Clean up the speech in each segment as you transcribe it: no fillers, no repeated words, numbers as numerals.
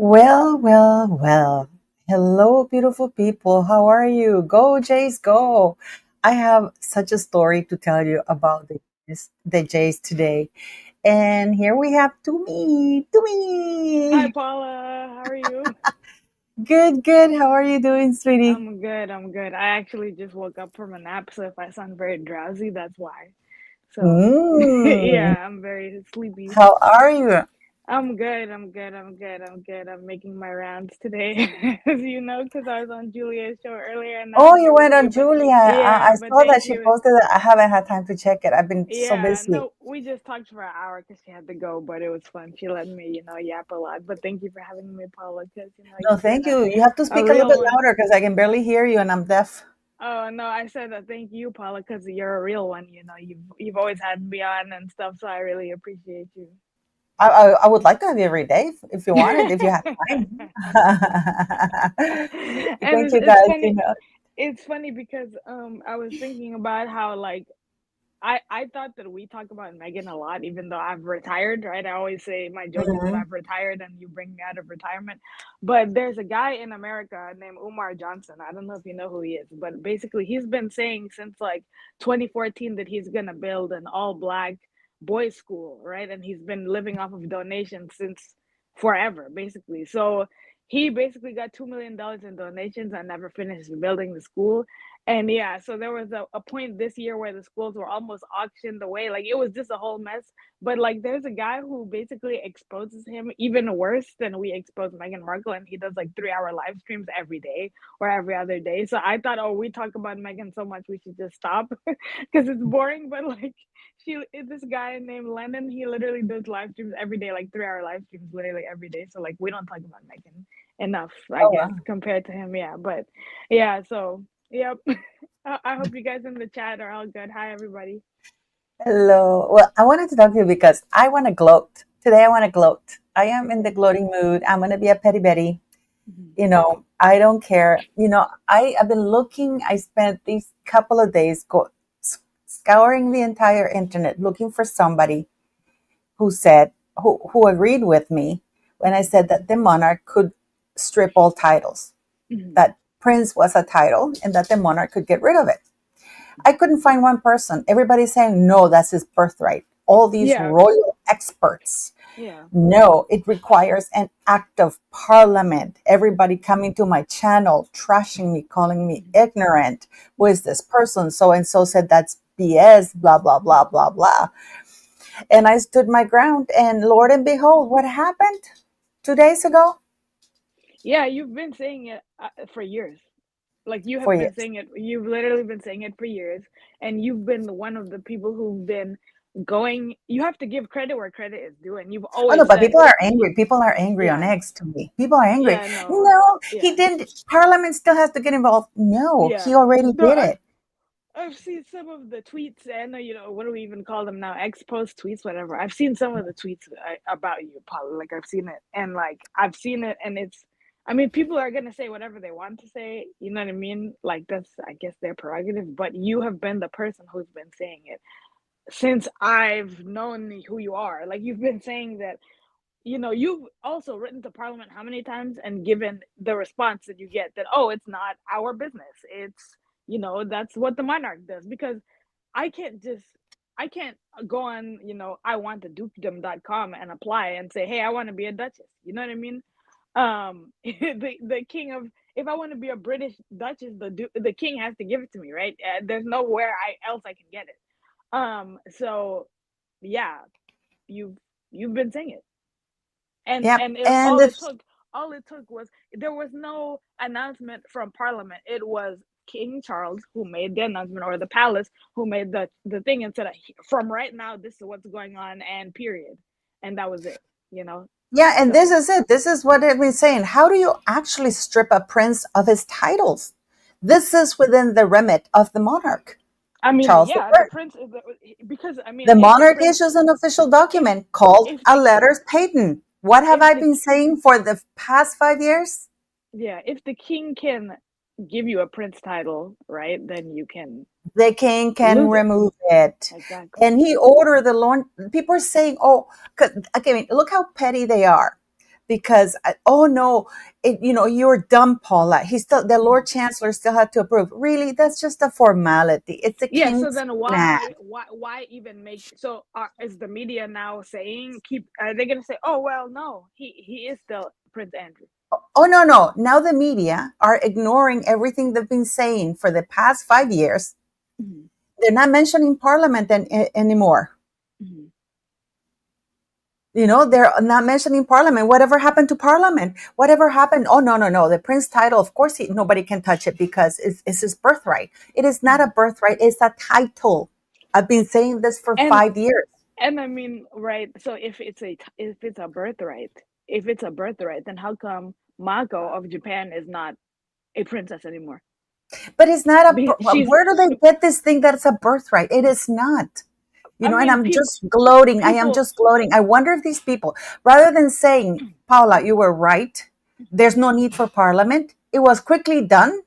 Well, well, well. Hello, beautiful people. How are you? Go, Jays, go. I have such a story to tell you about the Jays today. And here we have Tumi. Hi, Tumi. Paula. How are you? Good, good. How are you doing, sweetie? I'm good. I'm good. I actually just woke up from a nap, so if I sound very drowsy, that's why. So, Mm, yeah, I'm very sleepy. how are you? I'm good. I'm good. I'm good. I'm good. I'm making my rounds today, as you know, because I was on Julia's show earlier and now Oh, I'm you here with went on you. But Julia. I yeah, but saw that thank she you. posted it. I haven't had time to check it. I've been so Yeah, busy. no, we just talked for an hour because she had to go, but it was fun. She let me, yap a lot. But thank you for having me, Paula, because, No, you've been thank you. You have to a speak a little real bit one. louder because I can barely hear you and I'm deaf. Oh no, I said that thank you, Paula, because you're a real one. You've always had me on and stuff, so I really appreciate you. I would like to have you every day if you wanted, if you had time. And Thank you it's guys. funny. It's funny because I was thinking about how like I thought that we talk about Megan a lot, even though I've retired, right? I always say my joke is that Mhm. I've retired and you bring me out of retirement. But there's a guy in America named Umar Johnson. I don't know if you know who he is, but basically he's been saying since like 2014 that he's gonna build an all black boys school, right? And he's been living off of donations since forever, basically. So he basically got $2 million in donations and never finished building the school. And yeah, so there was a point this year where the schools were almost auctioned away. Like it was just a whole mess. But like there's a guy who basically exposes him even worse than we expose Meghan Markle, and he does like 3 hour live streams every day or every other day. So I thought, oh, we talk about Meghan so much we should just stop because it's boring. But like this guy named Lennon, he literally does live streams every day, like 3 hour live streams literally every day. So like we don't talk about Meghan enough, I Oh, guess, wow. compared to him. Yeah, but yeah, so yep. I hope you guys in the chat are all good. Hi, everybody. Hello. Well, I wanted to talk to you because I want to gloat. Today, I want to gloat. I am in the Okay. gloating mood. I'm going to be a petty Betty. Mhm. I don't care. I have been looking. I spent these couple of days scouring the entire internet looking for somebody who agreed with me when I Mhm. said that the monarch could strip all titles, Mhm. that prince was a title, and that the monarch could get rid of it. I couldn't find one person. Everybody's saying, no, that's his birthright. All these Yeah. royal experts. Yeah. No, it requires an act of parliament. Everybody coming to my channel, trashing me, calling me Mhm. ignorant. Who is Mhm. this person? So and so said that's BS, blah, blah, blah, blah, blah. And I stood my ground. And Lord and behold, what happened 2 days ago? Yeah, you've been saying it for years. Like you For have been years. saying it. You've literally been saying it for years, and you've been one of the people who've been going. You have to give credit where credit is due, and you've Oh no, always but said, people are angry. People are angry on yeah, X to me. People are angry. yeah, no, No, he yeah, didn't. Parliament still has to get involved. No, yeah. he already No, did it. I've seen some of the tweets, and what do we even call them now? Ex post tweets, whatever. I've seen some of the tweets about you, Paula. Like I've seen it, and like I've seen it, and it's. I mean, people are gonna say whatever they want to say. You know what I mean? Like that's, I guess, their prerogative. But you have been the person who's been saying it since I've known who you are. Like you've been saying that. You've also written to Parliament how many times and given the response that you get that, oh, it's not our business. It's, that's what the monarch does. Because I can't just, I can't go on, I want to dukedom.com and apply and say, hey, I want to be a duchess. You know what I mean? The king of, if I want to be a British duchess, the king has to give it to me, right? There's nowhere else I can get it. So yeah, you've, you've been saying it, and Yep. And it's all it took was, there was no announcement from Parliament. It was King Charles who made the announcement, or the palace who made the thing, and said, from right now this is what's going on, and period. And that was it, you know yeah, and this so is it. This is what I've been saying. How do you actually strip a prince of his titles? This is within the remit of the monarch, I mean, Charles yeah, the III. prince is because I mean, The if the monarch prince, issues an official if document called if a the letters patent. What have if I the been saying for the past 5 years? yeah, if the king can give you a prince title, right, then you can The king can lose it. remove it. Exactly. And he ordered the lawn. People are saying, oh, okay, look how petty they are. because oh no, you're dumb, Paula. The Lord Chancellor still had to approve. Really, that's just a formality. It's the Yeah, so king's then plan. why even make, so is the media now saying, keep, are they gonna say, oh well, no, he is still Prince Andrew? Oh no, no. Now the media are ignoring everything they've been saying for the past 5 years. Mm-hmm. They're not mentioning Parliament anymore. Mm-hmm. They're not mentioning Parliament. Whatever happened to Parliament? Whatever happened? Oh, no, no, no. The Prince title, of course, nobody can touch it because it's his birthright. It is not a birthright. It's a title. I've been saying this for and 5 years. and I mean, right, so if it's a birthright, then how come Mako of Japan is not a princess anymore? But it's not She's, where do they get this thing that it's a birthright? It is not. I And mean, I'm people just gloating. I am people just gloating. I wonder if these people, rather than saying, Paula, you were right, there's no need for Parliament, it was quickly done.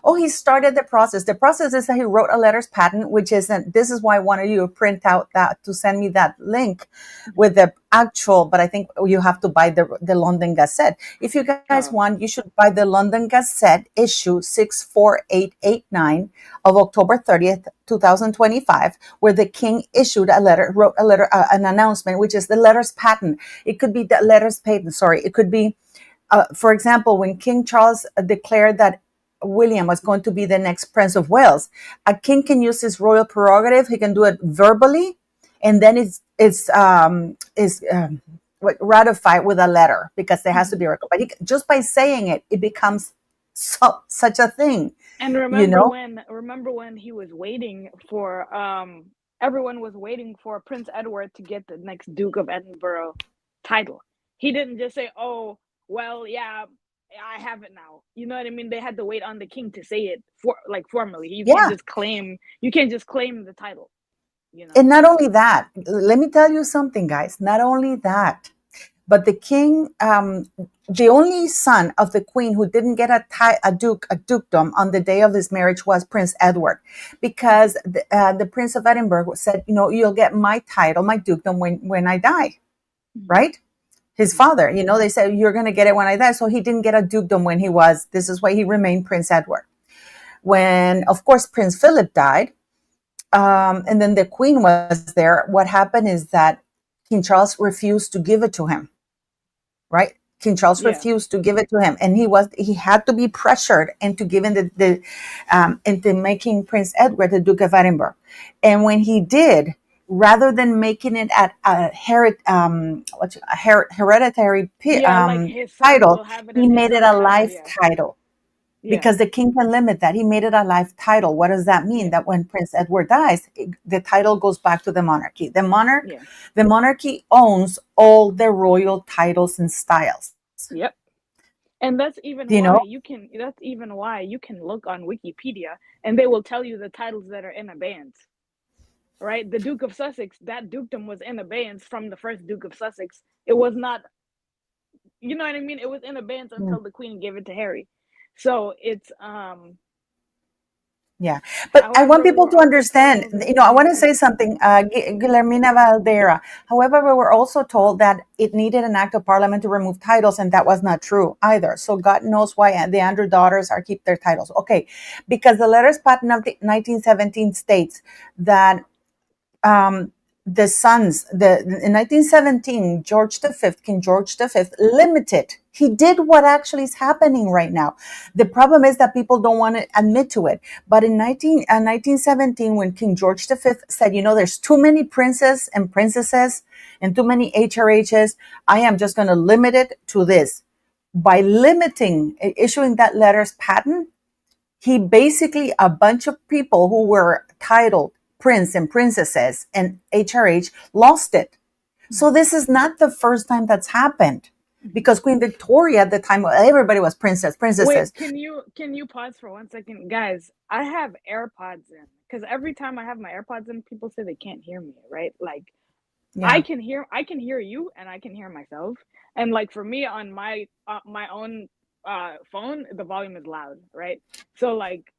Oh, he started the process. The process is that he wrote a letters patent, which isn't, this is why I wanted you to print out that, to send me that link with the actual, but I think you have to buy the London Gazette. If you guys oh, want, you should buy the London Gazette issue 64889 of October 30th, 2025, where the king wrote a letter, an announcement, which is the letters patent. It could be the letters patent, sorry. It could be, for example, when King Charles declared that William was going to be the next Prince of Wales, a king can use his royal prerogative. He can do it verbally, and then it's ratified with a letter because there has to be a record. But just by saying it, it becomes such a thing, and you know. remember when he was waiting for, everyone was waiting for Prince Edward to get the next Duke of Edinburgh title. He didn't just say, oh well, yeah, I have it now. You know what I mean? They had to wait on the king to say it, for like, formally. Yeah, You can't just claim the title, you know. and not only that, let me tell you something, guys. Not only that, but the king, the only son of the queen who didn't get a dukedom on the day of his marriage was Prince Edward, because the Prince of Edinburgh said, you'll get my title, my dukedom, when I die, Mm-hmm. right? His father, they said, you're going to get it when I die. So he didn't get a dukedom when this is why he remained Prince Edward. When, of course, Prince Philip died, and then the queen was there, what happened is that King Charles refused to give it to him, right? King Charles Yeah. refused to give it to him, and he had to be pressured into giving into making Prince Edward the Duke of Edinburgh. And when he did, rather than making it at hereditary Yeah, like his son title, will have it he and his made it son a will have it. life Yeah. title, Yeah. because the king can limit that. He made it a life title. What does that mean? Yeah. That when Prince Edward dies, the title goes back to the monarchy. Yeah. The monarchy owns all the royal titles and styles. Yep. And You know, that's even why you can look on Wikipedia and they will tell you the titles that are in abeyance. Right? The Duke of Sussex, that dukedom was in abeyance from the first Duke of Sussex. It was not, you know what I mean? It was in abeyance mm, until the Queen gave it to Harry. So it's, yeah. But I want however, people we're to also understand. told, I want to say something. Guillermina Valdera. However, we were also told that it needed an act of parliament to remove titles, and that was not true either. So God knows why the Andrew daughters are keep their titles. Okay, because the letters patent of the 1917 states that um, the sons, in 1917, King George V, limited. He did what actually is happening right now. The problem is that people don't want to admit to it. But in 1917, when King George V said, there's too many princes and princesses and too many HRHs, I am just going to limit it to this. By issuing that letters patent, he basically, a bunch of people who were titled prince and princesses and HRH lost it. So this is not the first time that's happened, because Queen Victoria at the time, everybody was wait, princesses. can you pause for 1 second? Guys, I have AirPods in because every time I have my AirPods in, people say they can't hear me, right? Like, Yeah. I can hear you and I can hear myself. And like for me on my own phone, the volume is loud, right? So like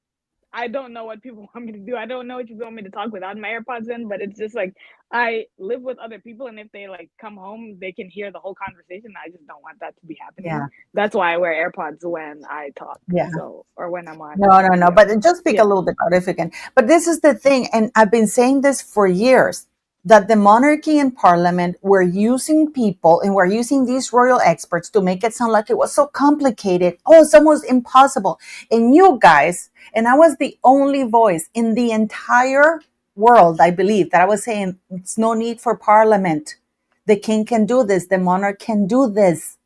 I don't know what people want me to do. I don't know what you want me to talk without my AirPods in, but it's just like I live with other people, and if they like come home, they can hear the whole conversation. I just don't want that to be happening. Yeah, That's why I wear AirPods when I talk. yeah. So, or when I'm on No, no, no. video. But just speak a Yeah, little bit out if you can. But this is the thing, and I've been saying this for years, that the monarchy and parliament were using people and were using these royal experts to make it sound like it was so complicated. Oh, it's almost impossible. And you guys, and I was the only voice in the entire world, I believe, that I was saying it's no need for parliament. The king can do this, the monarch can do this.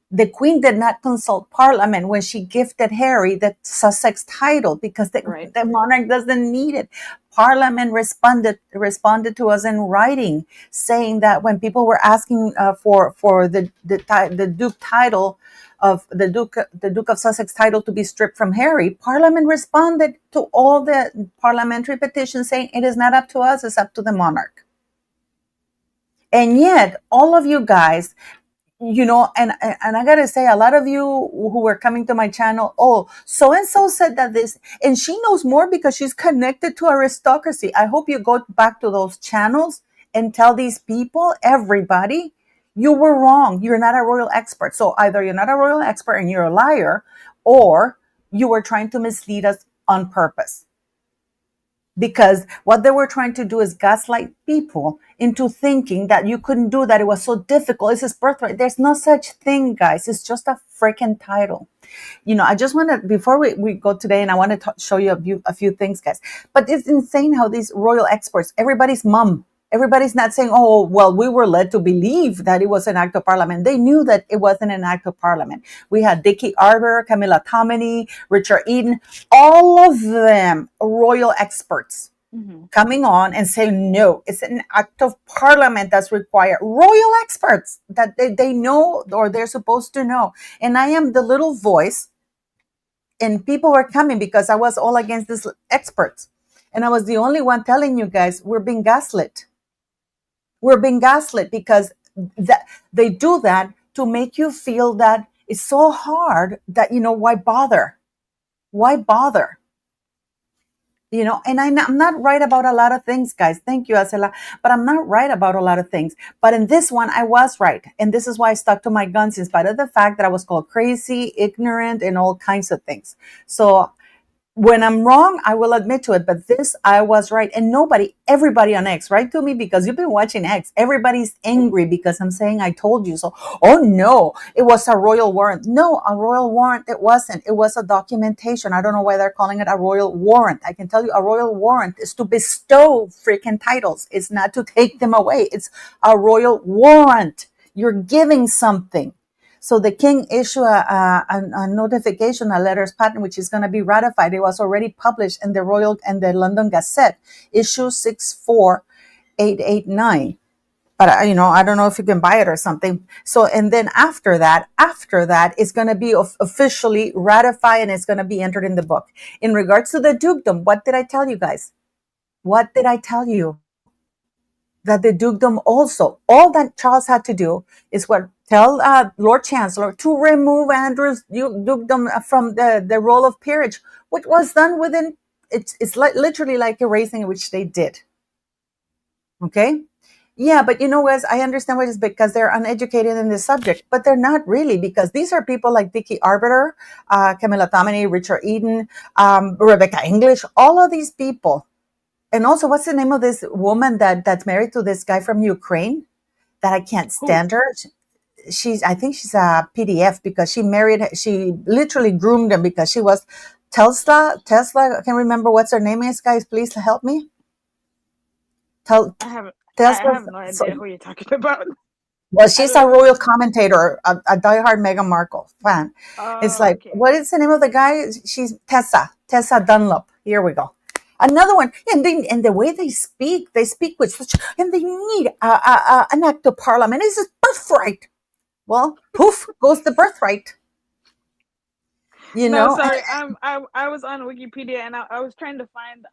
The Queen did not consult Parliament when she gifted Harry the Sussex title because right. the monarch doesn't need it. Parliament responded to us in writing, saying that when people were asking for the Duke title of the Duke of Sussex title to be stripped from Harry, Parliament responded to all the parliamentary petitions saying it is not up to us, it's up to the monarch. And yet, all of you guys, and I gotta say, a lot of you who were coming to my channel, oh, so and so said that this, and she knows more because she's connected to aristocracy. I hope you go back to those channels and tell these people, everybody, you were wrong. You're not a royal expert. So either you're not a royal expert and you're a liar, or you were trying to mislead us on purpose, because what they were trying to do is gaslight people into thinking that you couldn't do that. It was so difficult. It's his birthright. There's no such thing, guys. It's just a freaking title. I just want to, before we go today, and I want to show you a few things, guys. But it's insane how these royal experts, everybody's mom, everybody's not saying, oh, well, we were led to believe that it was an act of parliament. They knew that it wasn't an act of parliament. We had Dickie Arbor, Camilla Tominey, Richard Eden, all of them royal experts Mm-hmm. coming on and saying, no, it's an act of parliament that's required. Royal experts that they know, or they're supposed to know. And I am the little voice, and people were coming because I was all against these experts. And I was the only one telling you guys, we're being gaslit. We're being gaslit because that they do that to make you feel that it's so hard that, why bother? Why bother? And I'm not right about a lot of things, guys. Thank you, Acela. But I'm not right about a lot of things. But in this one, I was right. And this is why I stuck to my guns in spite of the fact that I was called crazy, ignorant, and all kinds of things. So when I'm wrong, I will admit to it. But this, I was right. And everybody on X, right, to me, because you've been watching X, everybody's angry because I'm saying I told you so. Oh, no, it was a royal warrant. No, a royal warrant, it wasn't. It was a documentation. I don't know why they're calling it a royal warrant. I can tell you a royal warrant is to bestow freaking titles. It's not to take them away. It's a royal warrant. You're giving something. So the king issued a notification, a letters patent, which is going to be ratified. It was already published in the Royal and the London Gazette, issue 64889. But I don't know if you can buy it or something. So, and then after that, it's going to be officially ratified and it's going to be entered in the book. In regards to the dukedom, what did I tell you guys? What did I tell you? That the dukedom also, all that Charles had to do is tell Lord Chancellor to remove Andrew's dukedom from the role of peerage, which was done within, it's like literally like erasing it, which they did. Okay. Yeah, but guys, I understand why it's because they're uneducated in this subject, but they're not really, because these are people like Dickie Arbiter, Camilla Tominey, Richard Eden, Rebecca English, all of these people. And also, what's the name of this woman that's married to this guy from Ukraine that I can't Who? stand her? I think she's a PDF because she literally groomed him because she was Tesla. I can't remember what's her name is, guys. Please help me. Tel, I have I Tesla. have no So, idea who you're talking about. well, I she's a literally. royal commentator, a diehard Meghan Markle fan. It's Oh, like, okay. what is the name of the guy? She's Tessa Dunlop. Here we go. Another one, and the way they speak with such, and they need an act of parliament. It's his birthright. Well, poof goes the birthright. No, And sorry. I was on Wikipedia, and I was trying to find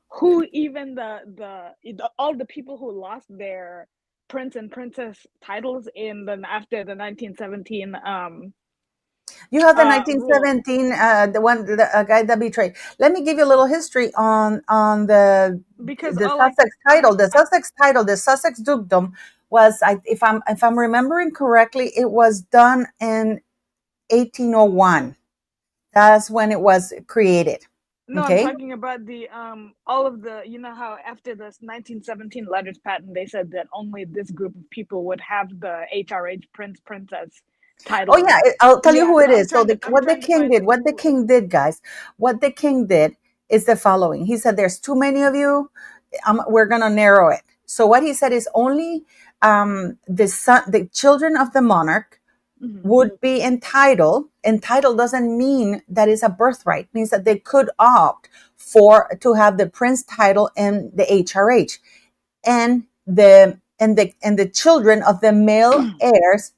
who even the all the people who lost their prince and princess titles in the after the 1917 You have the Rule 1917, the one, the guy that betrayed. Let me give you a little history on because the all Sussex I'm title. The Sussex dukedom was, if I'm remembering correctly, it was done in 1801. That's when it was created. no, I'm Okay. talking about the all of the, you know how after this 1917 letters patent they said that only this group of people would have the HRH prince princess Oh titles. yeah, I'll tell you Yeah, who so it is. So I'm what the trying to king find did, what the who. king did, guys, what the king did is the following. He said, "There's too many of you. We're gonna narrow it." So what he said is only the children of the monarch Mhm. would be entitled. Entitled doesn't mean that it's a birthright. It means that they could opt for to have the prince title and the HRH, and the children of the male heirs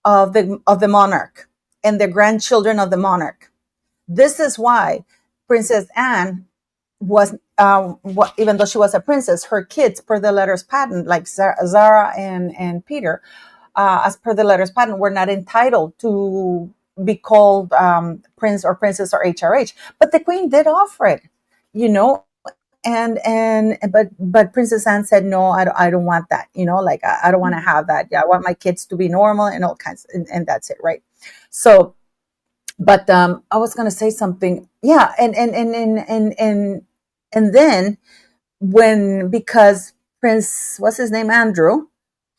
of the monarch and the grandchildren of the monarch. This is why Princess Anne was, even though she was a princess, her kids, per the letters patent, like Zara and Peter, as per the letters patent, were not entitled to be called prince or princess or HRH. But the queen did offer it, you know, but Princess Anne said no, I don't want that, like I don't want to Mhm. have that. Yeah, I want my kids to be normal and all kinds, and that's it, right? So, but I was going to say something. Yeah, and then, when, because Prince, what's his name, Andrew,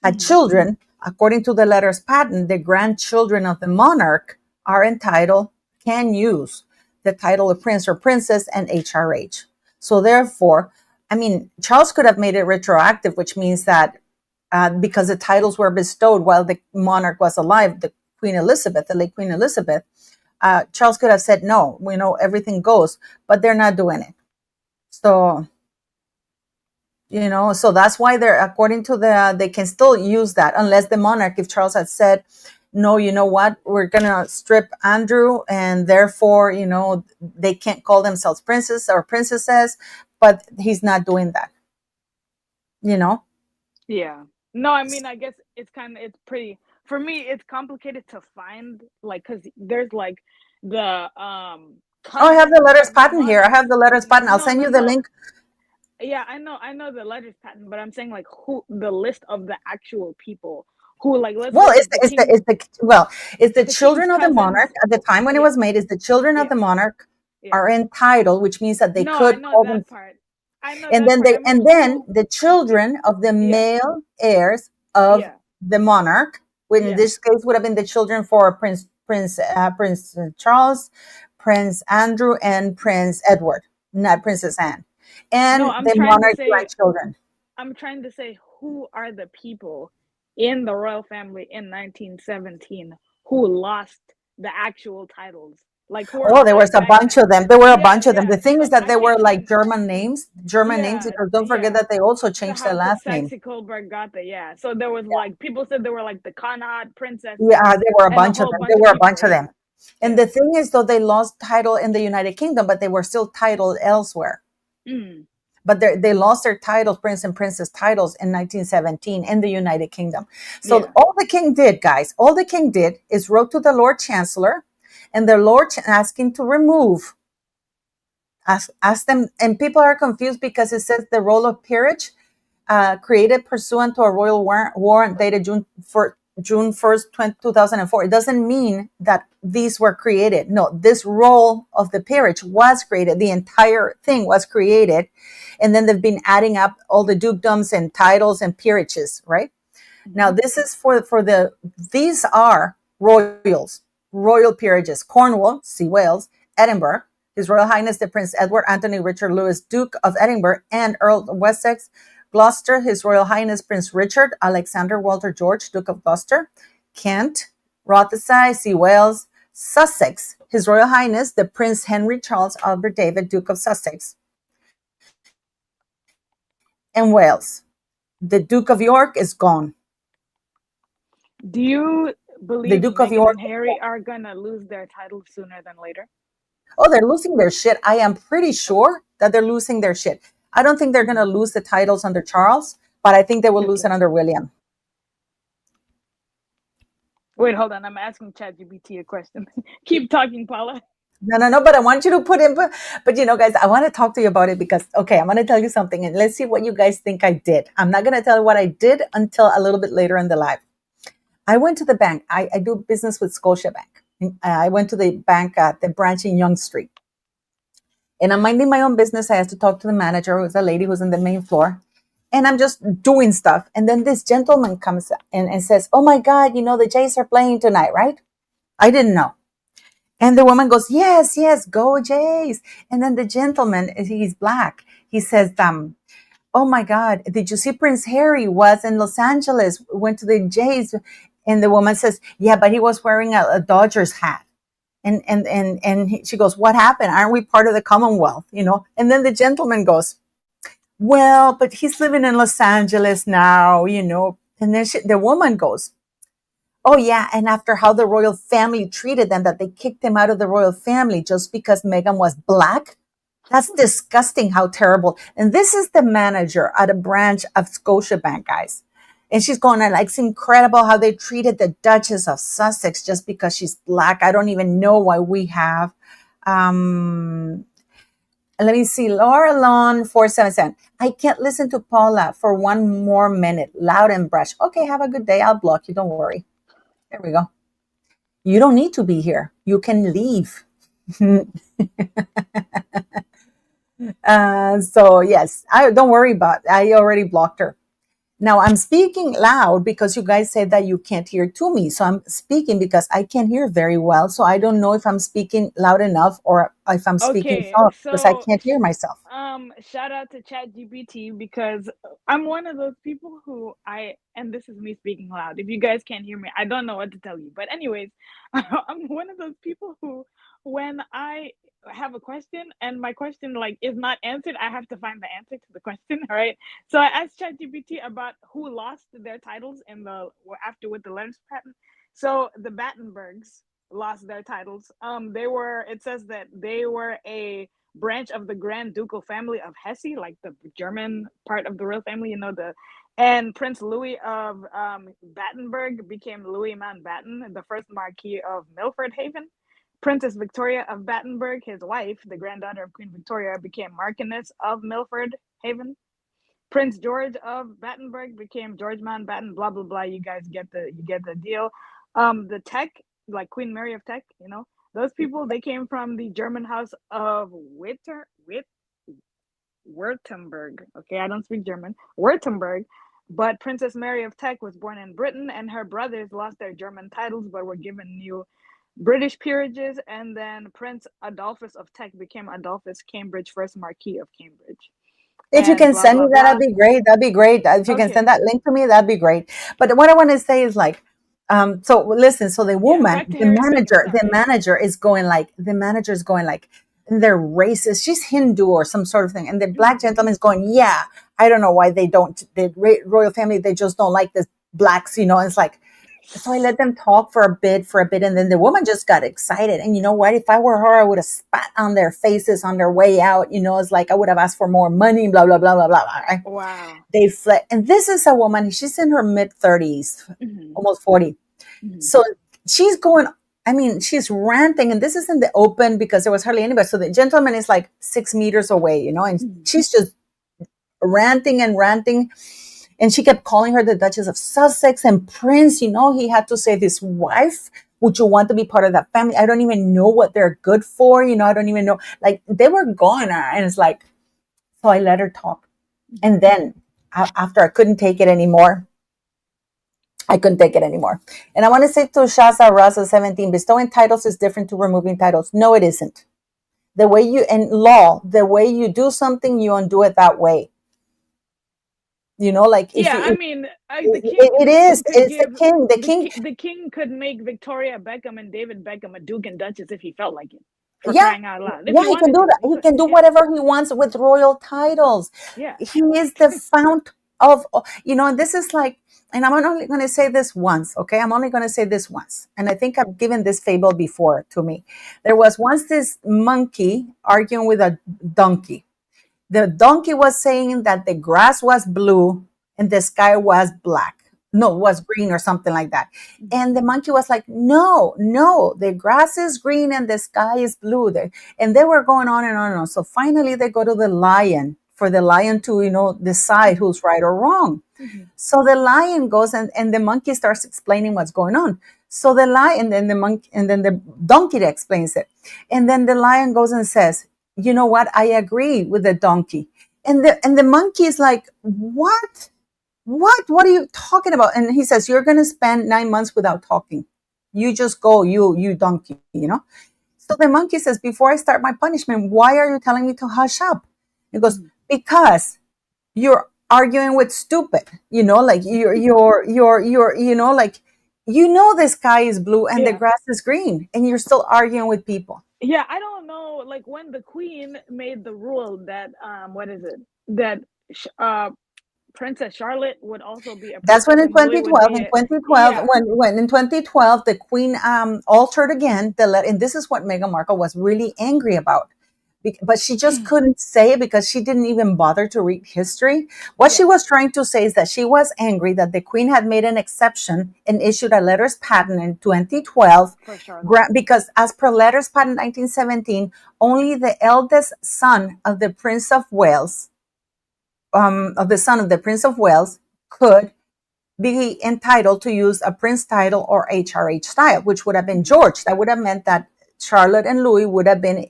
had Mhm. children, according to the letters patent, the grandchildren of the monarch are entitled, can use the title of prince or princess and HRH. So therefore, I mean, Charles could have made it retroactive, which means that because the titles were bestowed while the monarch was alive, the late Queen Elizabeth, Charles could have said, no, we know everything goes, but they're not doing it. So, so that's why they're, according to they can still use that, unless the monarch, if Charles had said, no, you know what, we're gonna strip Andrew, and therefore, they can't call themselves princess or princesses, but he's not doing that, you know. Yeah. No, I mean, I guess it's pretty, for me, it's complicated to find, like, because there's like the Oh, I have the cousins letters of the patent here. I have monarchs. the letters patent. I'll No, send no, you the no. link. Yeah, I know the letters patent, but I'm saying like who the list of the actual people who, like, let's Well, say like it's the the king's children of the cousins. monarch at the time when it Yeah, was made. Is the children of yeah, the monarch yeah. are entitled, which means that they No, I could know call them, that part. and then I meant the yeah, children of the yeah, male heirs of yeah, the monarch, which in yeah. this case would have been the children for Prince Charles, Prince Andrew, and Prince Edward, not Princess Anne, No, and the monarch grandchildren. I'm trying to say who are the people in the royal family in 1917 who lost the actual titles? Like who are Oh, there alive was a back bunch then? of them. There were a Yeah, bunch of them. yeah. The thing is So that I they were can't like find. German names, Yeah, because don't forget yeah. that they also So changed their how last name. Saxe Colbert got the, yeah. So there was like people said there were like the Connaught Yeah, princesses there were a and a bunch of whole them. There bunch of were a people. bunch of Yeah, them. And yeah. the thing is, though, they lost title in the United Kingdom, but they were still titled elsewhere. Mm, But they lost their titles, prince and princess titles, in 1917 in the United Kingdom. So yeah. all the king did, guys, all the king did is wrote to the Lord Chancellor, and the Lord asking to remove. Ask them, and people are confused because it says the role of peerage, created pursuant to a royal warrant dated June 1st, 2004. It doesn't mean that these were created. No, this role of the peerage was created. The entire thing was created. And then they've been adding up all the dukedoms and titles and peerages, right? Now, Mhm. this is these are royal peerages: Cornwall, see Wales; Edinburgh, His Royal Highness the Prince Edward Anthony Richard Louis, Duke of Edinburgh and Earl of Wessex; Gloucester, His Royal Highness Prince Richard Alexander Walter George, Duke of Gloucester; Kent, Rothesay, see Wales; Sussex, His Royal Highness the Prince Henry Charles Albert David, Duke of Sussex; and Wales. The Duke of York is gone. Do you The believe Duke of Meghan York. and Harry are gonna lose their titles sooner than later? Oh, they're losing their shit. I am pretty sure that they're losing their shit. I don't think they're going to Mhm. lose the titles under Charles, but I think they will lose Okay. it under William. Wait, hold on. I'm asking ChatGPT a question. Keep talking, Paula. No, no, no, but I want you to put in, but guys, I want to talk to you about it because, okay, I'm going to tell you something and let's see what you guys think I did. I'm not going to tell you what I did until a little bit later in the live. I went to the bank. I do business with Scotiabank. I went to the bank at the branch in Yonge Street. And I'm minding my own business. I had to talk to the manager, who's a lady who's on the main floor. And I'm just doing stuff. And then this gentleman comes and says, "Oh my God, the Jays are playing tonight, right?" I didn't know. And the woman goes, "Yes, yes, go Jays." And then the gentleman, he's black. He says, "Oh my God, did you see Prince Harry was in Los Angeles, went to the Jays?" And the woman says, "Yeah, but he was wearing a Dodgers hat." She goes, "What happened? Aren't we part of the Commonwealth?" And then the gentleman goes, "Well, but he's living in Los Angeles now. And then the woman goes, "Oh yeah, and after how the royal family treated them, that they kicked him out of the royal family just because Meghan was black. That's disgusting, how terrible." And this is the manager at a branch of Scotiabank, guys. And she's going, like, "It's incredible how they treated the Duchess of Sussex just because she's black. I don't even know why we have." Um, Let me see. Laura Lawn 477. "I can't listen to Paula for one more minute. Loud and brash." Okay, have a good day. I'll block you. Don't worry. There we go. You don't need to be here. You can leave. So yes, I don't worry about it. I already blocked her. Now I'm speaking loud because you guys said that you can't hear to me. So I'm speaking because I can't hear very well. So I don't know if I'm speaking loud enough or if I'm speaking Okay, soft because I so can't hear myself. shout out to ChatGPT because I'm one of those people who and this is me speaking loud. If you guys can't hear me, I don't know what to tell you. But anyways, I'm one of those people who, when I have a question and my question like is not answered, I have to find the answer to the question. All right. So I asked ChatGPT about who lost their titles in the after with the Lens patent. So the Battenbergs lost their titles. They were. It says that they were a branch of the Grand Ducal family of Hesse, like the German part of the royal family. And Prince Louis of Battenberg became Louis Mountbatten, the first Marquis of Milford Haven. Princess Victoria of Battenberg, his wife, the granddaughter of Queen Victoria, became Marchioness of Milford Haven. Prince George of Battenberg became George Mountbatten. Blah blah blah. You get the deal. The Tech, like Queen Mary of Tech, those people, they came from the German house of Württemberg. Okay, I don't speak German. Württemberg. But Princess Mary of Teck was born in Britain, and her brothers lost their German titles but were given new British peerages. And then Prince Adolphus of Teck became Adolphus Cambridge, first Marquis of Cambridge. If you And can blah, send me blah, that, blah. that'd be great. That'd be great. If you can send Okay. that link to me, that'd be great. But what I want to say is like, so listen, so the Yeah, woman, back to Harry and Meghan. the Sorry. manager is going like, and they're racist. She's Hindu or some sort of thing. And the black Mm-hmm. gentleman is going, "Yeah, I don't know why they don't, the royal family, they just don't like the blacks. And it's like, so I let them talk for a bit, and then the woman just got excited. And you know what? If I were her, I would have spat on their faces on their way out. It's like I would have asked for more money, blah, blah, blah, blah, blah. Right? Wow. They fled. And this is a woman, she's in her mid 30s, Mm-hmm. almost 40. Mm-hmm. So she's going, I mean, she's ranting, and this is in the open because there was hardly anybody. So the gentleman is like 6 meters away, and Mm-hmm. she's just ranting and ranting. And she kept calling her the Duchess of Sussex and Prince. He had to say, "This wife, would you want to be part of that family? I don't even know what they're good for. I don't even know." Like they were going on. And it's like, so I let her talk. And then after I couldn't take it anymore, I couldn't take it anymore. And I want to say to Shaza Raza 17, bestowing titles is different to removing titles. No, it isn't. The way in law, the way you do something, you undo it that way. Like if Yeah, you, I if, mean, the king it is, could it's the give king, the the king. the king could make Victoria Beckham and David Beckham a duke and duchess if he felt like it. For Yeah, crying out loud, if yeah, he he can wanted do to, that. he He could. can do Yeah, whatever he wants with royal titles. yeah. He is the fount of. And this is like, and I'm only going to say this once, okay? I'm only going to say this once. And I think I've given this fable before to me. There was once this monkey arguing with a donkey. The donkey was saying that the grass was blue and the sky was black. no, was green or something like that. Mhm. And the monkey was like, no, no, the grass is green and the sky is blue. And they were going on and on and on. So finally they go to the lion for the lion to, decide Mhm. who's right or wrong. Mhm. So the lion goes and the monkey starts explaining what's going on. So the lion, and then the monkey, and then the donkey explains it. And then the lion goes and says, you know what? I agree with the donkey. And the monkey is like, what? What are you talking about? And he says, you're going to spend 9 months without talking. You just go, you donkey, So the monkey says, before I start my punishment, why are you telling me to hush up? He goes, Mhm. because you're arguing with stupid, like like, the sky is blue and the Yeah. grass is green and you're still arguing with people. Yeah, I don't know. Like when the queen made the rule that what is it? That Princess Charlotte would also be a That's when princess in and Louis would 2012, be in a 2012, yeah. when in 2012, the Queen altered again the letter, and this is what Meghan Markle was really angry about. But she just couldn't say it because she didn't even bother to read history. What she Yeah, was trying to say is that she was angry that the Queen had made an exception and issued a letters patent in 2012, for Charlotte. because as per letters patent 1917, only the eldest son of the Prince of Wales, could be entitled to use a prince title or HRH style, which would have been Mhm. George. That would have meant that Charlotte and Louis would have been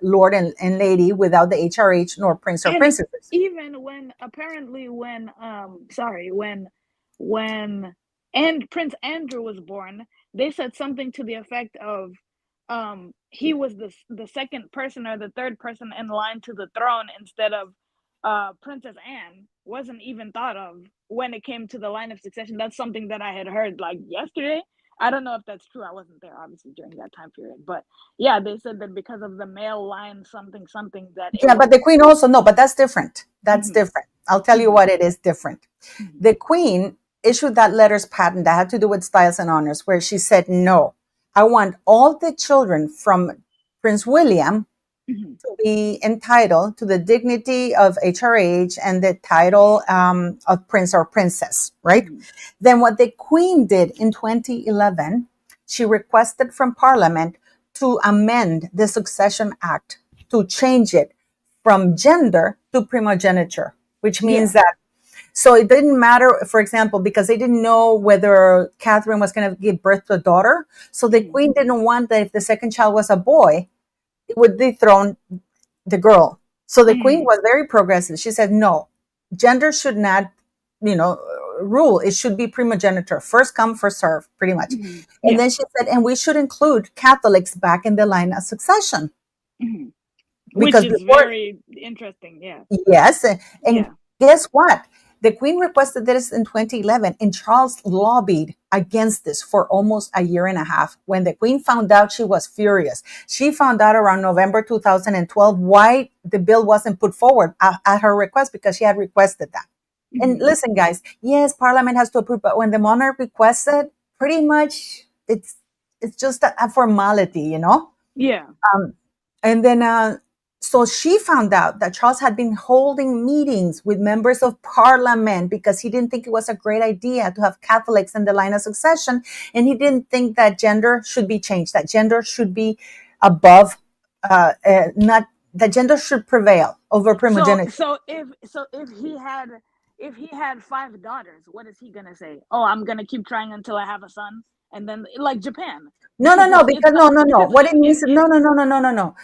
Lord and Lady without the HRH nor Prince or And Princesses. even when apparently when sorry when and Prince Andrew was born, they said something to the effect of he was the second person or the third person in line to the throne instead of Princess Anne wasn't even thought of when it came to the line of succession. That's something that I had heard like yesterday. I don't know if that's true. I wasn't there obviously during that time period, but yeah, they said that because of the male line something something that it Yeah, but was. the Queen also, no, but that's different. That's Mhm. different. I'll tell you Mhm. what it is different. Mhm. The Queen issued that letters patent that had to do with styles and honors, where she said, no, I want all the children from Prince William Mhm. to be entitled to the dignity of HRH and the title of prince or princess, right? Mhm. Then what the Queen did in 2011, she requested from Parliament to amend the Succession Act to change it from gender to primogeniture, which means Yeah. that, so it didn't matter, for example, because they didn't know whether Catherine was going to give birth to a daughter. So the Mhm. Queen didn't want that if the second child was a boy, it would dethrone the girl. So the Queen Mhm. was very progressive. She said, no, gender should not, you know, rule. It should be primogeniture, first come, first serve, pretty much. Mhm. And Yeah. then she said, and we should include Catholics back in the line of succession. Mhm. Which Because is before, very interesting. Yeah. yes, and Yeah. guess what? The Queen requested this in 2011, and Charles lobbied against this for almost a year and a half. When the Queen found out, she was furious. She found out around November 2012 why the bill wasn't put forward at her request, because she had requested that. And Mhm. listen, guys, yes, Parliament has to approve, but when the monarch requests it, pretty much it's just a formality, Yeah. and then, so she found out that Charles had been holding meetings with members of parliament because he didn't think it was a great idea to have Catholics in the line of succession. And he didn't think that gender should be changed, that gender should be above, not that gender should prevail over So primogeniture. if he had five daughters, what is he gonna say? Oh, I'm gonna keep trying until I have a son, and then like Japan, No, no, because no, it's because not no. because What it means, in no, no, no, no, no, no, no.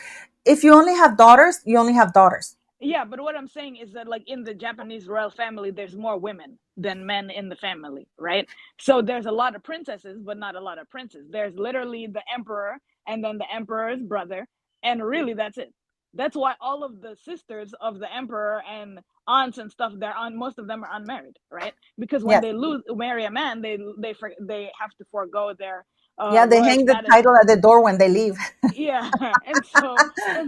If you only have daughters, you only have daughters. yeah, but what I'm saying is that like in the Japanese royal family, there's more women than men in the family, right? So there's a lot of princesses, but not a lot of princes. There's literally the emperor and then the emperor's brother, and really that's it. That's why all of the sisters of the emperor and aunts and stuff, they're on most of them are unmarried, right? Because when Yes. they lose marry a man, they have to forego their Yeah, they royal hang the status. title at the door when they leave. Yeah. And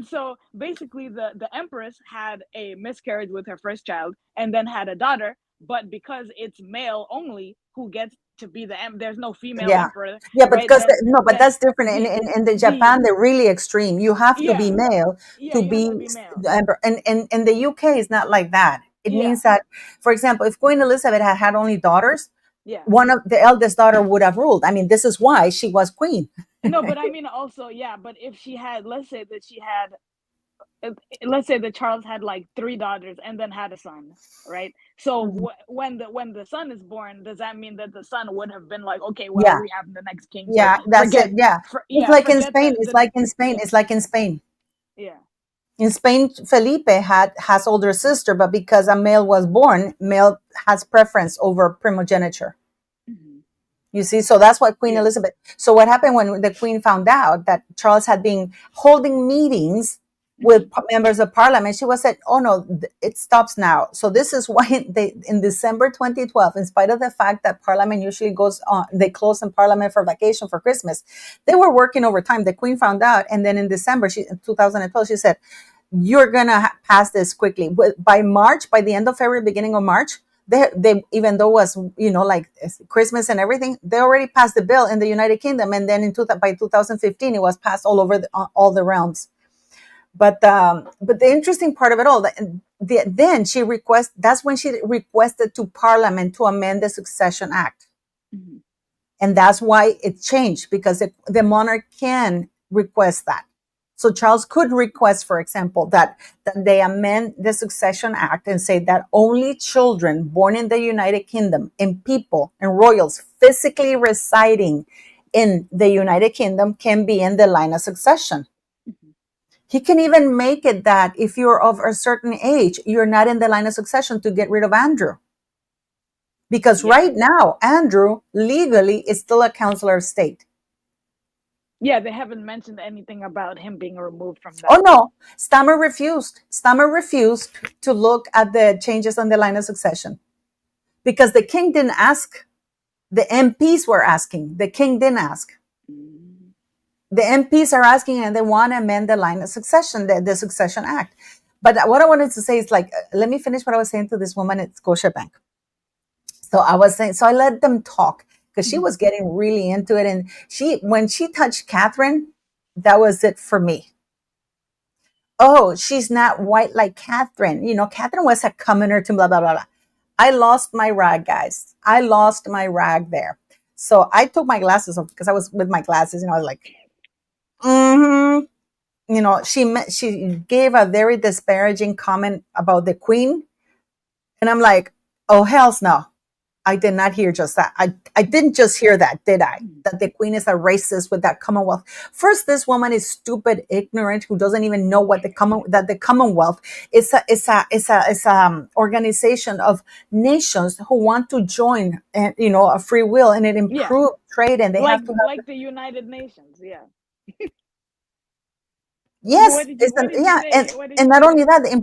so basically the empress had a miscarriage with her first child and then had a daughter, but because it's male only who gets to be there's no female Yeah. emperor, Yeah, but right? because no, but Then that's different. In, the in the the Japan, they're really extreme. You have to be yeah, male yeah, to you have be to be male. the emperor. And the UK is not like that. It Yeah, means that, for example, if Queen Elizabeth had only daughters, Yeah. one of the eldest daughter would have ruled. I mean, this is why she was queen. No, but I mean also, yeah, but if she had, let's say that Charles had like three daughters and then had a son, right? So Mhm. when the son is born, does that mean that the son would have been like, okay, well, Yeah, we have the next king, so yeah, that's forget, it. Yeah, it's yeah, like in forget Spain. It's the like in Spain. yeah, It's like in Spain. yeah, In Spain, Felipe has older sister, but because a male was born, male has preference over primogeniture. hmm, You see, so that's why Queen yeah, Elizabeth. So what happened when the Queen found out that Charles had been holding meetings hmm, with members of Parliament? She was said, "Oh no, it stops now." So this is why they, in December 2012, in spite of the fact that Parliament usually goes on, they close in Parliament for vacation for Christmas, they were working overtime. The Queen found out, and then in December, in 2012, she said, "You're gonna pass this quickly." By March, by the end of February, beginning of March, they even though it was, like Christmas and everything, they already passed the bill in the United Kingdom, and then by 2015 it was passed all over all the realms. But the interesting part of it all, then that's when she requested to Parliament to amend the Succession Act, hmm, and that's why it changed, because the monarch can request that. So Charles could request, for example, that they amend the Succession Act and say that only children born in the United Kingdom and people and royals physically residing in the United Kingdom can be in the line of succession. hmm. He can even make it that if you're of a certain age, you're not in the line of succession, to get rid of Andrew. Because Yeah, right now, Andrew legally is still a counselor of state. yeah. They haven't mentioned anything about him being removed from Oh that. no, Stammer refused. Stammer refused to look at the changes on the line of succession because the king didn't ask. The MPs were asking. The king didn't ask. Mm. The MPs are asking, and they want to amend the line of succession, the Succession Act. But what I wanted to say is, like, let me finish what I was saying to this woman at Scotiabank. So I was saying, so I let them talk because she was getting really into it. And when she touched Catherine, that was it for me. Oh, she's not white like Catherine. Catherine was a commoner to blah, blah, blah, blah. I lost my rag, guys. I lost my rag there. So I took my glasses off because I was with my glasses, and I was like, mm-hmm. She gave a very disparaging comment about the queen. And I'm like, oh, hell's no. I did not hear just that. I didn't just hear that, did I? That the queen is a racist with that Commonwealth. First, this woman is stupid, ignorant, who doesn't even know what the Commonwealth is. A organization of nations who want to join, and a free will, and it Yeah, improve trade, and they have to have. like the United Nations. Yeah. Yes, yeah, What did and you not only say? that, it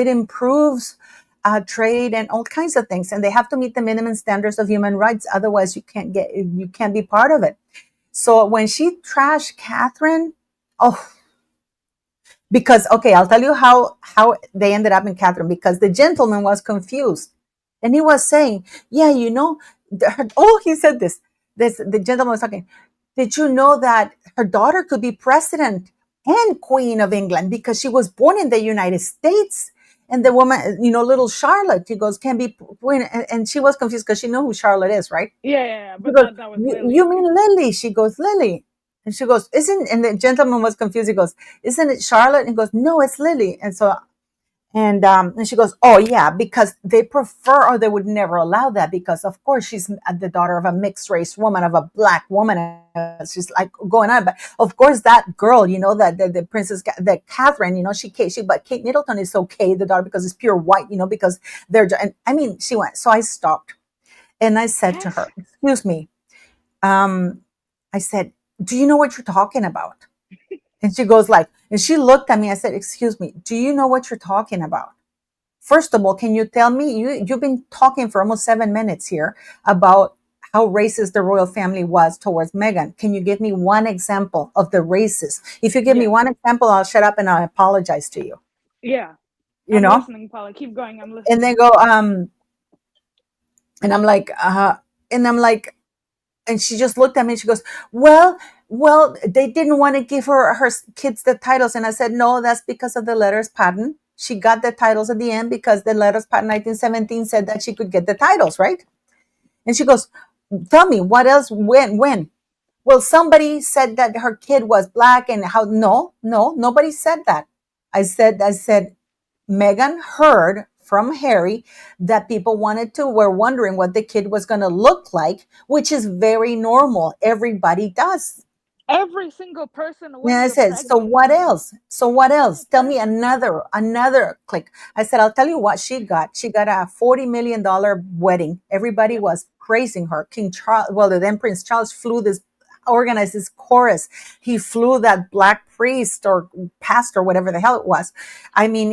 improves trade and all kinds of things, and they have to meet the minimum standards of human rights. Otherwise, you can't be part of it. So when she trashed Catherine, oh, because okay, I'll tell you how they ended up in Catherine, because the gentleman was confused, and he was saying, yeah, he said this the gentleman was talking. Did you know that her daughter could be president and queen of England because she was born in the United States? And the woman, little Charlotte, he goes, can be queen. And she was confused because she knew who Charlotte is, right? Yeah, yeah, yeah, She but goes, that was you Lily. mean Lily? She goes, Lily. And she goes, and the gentleman was confused. He goes, isn't it Charlotte? And he goes, no, it's Lily. And she goes, oh yeah, because they prefer, or they would never allow that, because of course she's the daughter of a mixed race woman, of a black woman. She's like going on, but of course that girl, that the princess, the Catherine, but Kate Middleton is okay, the daughter, because it's pure white, because and I mean, she went. So I stopped and I said to Cash. her, excuse me, um, I said, do you know what you're talking about? And she goes like, and she looked at me. I said, excuse me, do you know what you're talking about? First of all, can you tell me, you've been talking for almost 7 minutes here about how racist the royal family was towards Meghan. Can you give me one example of the racist? If you give me Yeah, one example, I'll shut up and I'll apologize to you. yeah. You I'm know? listening, Paula. Keep going. I'm And they listening. go, and I'm like, and I'm like, and she just looked at me and she goes, well, they didn't want to give her kids the titles. And I said, no, that's because of the letters patent. She got the titles at the end because the letters patent 1917 said that she could get the titles, right? And she goes, tell me what else, when? Well, somebody said that her kid was black and how, no, nobody said that. I said, Meghan heard from Harry that people were wondering what the kid was going to look like, which is very normal. Everybody does. Every single person And when I you're said, so pregnant. what else? So what else? Tell me Exactly. another click. I said, I'll tell you what she got. She got a $40 million wedding. Everybody Yep. was praising her. King Charles, well, then Prince Charles organized this chorus. He flew that black priest or pastor, whatever the hell it was. I mean,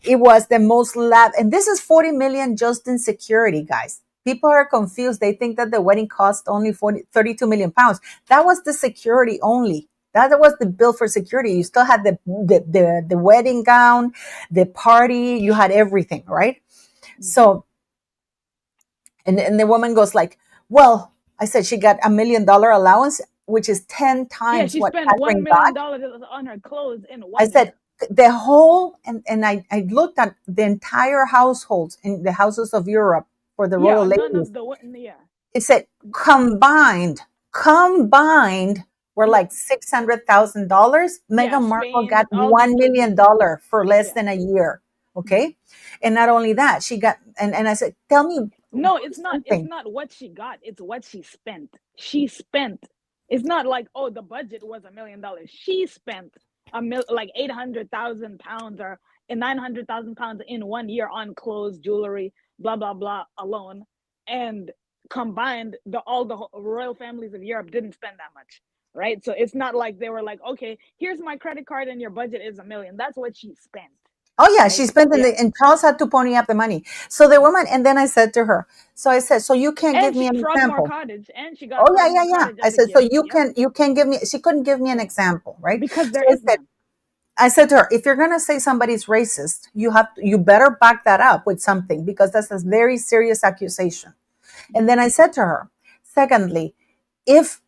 it was the most and this is 40 million just in security, guys. People are confused. They think that the wedding cost only 32 million pounds. That was the security only. That was the bill for security. You still had the wedding gown, the party, you had everything, right? Mm-hmm. So, and the woman goes like, well, I said she got $1 million allowance, which is 10 Yeah, times she what spent Catherine $1 got. million on her clothes in I one said, year. the whole, and I looked at the entire households in the houses of Europe for the royal Yeah, none ladies. of the yeah. It said combined were Yeah. like $600,000. Yeah, Meghan Markle Spain, got all these places. $1 million for less Yeah. than a year. Mm-hmm. Okay. And not only that, she got, and I said, tell me No, it's not. It's something. not what she got. It's what she spent. She spent. It's not like, oh, the budget was $1 million. She spent like 800,000 pounds or 900,000 pounds in one year on clothes, jewelry, blah blah blah alone, and combined, all the royal families of Europe didn't spend that much, right? So it's not like they were like, okay, here's my credit card and your budget is 1 million. That's what she spent, Oh yeah, right? she spent Yeah. and Charles had to pony up the money. So the woman, and then I said to her, so I said, so you can't give And me she an Frogmore example. Cottage, and she got Oh yeah, yeah, Frogmore yeah. Cottage I as a said, so gift. Yep. you can give me, she couldn't give me an Yeah. example, right? Because So there is none. I said to her, if you're gonna say somebody's racist, you better back that up with something because that's a very serious accusation. And then I said to her, secondly, if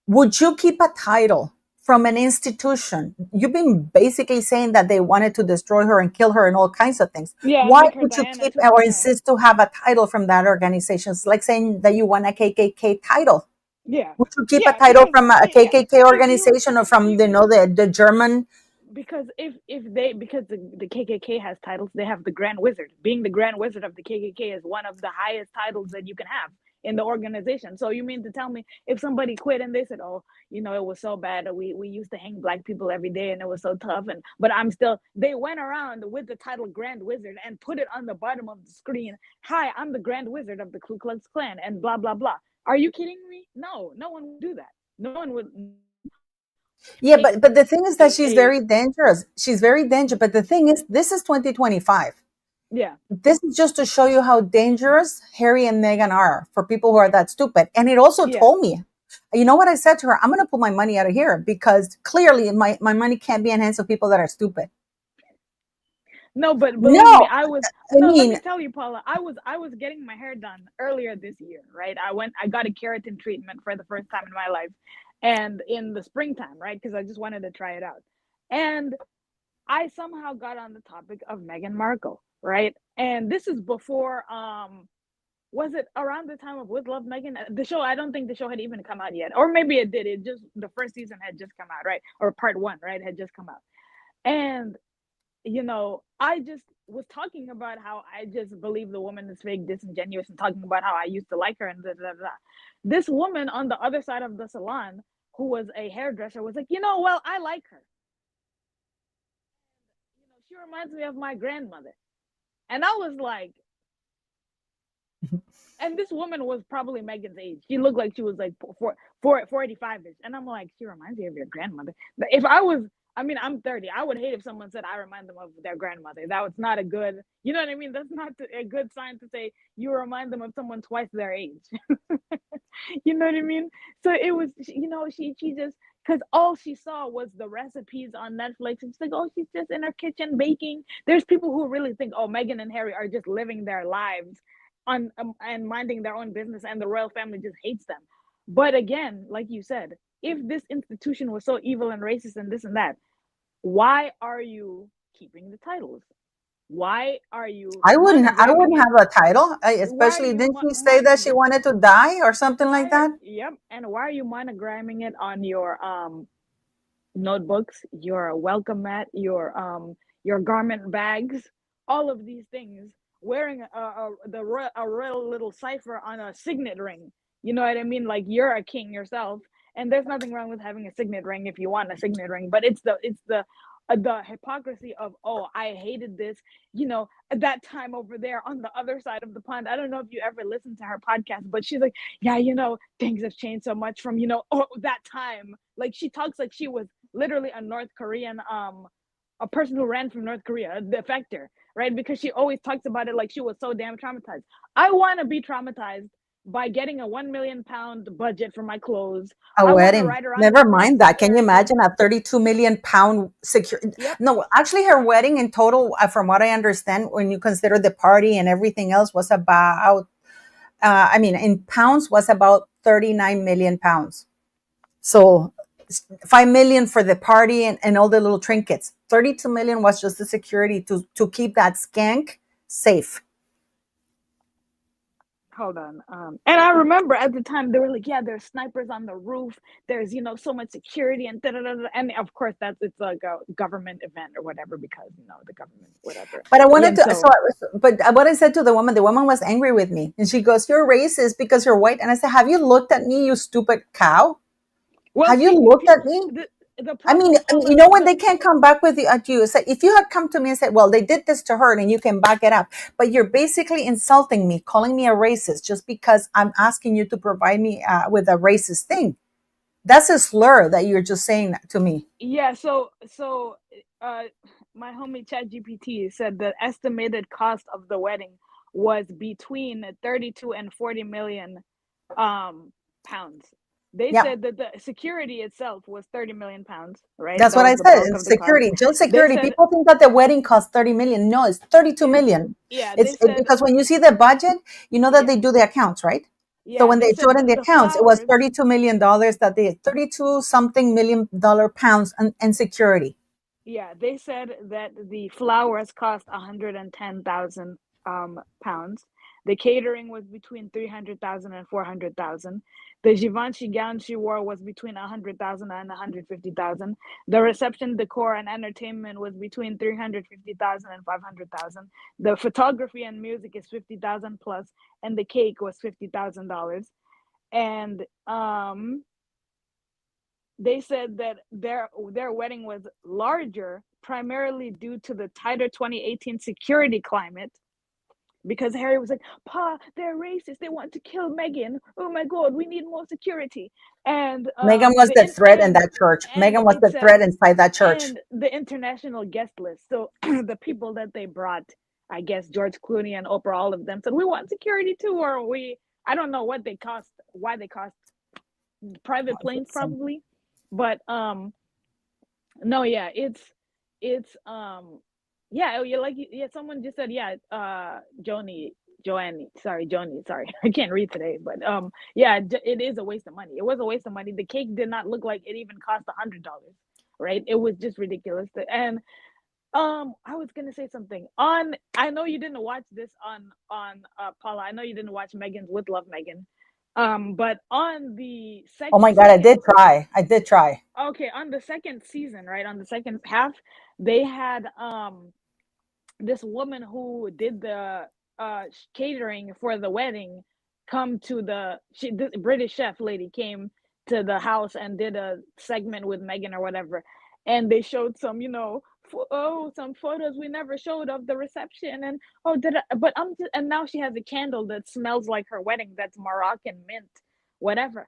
would you keep a title from an institution? You've been basically saying that they wanted to destroy her and kill her and all kinds of things. Yeah, and Why make her would you Diana keep too. or Yeah. insist to have a title from that organization? It's like saying that you want a KKK title. Yeah. Would you keep a Yeah. title Because from a yeah, KKK if you organization or from you the German? because if they because the KKK has titles, they have the Grand Wizard. Being the Grand Wizard of the KKK is one of the highest titles that you can have in the organization. So you mean to tell me if somebody quit and they said, "Oh, it was so bad. We used to hang black people every day and it was so tough," and but I'm still they went around with the title Grand Wizard and put it on the bottom of the screen. Hi, I'm the Grand Wizard of the Ku Klux Klan and blah blah blah. Are you kidding me? No, no one would do that. No one would Yeah, but the thing is that she's a very dangerous. She's very dangerous. But the thing is, this is 2025. yeah. This is just to show you how dangerous Harry and Meghan are for people who are that stupid. And it also Yeah. told me, you know what I said to her? I'm going to put my money out of here because clearly my money can't be in hands of people that are stupid. No, but believe me, No, I was I no, let mean, me tell you, Paula, I was getting my hair done earlier this year, right? I got a keratin treatment for the first time in my life and in the springtime, right? Because I just wanted to try it out. And I somehow got on the topic of Meghan Markle, right? And this is before was it around the time of With Love Megan? The show, I don't think the show had even come out yet. Or maybe it did. It just the first season had just come out, right? Or part one, right? Had just come out. And I just was talking about how I just believe the woman is fake, disingenuous, and talking about how I used to like her and da da da. This woman on the other side of the salon, who was a hairdresser, was like, well, I like her. She reminds me of my grandmother. And I was like, and this woman was probably Megan's age. She looked like she was like 45 ish. And I'm like, she reminds me of your grandmother. But if I was, I mean, I'm 30. I would hate if someone said I remind them of their grandmother. That was not a good, you know what I mean? That's not a good sign to say you remind them of someone twice their age. You know what I mean? So it was, she just, because all she saw was the recipes on Netflix. And she's like, oh, she's just in her kitchen baking. There's people who really think, oh, Meghan and Harry are just living their lives on and minding their own business, and the royal family just hates them. But again, like you said, if this institution was so evil and racist and this and that, why are you keeping the titles? Why are you I wouldn't. I monogramming wouldn't it? have a title. Why are Especially, you didn't she say that she wanted to die or something like why? that? Yep. And why are you monogramming it on your notebooks, your welcome mat, your garment bags, all of these things, wearing a royal little cipher on a signet ring. You know what I mean? Like you're a king yourself, and there's nothing wrong with having a signet ring if you want a signet ring. But it's the hypocrisy of, oh, I hated this, at that time over there on the other side of the pond. I don't know if you ever listened to her podcast, but she's like, yeah, things have changed so much from, that time. Like she talks like she was literally a North Korean, a person who ran from North Korea, a defector, right? Because she always talks about it like she was so damn traumatized. I want to be traumatized by getting a £1 million budget for my clothes. A I want to wedding. ride around in a Never mind fancy that. Can you chariot. imagine a 32 million pound secure? Yep. No, actually, her wedding in total, from what I understand, when you consider the party and everything else, was about. I mean, in pounds, was about 39 million pounds. So 5 million for the party and all the little trinkets. 32 million was just the security to keep that skank safe. Hold on. And I remember at the time they were like, yeah, there's snipers on the roof. There's, so much security and da da da. And of course, it's like a government event or whatever because the government, whatever. But I wanted And to. So, so, but what I said to the woman was angry with me, and she goes, "You're racist because you're white." And I said, "Have you looked at me, you stupid cow? well, Have you see, looked at me?" the I mean, problem, Paula, when they can't come back with you at you, say, if you had come to me and said, "Well, they did this to her," and you can back it up, but you're basically insulting me, calling me a racist just because I'm asking you to provide me with a racist thing. That's a slur that you're just saying to me. yeah. Uh, my homie ChatGPT said the estimated cost of the wedding was between 32 and 40 million pounds. They Yeah. said that the security itself was 30 million pounds, right? That's That what was I the said. bulk And of the cost. security, just They security. said, People think that the wedding cost 30 million. No, it's 32 yeah, million. yeah, they It's said, because when you see the budget, you know that yeah, they do the accounts, right? So yeah, when they they show said it in the the accounts, it was flowers, $32 million that they 32 something million pounds and security. yeah, they said that the flowers cost 110,000 pounds. The catering was between 300,000 and 400,000. The Givenchy gown she wore was between 100,000 and 150,000. The reception decor and entertainment was between 350,000 and 500,000. The photography and music is 50,000 plus, and the cake was $50,000. And they said that their wedding was larger primarily due to the tighter 2018 security climate because Harry was like, "Pa, they're racist. They want to kill Meghan. Oh my God, we need more security." And Megan was the the in, threat in that church. and Megan was it the said, threat inside that church. and the international guest list. So the people that they brought, I guess George Clooney and Oprah, all of them said, "We want security too," or we. I don't know what they cost, why they cost, private planes probably, but no, yeah, it's yeah, oh, yeah, someone just said, yeah, Joanie, sorry. I can't read today, but yeah, it is a waste of money. It was a waste of money. The cake did not look like it even cost $100, right? It was just ridiculous. And I was gonna say something on. I know you didn't watch this on Paula. I know you didn't watch Megan's with Love Megan. But on the Oh my God, I second, did try. I did try. okay, on the second season, right, on the second half, they had this woman who did the catering for the wedding come to the British chef lady came to the house and did a segment with Megan or whatever, and they showed some, some photos we never showed of the reception, and oh, but and now she has a candle that smells like her wedding, that's Moroccan mint, whatever,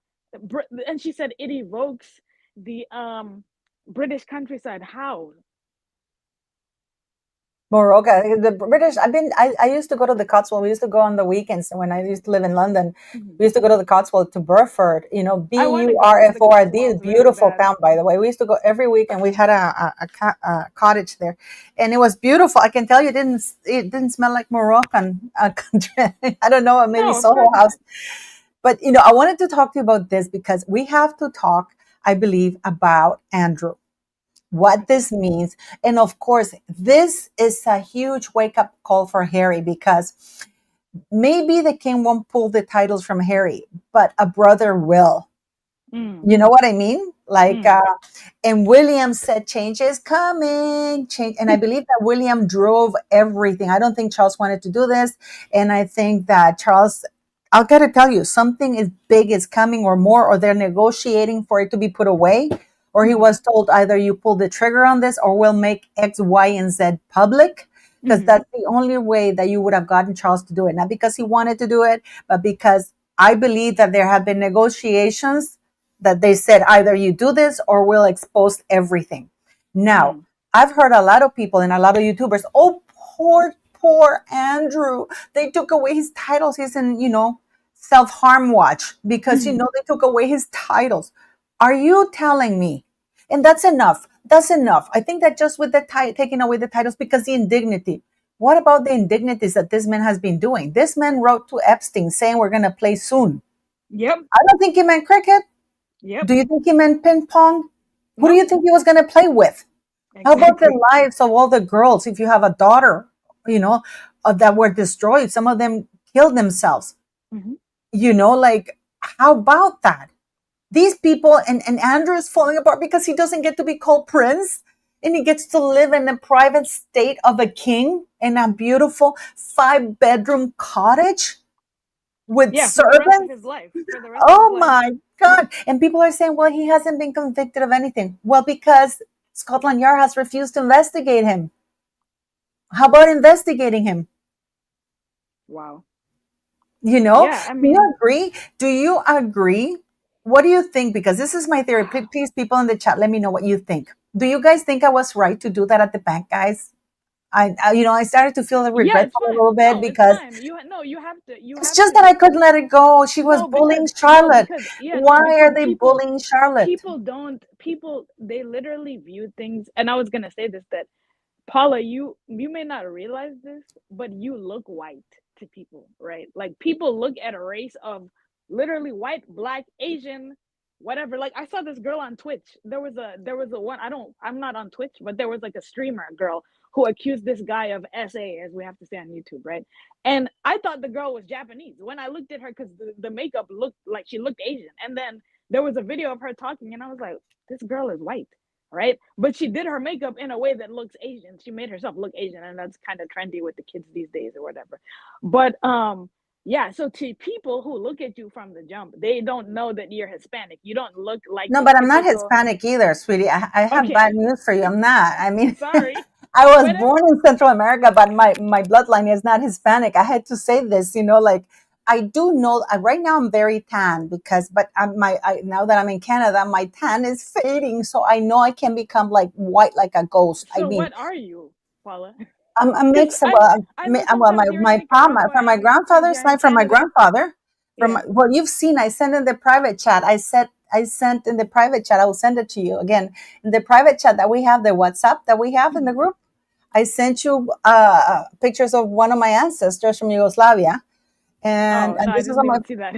and she said it evokes the British countryside. How? Morocco, the British. I used to go to the Cotswold. We used to go on the weekends when I used to live in London. Mhm. We used to go to the Cotswold to Burford. I want to go to the Burford, Cotswolds really beautiful bad. town, by the way. We used to go every week, and we had a cottage there, and it was beautiful. I can tell you, it didn't smell like Moroccan country. I don't know, maybe No, of Soho course House, not. but I wanted to talk to you about this because we have to talk. I believe about Andrew what this means. And of course, this is a huge wake up call for Harry, because maybe the king won't pull the titles from Harry, but a brother will. Mm, You know what I mean? Like, mm. and William said, change is coming. Change. And I believe that William drove everything. I don't think Charles wanted to do this. And I think that Charles, I'll gotta tell you, something is big is coming or more, or they're negotiating for it to be put away. Or he Mm-hmm. was told either you pull the trigger on this or we'll make X, Y, and Z public. Because Mm-hmm. that's the only way that you would have gotten Charles to do it. Not because he wanted to do it, but because I believe that there have been negotiations that they said either you do this or we'll expose everything. Now, Mm. I've heard a lot of people and a lot of YouTubers, oh, poor Andrew. They took away his titles. He's in, self-harm watch because, Mm. they took away his titles. Are you telling me? And that's enough. That's enough. I think that just with the taking away the titles, because the indignity. What about the indignities that this man has been doing? This man wrote to Epstein saying we're going to play soon. Yep. I don't think he meant cricket. Yep. Do you think he meant ping pong? Who do No. you think he was going to play with? How about the Exactly. lives of all the girls? If you have a daughter, that were destroyed, some of them killed themselves. Mm-hmm. Like, how about that? These people, and Andrew is falling apart because he doesn't get to be called prince, and he gets to live in the private state of a king in a beautiful 5-bedroom cottage with Yeah, for the rest of servants. his life. For the rest of his Oh life. my God. And people are saying, well, he hasn't been convicted of anything. Well, because Scotland Yard has refused to investigate him. How about investigating him? Wow. You know, Yeah, I do you mean, agree? Do you agree? What do you think? Because this is my theory. Please, people in the chat, let me know what you think. Do you guys think I was right to do that at the bank, guys? I started to feel yeah, it's regretful a fine. little bit No, it's because fine. No, you it's have just to that I couldn't let it go. She was no, bullying because Charlotte. yeah, no, Why because are they bullying Charlotte? people they literally view things, and I was gonna say this, that Paula, you may not realize this, but you look white to people, right? Like, people look at a race of literally white, black, Asian, whatever. Like, I saw this girl on Twitch. There was a one. I'm not on Twitch, but there was like a streamer girl who accused this guy of SA, as we have to say on YouTube, right? And I thought the girl was Japanese when I looked at her, because the makeup looked like she looked Asian. And then there was a video of her talking, and I was like, this girl is white, right? But she did her makeup in a way that looks Asian. She made herself look Asian, and that's kind of trendy with the kids these days or whatever. But yeah, so to people who look at you from the jump, they don't know that you're Hispanic. You don't look like No, the but I'm not typical. Hispanic either, sweetie. I have bad Okay, news for you. I'm not. I mean, sorry. I was When born in Central America, but my bloodline is not Hispanic. I had to say this, like I do know. Right now, I'm very tan because, but now that I'm in Canada, my tan is fading, so I know I can become like white like a ghost. I so mean, what are you, Paula? I'm a Because mix. I know Well, sometimes you're in from my Nicaragua and sometimes grandfather's you're in side, from my Canada. grandfather, Yeah. well, you've seen. I sent in the private chat. I sent in the private chat. I will send it to you again in the private chat that we have, the WhatsApp that we have in the Mm-hmm. group. I sent you pictures of one of my ancestors from Yugoslavia, Oh and no, I this is on didn't my. even see that.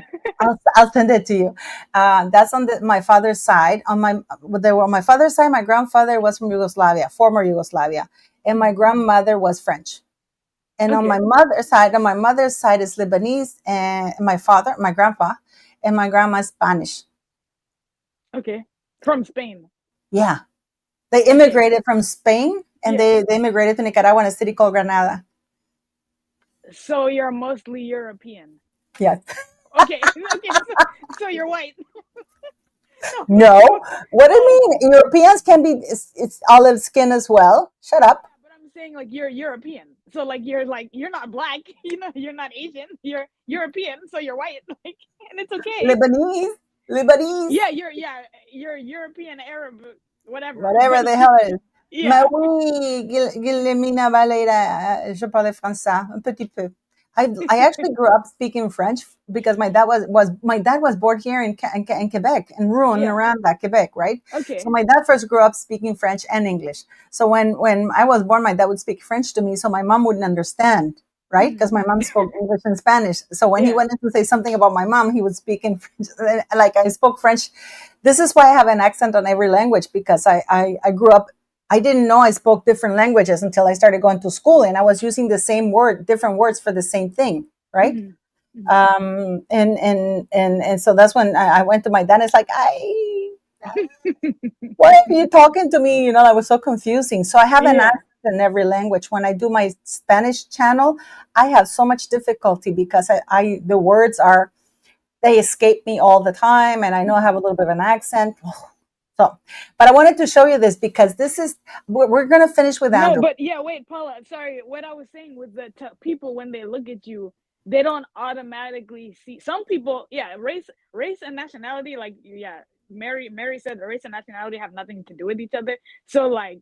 I'll send it to you. That's on my father's side. On my father's side, my grandfather was from Yugoslavia, former Yugoslavia, and my Mm-hmm. grandmother was French. And Okay. on my mother's side is Lebanese, and my grandpa, and my grandma is Spanish. Okay. From Spain. Yeah, they Okay. immigrated from Spain, and Yeah. they immigrated to Nicaragua in a city called Granada. So you're mostly European. Yes. Okay. Okay. So you're white. No, No. What do you no. mean? Europeans can be, it's olive skin as well. Shut up. Yeah, but I'm saying, like, you're European. So you're not black. You're not Asian. You're European. So you're white. Like, and it's okay. Lebanese. Lebanese. You're European, Arab, whatever. Whatever But the hell it is. Mais yeah. oui, Guillemina Valera, je parlais français un petit peu. I actually grew up speaking French because my dad was born here in Quebec, in Rouen, Yeah. around that Quebec, right? So Okay. my dad first grew up speaking French and English. So when I was born, my dad would speak French to me, so my mom wouldn't understand, right? Mm-hmm. Because my mom spoke English and Spanish. So when he Yeah. went in to say something about my mom, he would speak in French, like I spoke French. This is why I have an accent on every language, because I grew up I didn't know I spoke different languages until I started going to school, and I was using the same word, different words for the same thing, right? Mm-hmm. Mm-hmm. And so that's when I went to my dad. It's like, why are you talking to me? That was so confusing. So I have an Yeah. accent in every language. When I do my Spanish channel, I have so much difficulty because the words they escape me all the time, and I know I have a little bit of an accent. So, but I wanted to show you this because we're going to finish with No, Andrew. but yeah, wait, Paula. Sorry, what I was saying was that people, when they look at you, they don't automatically see. Some people, yeah, race and nationality. Like, yeah, Mary said, race and nationality have nothing to do with each other. So, like,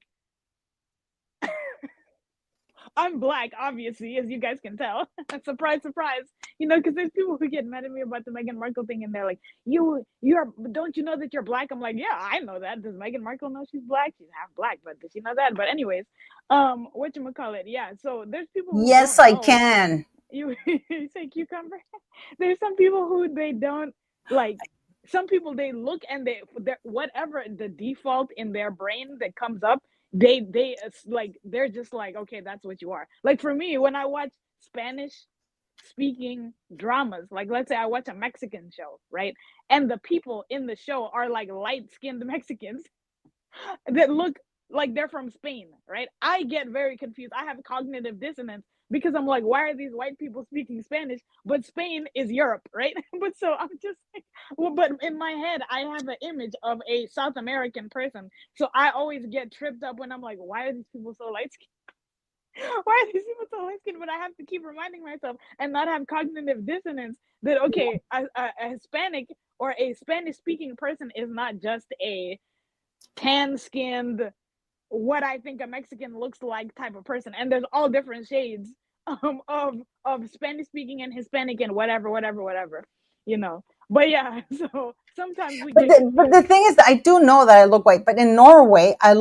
I'm black, obviously, as you guys can tell. Surprise, surprise. Because there's people who get mad at me about the Meghan Markle thing, and they're like, you're, don't you know that you're black?" I'm like, yeah, I know that. Does Meghan Markle know she's black? She's half black, but does she know that? But anyways, whatchamacallit? Yeah, so there's people who Yes, don't I know. can. You say cucumber? There's some people who they don't like. Some people, they look and whatever the default in their brain that comes up, they like, they're just like, okay, that's what you are. Like, for me, when I watch Spanish speaking dramas, like, let's say I watch a Mexican show, right? And the people in the show are like light skinned Mexicans that look like they're from Spain, right? I get very confused. I have cognitive dissonance because I'm like, why are these white people speaking Spanish? But Spain is Europe, right? But so I'm just like, well, but in my head, I have an image of a South American person. So I always get tripped up when I'm like, why are these people so light skinned? Why are these people so light skinned? But I have to keep reminding myself and not have cognitive dissonance that, okay, a Hispanic or a Spanish speaking person is not just a tan skinned, what I think a Mexican looks like type of person. And there's all different shades of Spanish speaking and Hispanic and whatever, whatever, whatever, you know. But yeah, so sometimes we But get the confused. thing is that I do know that I look white, but in Norway, I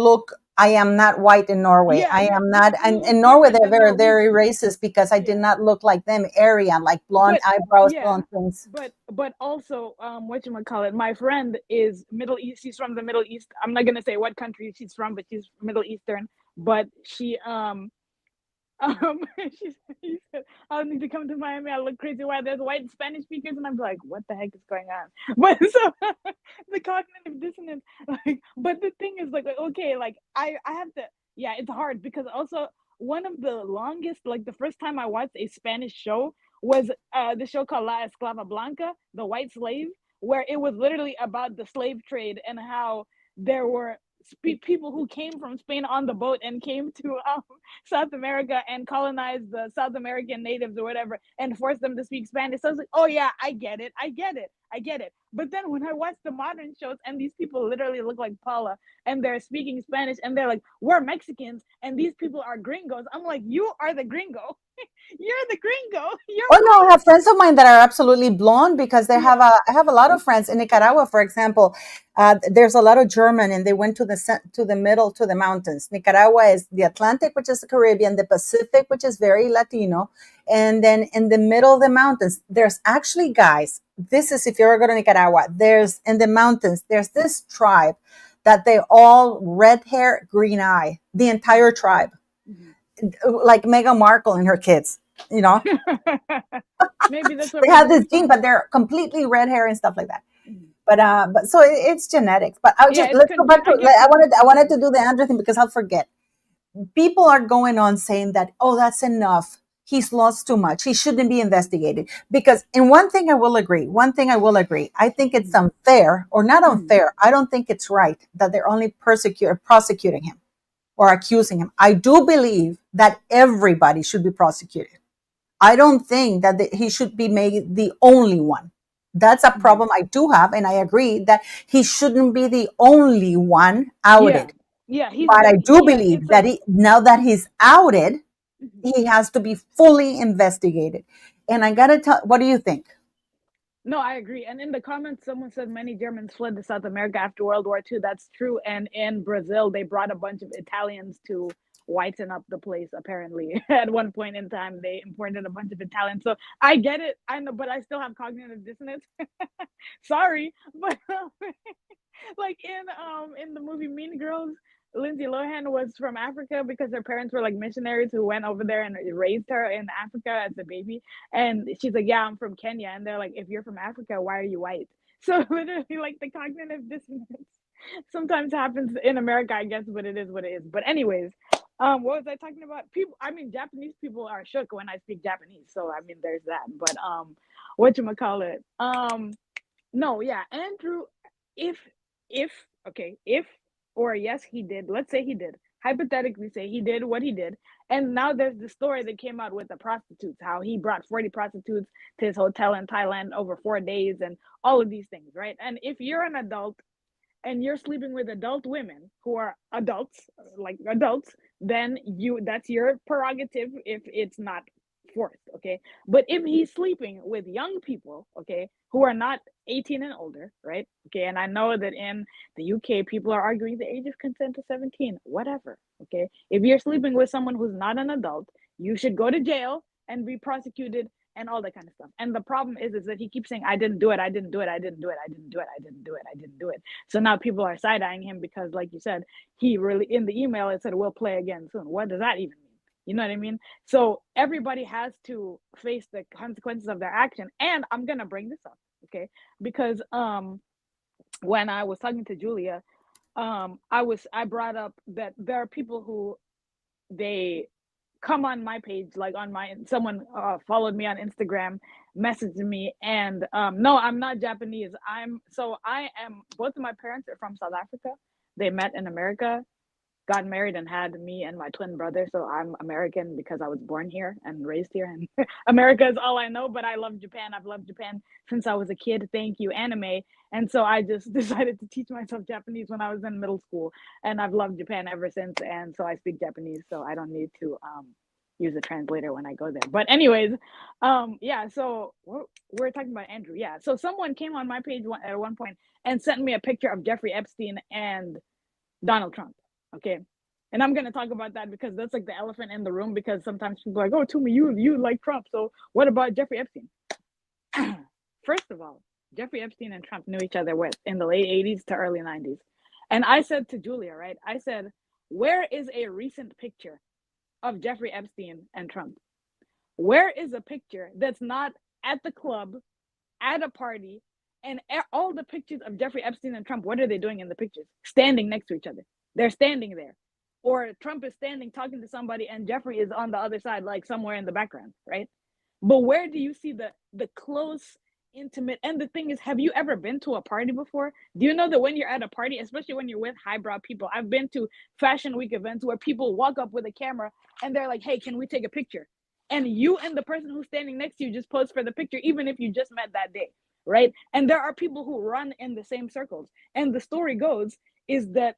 am not white in Norway. Yeah, I am you not, you and look in Norway, different they're than very, very Norwegians. racist because I did Yeah. not look like them, Aryan, like blonde But eyebrows, yeah, blonde things. but also, whatchamacallit, my friend is Middle East. She's from the Middle East. I'm not gonna say what country she's from, but she's Middle Eastern. But she said, "I'll need to come to Miami. I look crazy. Why there's white Spanish speakers?" And I'm like, "What the heck is going on?" But so the cognitive dissonance, like, but the thing is, like, okay, like, I have to, yeah, it's hard because also one of the longest, like, the first time I watched a Spanish show was the show called La Esclava Blanca, the White Slave, where it was literally about the slave trade and how there were people who came from Spain on the boat and came to South America and colonized the South American natives or whatever and forced them to speak Spanish. So I was like, oh yeah, I get it. I get it. I get it. But then when I watch the modern shows and these people literally look like Paula and they're speaking Spanish and they're like, we're Mexicans and these people are gringos. I'm like, you are the gringo. You're the gringo. You're Oh no, I white. have friends of mine that are absolutely blonde because Yeah. I have a lot of friends in Nicaragua, for example. There's a lot of German, and they went to to the middle, to the mountains. Nicaragua is the Atlantic, which is the Caribbean, the Pacific, which is very Latino, and then in the middle of the mountains, there's actually guys. This is if you ever go to Nicaragua. There's in the mountains. There's this tribe that they all red hair, green eye. The entire Mm-hmm. tribe, Mm-hmm. like Meghan Markle and her kids. You know, Maybe that's where they we're have moving this gene, from. but they're completely red hair and stuff like that. Mhm. But so it's genetics. But Yeah, it's let's go back to, I get I confused wanted to sometimes. do the Andrew thing because I'll forget. People are going on saying that, oh, that's enough. He's lost too much. He shouldn't be investigated. Because in one thing I will agree, I think it's Mhm. unfair, or not Mhm. unfair. I don't think it's right that they're only prosecuting him or accusing him. I do believe that everybody should be prosecuted. I don't think that he should be made the only one. That's a Mhm. problem I do have. And I agree that he shouldn't be the only one Yeah. outed. Yeah, he's But the I do yeah, believe it's that like now that he's outed, mhm. he has to be fully investigated. And I got to tell, what do you think? No, I agree. And in the comments, someone said many Germans fled to South America after World War II. That's true. And in Brazil, they brought a bunch of Italians to whiten up the place, apparently. At one point in time, they imported a bunch of Italians. So I get it. I know, but I still have cognitive dissonance. Sorry. But like in the movie Mean Girls, Lindsay Lohan was from Africa because her parents were like missionaries who went over there and raised her in Africa as a baby. And she's like, "Yeah, I'm from Kenya." And they're like, "If you're from Africa, why are you white?" So literally, like the cognitive dissonance sometimes happens in America, I guess, but it is what it is. But anyways, what was I talking about? People, I mean, Japanese people are shook when I speak Japanese, so I mean, there's that. But what you call it? No, yeah, Andrew, if if okay, if or yes, he did. Let's say he did. Hypothetically, say he did what he did, and now there's the story that came out with the prostitutes, how he brought 40 prostitutes to his hotel in Thailand over 4 days, and all of these things, right? And if you're an adult and you're sleeping with adult women who are adults, like adults, then that's your prerogative if it's not forced, okay? But if he's sleeping with young people, okay, who are not 18 and older, right? Okay, and I know that in the UK people are arguing the age of consent to 17, whatever, okay? If you're sleeping with someone who's not an adult, you should go to jail and be prosecuted and all that kind of stuff. And the problem is that he keeps saying, "I didn't do it, I didn't do it, I didn't do it, I didn't do it, I didn't do it, I didn't do it." So now people are side eyeing him because, like you said, he really, in the email, it said, "We'll play again soon." What does that even mean? You know what I mean? So everybody has to face the consequences of their action. And I'm going to bring this up, okay? Because when I was talking to Julia, I brought up that there are people who they come on my page, like on my someone followed me on Instagram, messaged me, and no, I'm not Japanese. I am, both of my parents are from South Africa. They met in America, got married, and had me and my twin brother. So I'm American because I was born here and raised here, and America is all I know. But I love Japan. I've loved Japan since I was a kid. Thank you, anime. And so I just decided to teach myself Japanese when I was in middle school, and I've loved Japan ever since. And so I speak Japanese, so I don't need to use a translator when I go there. But anyways, yeah. So we're talking about Andrew. Yeah. So someone came on my page at one point and sent me a picture of Jeffrey Epstein and Donald Trump. Okay. And I'm gonna talk about that because that's like the elephant in the room. Because sometimes people are like, "Oh, Tumi, you like Trump, so what about Jeffrey Epstein?" First of all, Jeffrey Epstein and Trump knew each other in the late '80s to early '90s, and I said to Julia, right? I said, "Where is a recent picture of Jeffrey Epstein and Trump? Where is a picture that's not at the club, at a party, and all the pictures of Jeffrey Epstein and Trump, what are they doing in the pictures? Standing next to each other. They're standing there. Or Trump is standing talking to somebody and Jeffrey is on the other side, like somewhere in the background, right? But where do you see the close, intimate? And the thing is, have you ever been to a party before? Do you know that when you're at a party, especially when you're with highbrow people, I've been to Fashion Week events where people walk up with a camera and they're like, "Hey, can we take a picture?" And you and the person who's standing next to you just pose for the picture, even if you just met that day, right? And there are people who run in the same circles. And the story goes is that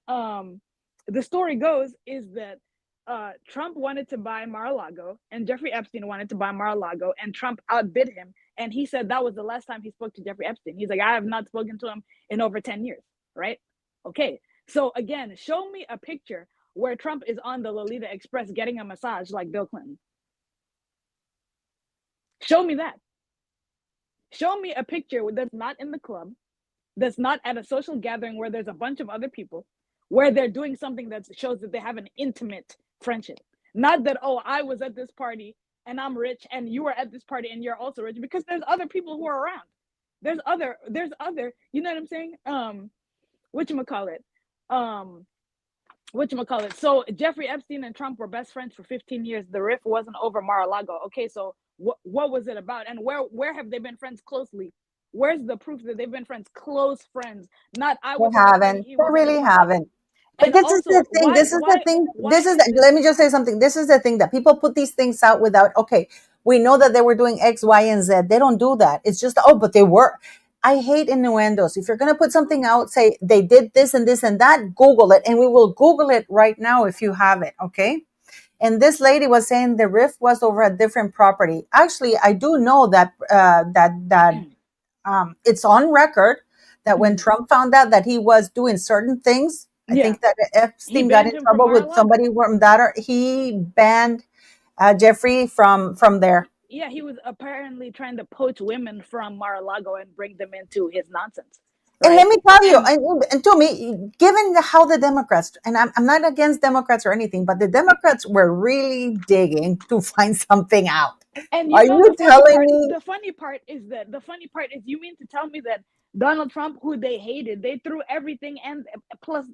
Trump wanted to buy Mar-a-Lago and Jeffrey Epstein wanted to buy Mar-a-Lago, and Trump outbid him. And he said that was the last time he spoke to Jeffrey Epstein. He's like, "I have not spoken to him in over 10 years, right?" Okay. So again, show me a picture where Trump is on the Lolita Express getting a massage like Bill Clinton. Show me that. Show me a picture that's not in the club, that's not at a social gathering where there's a bunch of other people, where they're doing something that shows that they have an intimate friendship. Not that, "Oh, I was at this party and I'm rich and you were at this party and you're also rich," because there's other people who are around. You know what I'm saying? Whatchamacallit? Um, whatchamacallit? So Jeffrey Epstein and Trump were best friends for 15 years. The riff wasn't over Mar-a-Lago. Okay, so what was it about? And where have they been friends closely? Where's the proof that they've been friends, close friends? Not, "I They was at a party, haven't. he They was at a really party." haven't. But And this is also, the thing. This is the thing. why is it? Let me just say something. This is the thing that people put these things out without, okay, we know that they were doing X, Y, and Z. They don't do that. It's just, oh, but they were. I hate innuendos. If you're going to put something out, say they did this and that, Google it. And we will Google it right now if you have it. Okay. And this lady was saying the rift was over a different property. Actually, I do know that it's on record that when Mhm. Trump found out that he was doing certain things, I Yeah, think that he Epstein got banned in him from trouble with Mar-a-Lago. somebody from that, or he banned Jeffrey from there. Yeah, he was apparently trying to poach women from Mar-a-Lago and bring them into his nonsense. And let right? me tell you, And and to me, given how the Democrats, and I'm not against Democrats or anything, but the Democrats were really digging to find something out. Are you know you telling me? the funny part is you mean to tell me that Donald Trump, who they hated, they threw everything and plus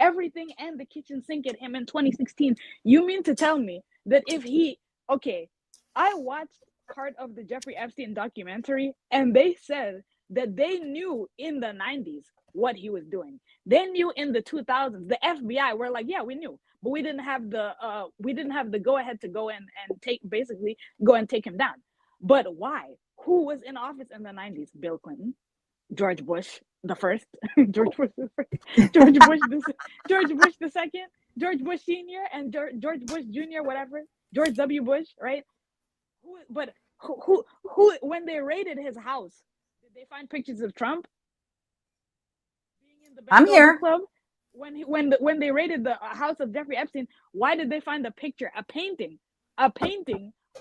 everything and the kitchen sink at him in 2016. You mean to tell me that if he okay, I watched part of the Jeffrey Epstein documentary and they said that they knew in the 90s what he was doing. They knew in the 2000s. The FBI were like, yeah, we knew, but we didn't have the go ahead to go and take basically go and take him down. But why? Who was in office in the 90s? Bill Clinton, George Bush the first, George Bush the first, George Bush the George Bush the second, George Bush Senior, and George Bush Junior, whatever, George W. Bush, right? But who when they raided his house, did they find pictures of Trump being in the I'm bend over here. club? When they raided the house of Jeffrey Epstein, why did they find a picture, a painting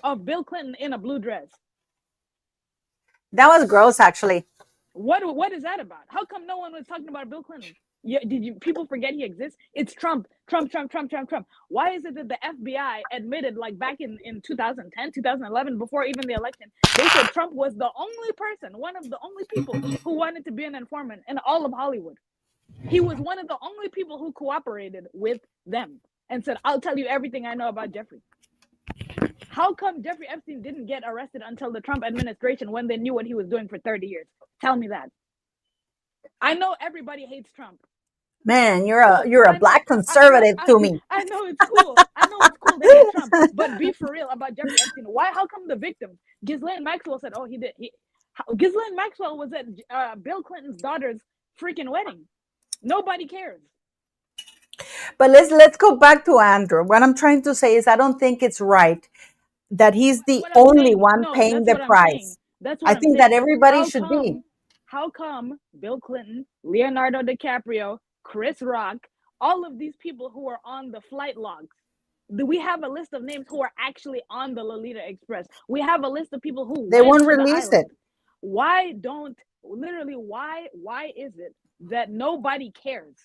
of Bill Clinton in a blue dress? That was gross, actually. What is that about? How come no one was talking about Bill Clinton? Yeah, did you people forget he exists? It's Trump, Trump, Trump, Trump, Trump, Trump. Why is it that the FBI admitted, like back in 2010, 2011, before even the election, they said Trump was the only person, one of the only people who wanted to be an informant in all of Hollywood. He was one of the only people who cooperated with them and said, "I'll tell you everything I know about Jeffrey." How come Jeffrey Epstein didn't get arrested until the Trump administration when they knew what he was doing for 30 years? Tell me that. I know everybody hates Trump. Man, Cool. you're a black conservative to me. I know it's cool. I know it's cool to hate Trump, but be for real about Jeffrey Epstein. Why? How come the victims? Ghislaine Maxwell said, "Oh, he did." Ghislaine Maxwell was at Bill Clinton's daughter's freaking wedding. Nobody cares. But let's go back to Andrew. What I'm trying to say is I don't think it's right that he's the What I'm only saying, one no, paying that's the what I'm saying. price. That's I what I'm think that saying. everybody should be. How come Bill Clinton, Leonardo DiCaprio, Chris Rock, all of these people who are on the flight logs, we have a list of names who are actually on the Lolita Express. We have a list of people who They went won't to the release it. island. Why don't literally why is it that nobody cares?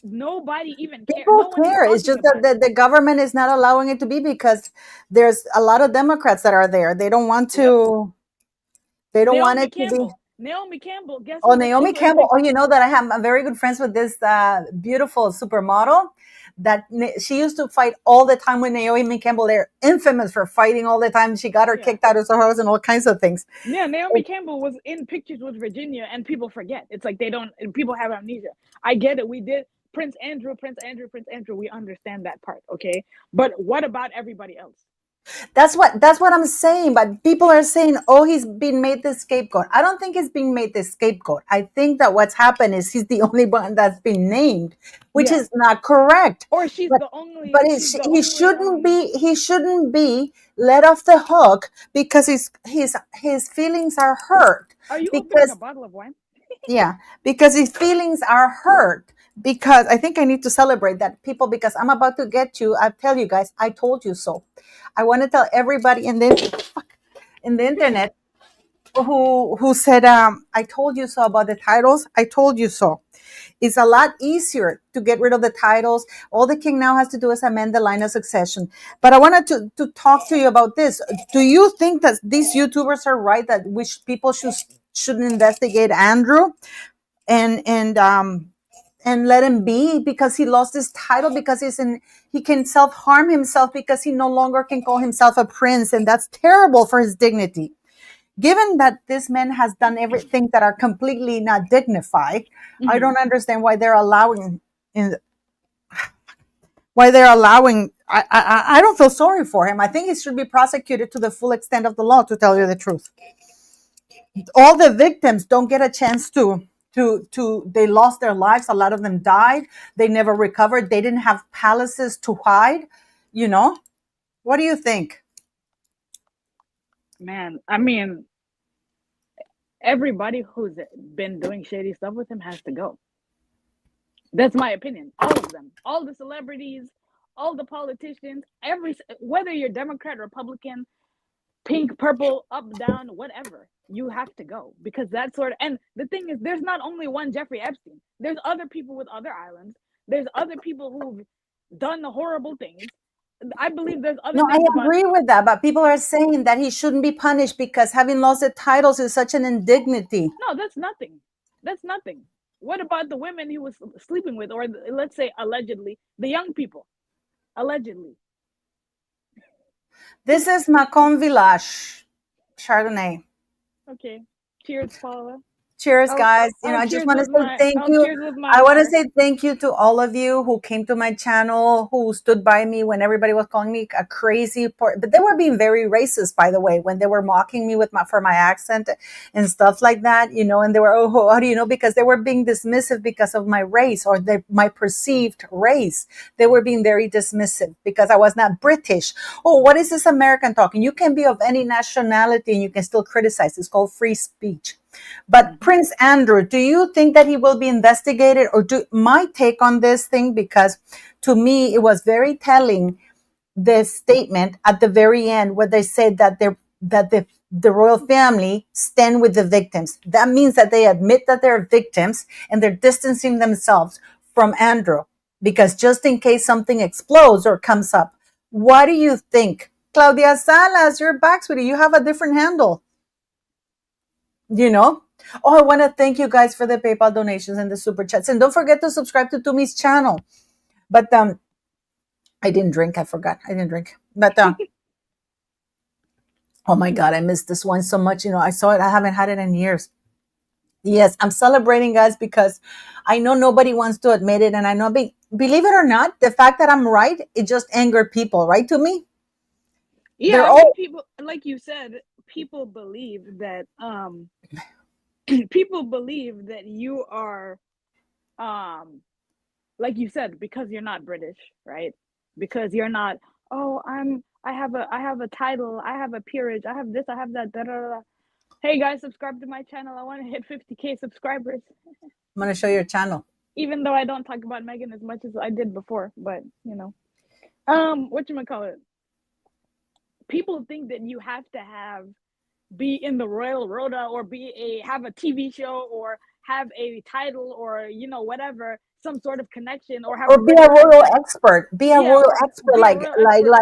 Nobody even cares. People No one is care. It's talking just that about it. the government is not allowing it to be because there's a lot of Democrats that are there. They don't want Yep. to. They don't want Naomi it to be. Campbell. Naomi Campbell, guess Oh, who was Naomi also in Campbell. Oh, you pictures? know that I'm very good friends with this beautiful supermodel. That she used to fight all the time with Naomi Campbell. They're infamous for fighting all the time. She got her Yeah. kicked out of her house and all kinds of things. Yeah, Naomi Campbell was in pictures with Virginia, and people forget. It's like they don't. People have amnesia. I get it. We did Prince Andrew, Prince Andrew, Prince Andrew. We understand that part, okay? But what about everybody else? That's what I'm saying. But people are saying, "Oh, he's been made the scapegoat." I don't think he's being made the scapegoat. I think that what's happened is he's the only one that's been named, which Yeah, is not correct. or she's But the only. but She's the he only. shouldn't be let off the hook because his feelings are hurt Are you opening a because bottle of wine? yeah, because his feelings are hurt. Because I think I need to celebrate that people, because I'm about to get you. I tell you guys, I told you so. I want to tell everybody in the internet who said, I told you so about the titles. I told you so. It's a lot easier to get rid of the titles. All the king now has to do is amend the line of succession. But I wanted to talk to you about this. Do you think that these YouTubers are right that people shouldn't investigate Andrew and let him be because he lost his title, because he can self-harm himself because he no longer can call himself a prince, and that's terrible for his dignity. Given that this man has done everything that are completely not dignified, I Mm-hmm. don't understand why they're allowing in why they're allowing I don't feel sorry for him. I think he should be prosecuted to the full extent of the law, to tell you the truth. All the victims don't get a chance to they lost their lives. A lot of them died. They never recovered. They didn't have palaces to hide. you know what do you think? Man, I mean, everybody who's been doing shady stuff with him has to go. That's my opinion. All of them, all the celebrities, all the politicians, whether you're Democrat, Republican, pink, purple, up, down, whatever. You have to go because that sort of. And the thing is, there's not only one Jeffrey Epstein. There's other people with other islands. There's other people who've done the horrible things. I believe there's other No, I things about. agree with that, but people are saying that he shouldn't be punished because having lost the titles is such an indignity. No, that's nothing. That's nothing. What about the women he was sleeping with, or let's say allegedly, the young people? Allegedly. This is Macon Village Chardonnay. Okay. Cheers, Paula. Cheers, guys. I just want to say thank I'll you. cheers with I my want to water. say thank you to all of you who came to my channel, who stood by me when everybody was calling me a crazy but they were being very racist, by the way, when they were mocking me for my accent and stuff like that, and they were, oh, how do you know? Because they were being dismissive because of my race or my perceived race. They were being very dismissive because I was not British. Oh, what is this American talking? You can be of any nationality and you can still criticize. It's called free speech. But Mm-hmm. Prince Andrew, do you think that he will be investigated? Or my take on this thing, because to me it was very telling, this statement at the very end where they said that the royal family stand with the victims. That means that they admit that they're victims and they're distancing themselves from Andrew because just in case something explodes or comes up. What do you think? Claudia Salas, you're back, sweetie. You have a different handle. you know oh, I want to thank you guys for the PayPal donations and the super chats, and don't forget to subscribe to Tumi's channel. But I didn't drink. I forgot I didn't drink. But oh my god, I missed this one so much. I saw it. I haven't had it in years. Yes, I'm celebrating, guys, because I know nobody wants to admit it, and I know, believe it or not, the fact that I'm right, it just angered people, right? To me, Yeah, they're I mean, all people, like you said, people believe that people believe that you are um like you said, because you're not British, right? Because you're not, oh, I have a title, I have a peerage, I have this, I have that, da da da. Hey guys, subscribe to my channel. I want to hit 50K subscribers. I'm going to show you your channel. Even though I don't talk about Meghan as much as I did before, but what you call it? People think that you have to be in the Royal Rota or have a TV show or have a title or whatever, some sort of connection, or have a Or be British a royal accent. expert. Be a Yeah, royal or expert, be a like real expert,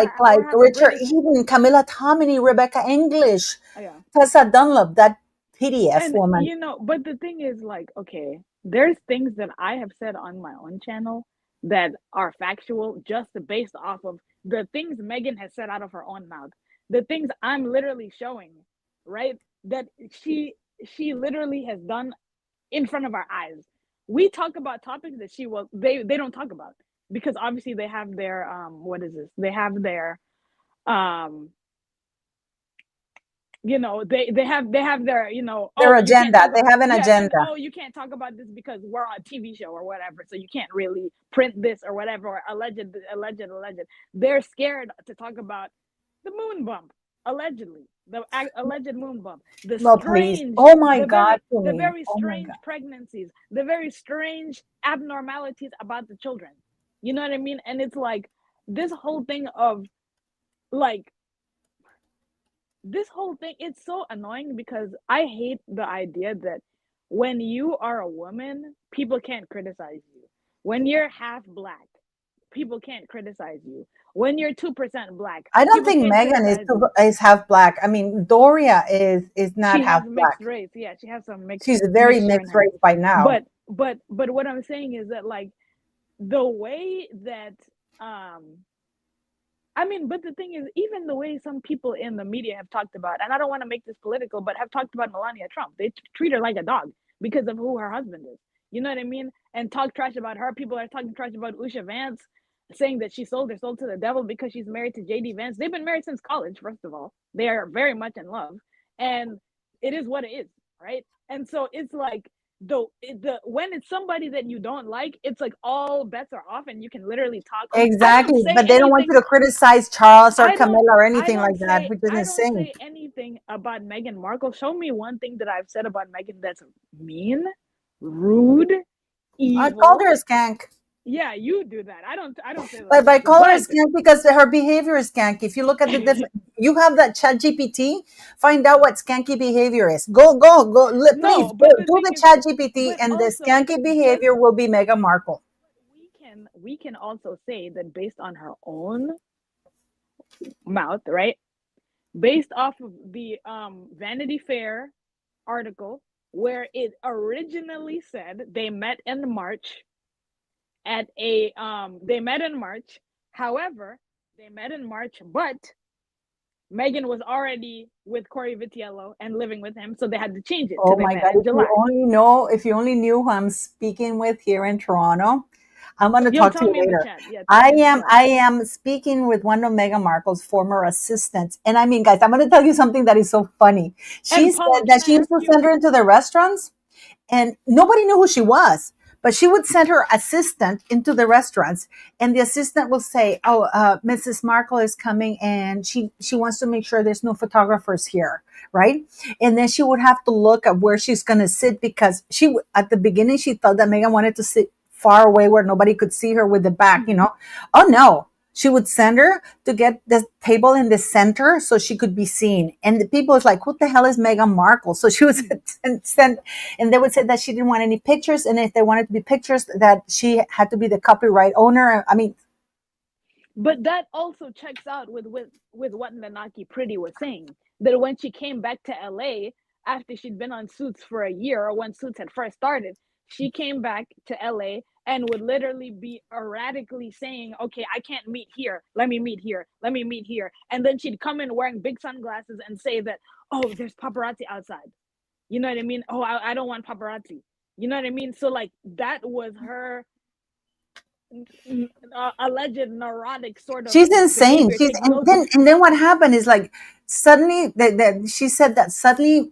have a Richard British. Eden, Camilla Tominey, Rebecca English, Yeah. Tessa Dunlop, that PDF And woman. but the thing is, like, okay, there's things that I have said on my own channel that are factual just based off of the things Meghan has said out of her own mouth. The things I'm literally showing, right? That she literally has done in front of our eyes. We talk about topics that they don't talk about because obviously they have their what is this? They have their um they have their, Their oh, you can't agenda. talk. They have an Yeah, and agenda. oh, you can't talk about this because we're on a TV show or whatever, so you can't really print this or whatever, or alleged. They're scared to talk about the moon bump, allegedly, the alleged moon bump, No, please. Oh my the God, very to the me. very Oh my God. strange pregnancies, the very strange abnormalities about the children. You know what I mean? And it's like this whole thing of, like, this whole thing, it's so annoying because I hate the idea that when you are a woman, people can't criticize you. When you're half black, people can't criticize you. When you're 2% black, I don't people think can't Megan criticize you. is half black. I mean, Doria is not She half has black. mixed race. Yeah, she has some She's very mixture in mixed her. race by now. But what I'm saying is that, like, the way that I mean, but the thing is, even the way some people in the media have talked about, and I don't want to make this political, but have talked about Melania Trump. They treat her like a dog because of who her husband is. You know what I mean? And talk trash about her. People are talking trash about Usha Vance, saying that she sold her soul to the devil because she's married to JD Vance. They've been married since college, first of all. They are very much in love. And it is what it is, right? And so it's like, when it's somebody that you don't like, it's like all bets are off and you can literally talk. I don't Exactly. say But they don't want anything. you to criticize Charles or I don't Camilla or I anything don't like that, say which is I don't insane. say anything about Meghan Markle. Show me one thing that I've said about Meghan that's mean, rude, I called her evil. a skank. Yeah, you do that. I don't say those But I things. call her But skank because her behavior is skanky. If you look at the different, you have that chat GPT, find out what skanky behavior is. Go. Please no, go, but the do thing the is, chat GPT, but and the also skanky just behavior will be Meghan Markle. we can also say that based on her own mouth, right? Based off of the Vanity Fair article where it originally said they met in March at a they met in March. However, they met in March, but Megan was already with Corey Vitiello and living with him, so they had to change it to Oh they my met God! in July. If you only knew who I'm speaking with here in Toronto, I'm going to Yo, talk to tell you me in the later. chat. Yeah, tell me in the chat. I am speaking with one of Meghan Markle's former assistants, and I mean, guys, I'm going to tell you something that is so funny. She And said Paula, that can she I used ask to you? send her into the restaurants and nobody knew who she was, but she would send her assistant into the restaurants, and the assistant will say, "Oh, Mrs. Markle is coming and she wants to make sure there's no photographers here." Right. And then she would have to look at where she's going to sit, because at the beginning she thought that Megan wanted to sit far away where nobody could see her with the back, you know. Oh no, she would send her to get the table in the center so she could be seen. And the people was like, "What the hell is Meghan Markle?" So she was sent, and they would say that she didn't want any pictures, and if they wanted to be pictures, that she had to be the copyright owner. I mean, But that also checks out with what Nanaki Pretty was saying. That when she came back to LA after she'd been on Suits for a year, or when Suits had first started, she came back to LA and would literally be erratically saying, "Okay, I can't meet here. Let me meet here. Let me meet here." And then she'd come in wearing big sunglasses and say that, "Oh, there's paparazzi outside." You know what I mean? "Oh, I don't want paparazzi." You know what I mean? So like that was her alleged neurotic sort of she's insane. behavior She's taking over. and then what happened is, like, suddenly she said that suddenly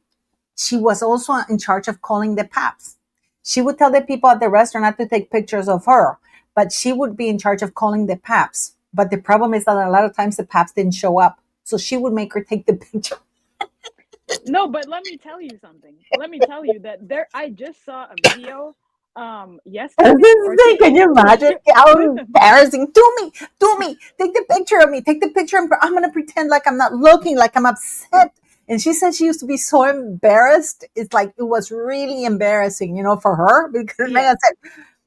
she was also in charge of calling the paps. She would tell the people at the restaurant not to take pictures of her, but she would be in charge of calling the paps. But the problem is that a lot of times the paps didn't show up. So she would make her take the picture. No, but let me tell you something. Let me tell you that there. I just saw a video, yesterday or two. Can you imagine how Listen, embarrassing? Do me, take the picture of me, take the picture. I'm going to pretend like I'm not looking, like I'm upset. And she said she used to be so embarrassed. It's like it was really embarrassing, for her, because yeah. Megan said,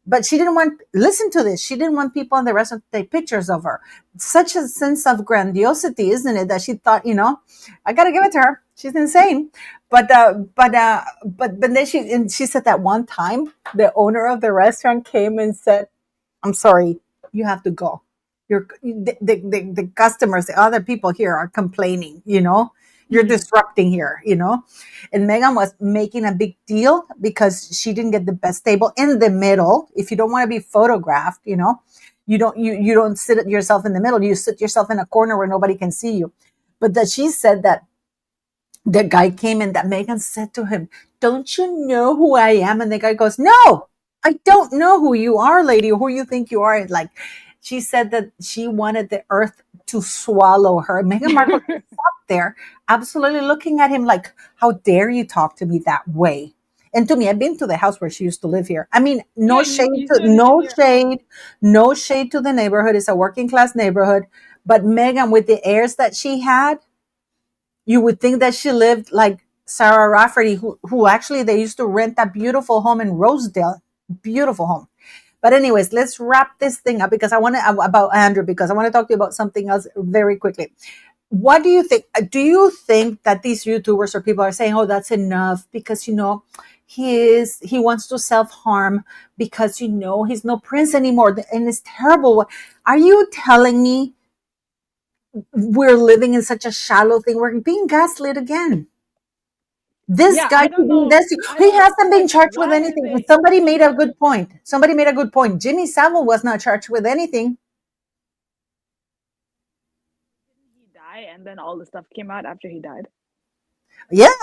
but she didn't want, listen to this, she didn't want people in the restaurant to take pictures of her. Such a sense of grandiosity, isn't it, that she thought, I gotta give it to her, she's insane. But then she said that one time the owner of the restaurant came and said, "I'm sorry, you have to go. The customers, the other people here are complaining, you're Mhm. disrupting here, And Megan was making a big deal because she didn't get the best table in the middle. If you don't want to be photographed, you don't sit yourself in the middle. You sit yourself in a corner where nobody can see you. But that she said that the guy came and that Megan said to him, "Don't you know who I am?" And the guy goes, "No, I don't know who you are, lady, or who you think you are." And like, she said that she wanted the earth to swallow her. Meghan Markle just sat there, absolutely looking at him like, "How dare you talk to me that way?" And to me, I've been to the house where she used to live here. I mean, Yeah, you stood in your no shade to the neighborhood. It's a working class neighborhood. But Megan, with the airs that she had, you would think that she lived like Sarah Rafferty, who actually they used to rent a beautiful home in Rosedale, beautiful home. But anyways, let's wrap this thing up because I want to about Andrew, because I want to talk to you about something else very quickly. What do you think? Do you think that these YouTubers or people are saying, "Oh, that's enough," because he wants to self harm because he's no prince anymore and it's terrible? Are you telling me we're living in such a shallow thing? We're being gaslit again. This yeah. guy I should don't be know. invested. I He don't hasn't been like charged with why are anything. And they somebody made a yeah. good point. Somebody made a good point. Jimmy Savile was not charged with anything. Didn't he die and then all the stuff came out after he died? Yeah,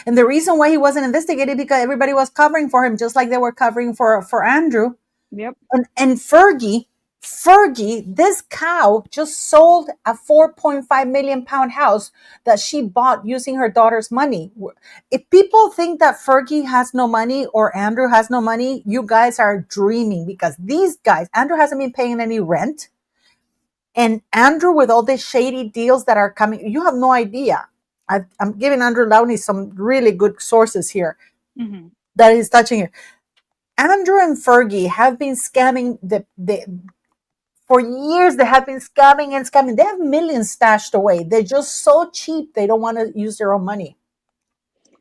and the reason why he wasn't investigated, because everybody was covering for him, just like they were covering for Andrew Yep. and Fergie. Fergie, this cow just sold a 4.5 million pound house that she bought using her daughter's money. If people think that Fergie has no money or Andrew has no money, you guys are dreaming, because these guys, Andrew hasn't been paying any rent. And Andrew, with all these shady deals that are coming, you have no idea. I'm giving Andrew Lowney some really good sources here Mm-hmm. that he's touching here. Andrew and Fergie have been scamming for years. They have been scamming and scamming. They have millions stashed away. They're just so cheap. They don't want to use their own money.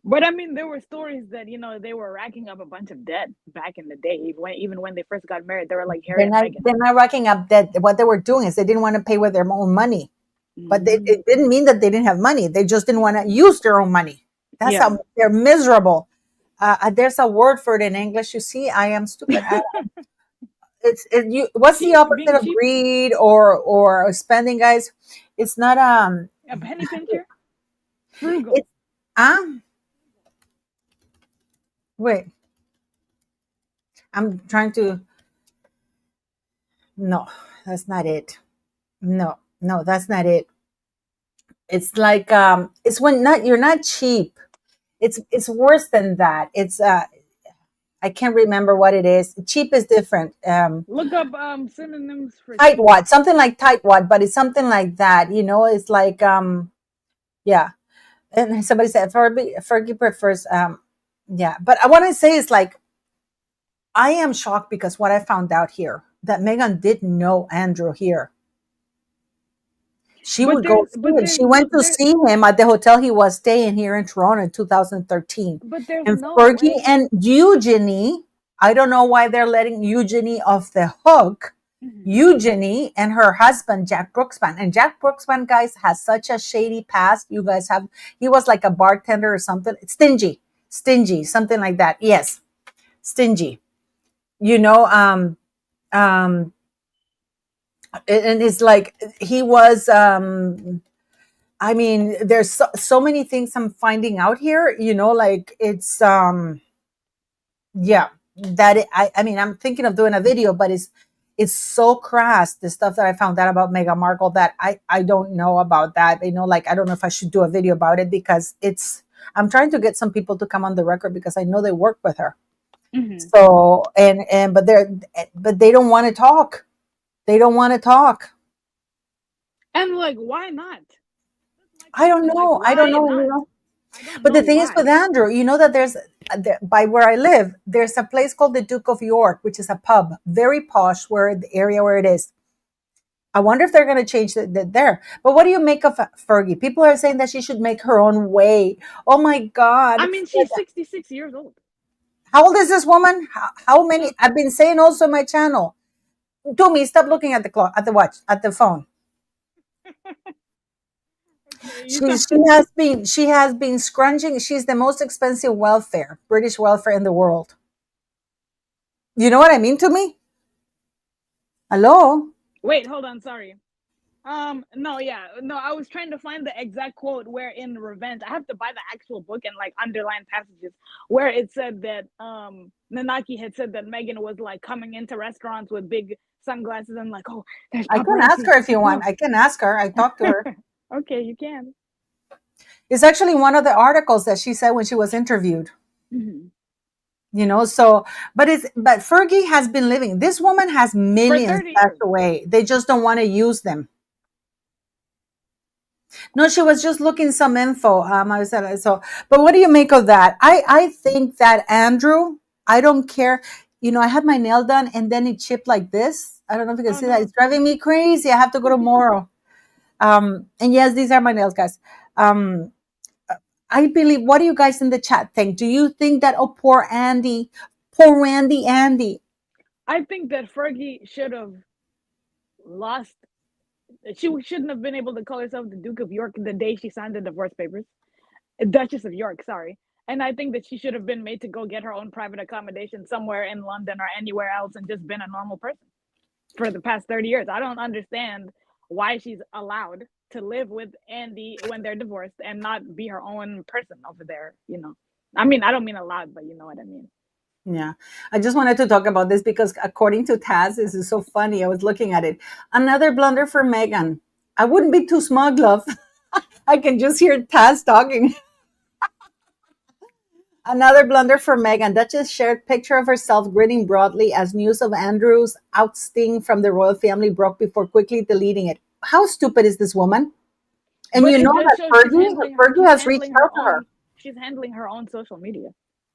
But I mean, there were stories that they were racking up a bunch of debt back in the day. Even when they first got married, they were like Harry They're and not. Meghan. They're not racking up debt. What they were doing is they didn't want to pay with their own money. But Mm. it didn't mean that they didn't have money. They just didn't want to use their own money. That's Yeah. how they're miserable. There's a word for it in English. You see, I am stupid. What's the Cheap, opposite being of cheap, greed or spending, guys? It's not a penny pincher, frugal. it's um wait. I'm trying to. No, that's not it. No, that's not it. It's like it's when not you're not cheap. It's worse than that. It's I can't remember what it is. Cheap is different. Look up synonyms for cheap. Tightwad, something like tightwad, but it's something like that. It's like yeah. And somebody said Fergie prefers yeah. But I want to say is like I am shocked because what I found out here that Megan didn't know Andrew here. She But would go there's see but him. there's She no went to there see him at the hotel he was staying here in Toronto in 2013. but there's And no Fergie way. and Eugenie, I don't know why they're letting Eugenie off the hook. Mhm. Eugenie and her husband, Jack Brookspan. And Jack Brookspan, guys, has such a shady past. You guys have, he was like a bartender or something. Stingy, something like that. Yes, stingy. You know, um, and it's like he was I mean, there's so many things I'm finding out here, like it's yeah, I mean, I'm thinking of doing a video, but it's so crass, the stuff that I found out about Meghan Markle, that I don't know about that. Like I don't know if I should do a video about it, because I'm trying to get some people to come on the record because I know they work with her. Mhm. So but they don't want to talk. They don't want to talk. And like, why not? That's my I don't question. Like, know. I don't why know. not? I don't But know the thing is with why. Andrew, that there's by where I live, there's a place called the Duke of York, which is a pub, very posh, where the area where it is. I wonder if they're going to change there. But what do you make of Fergie? People are saying that she should make her own way. Oh my I God. mean, she's 66 years old. How old is this woman? How many? So I've been saying also on my channel. Tumi, stop looking at the clock, at the watch, at the phone. okay, you She saw. she has been scrunching. She's the most expensive British welfare in the world. You know what I mean, to me? Hello? Wait, hold on. Sorry. No, yeah, no. I was trying to find the exact quote where in Revenge, I have to buy the actual book and like underline passages where it said that Nanaki had said that Megan was like coming into restaurants with big sunglasses and like, oh, there's I can ask paparazzi. her if you want. No, I can ask her. I talked to her. okay, you can. It's actually one of the articles that she said when she was interviewed. Mhm. So but Fergie has been living. This woman has For millions 30 passed years. away. They just don't want to use them. No, she was just looking some info. I said so. But what do you make of that? I think that Andrew. I don't care. I had my nail done and then it chipped like this. I don't know if you can Oh see that. no. It's driving me crazy. I have to go tomorrow. And yes, these are my nails, guys. Um, I believe. What do you guys in the chat think? Do you think that? Oh, poor Andy. I think that Fergie should have lost. She shouldn't have been able to call herself the Duke of York the day she signed the divorce papers. Duchess of York, sorry. And I think that she should have been made to go get her own private accommodation somewhere in London or anywhere else and just been a normal person for the past 30 years. I don't understand why she's allowed to live with Andy when they're divorced and not be her own person over there. I mean, I don't mean allowed, but you know what I mean. Yeah. I just wanted to talk about this because according to Taz, this is so funny. I was looking at it. Another blunder for Meghan. I wouldn't be too smug, love. I can just hear Taz talking. Another blunder for Meghan. Duchess shared picture of herself grinning broadly as news of Andrew's ousting from the royal family broke before quickly deleting it. How stupid is this woman? And But you it know just that shows Fergie has reached out to her. she's handling her own social media.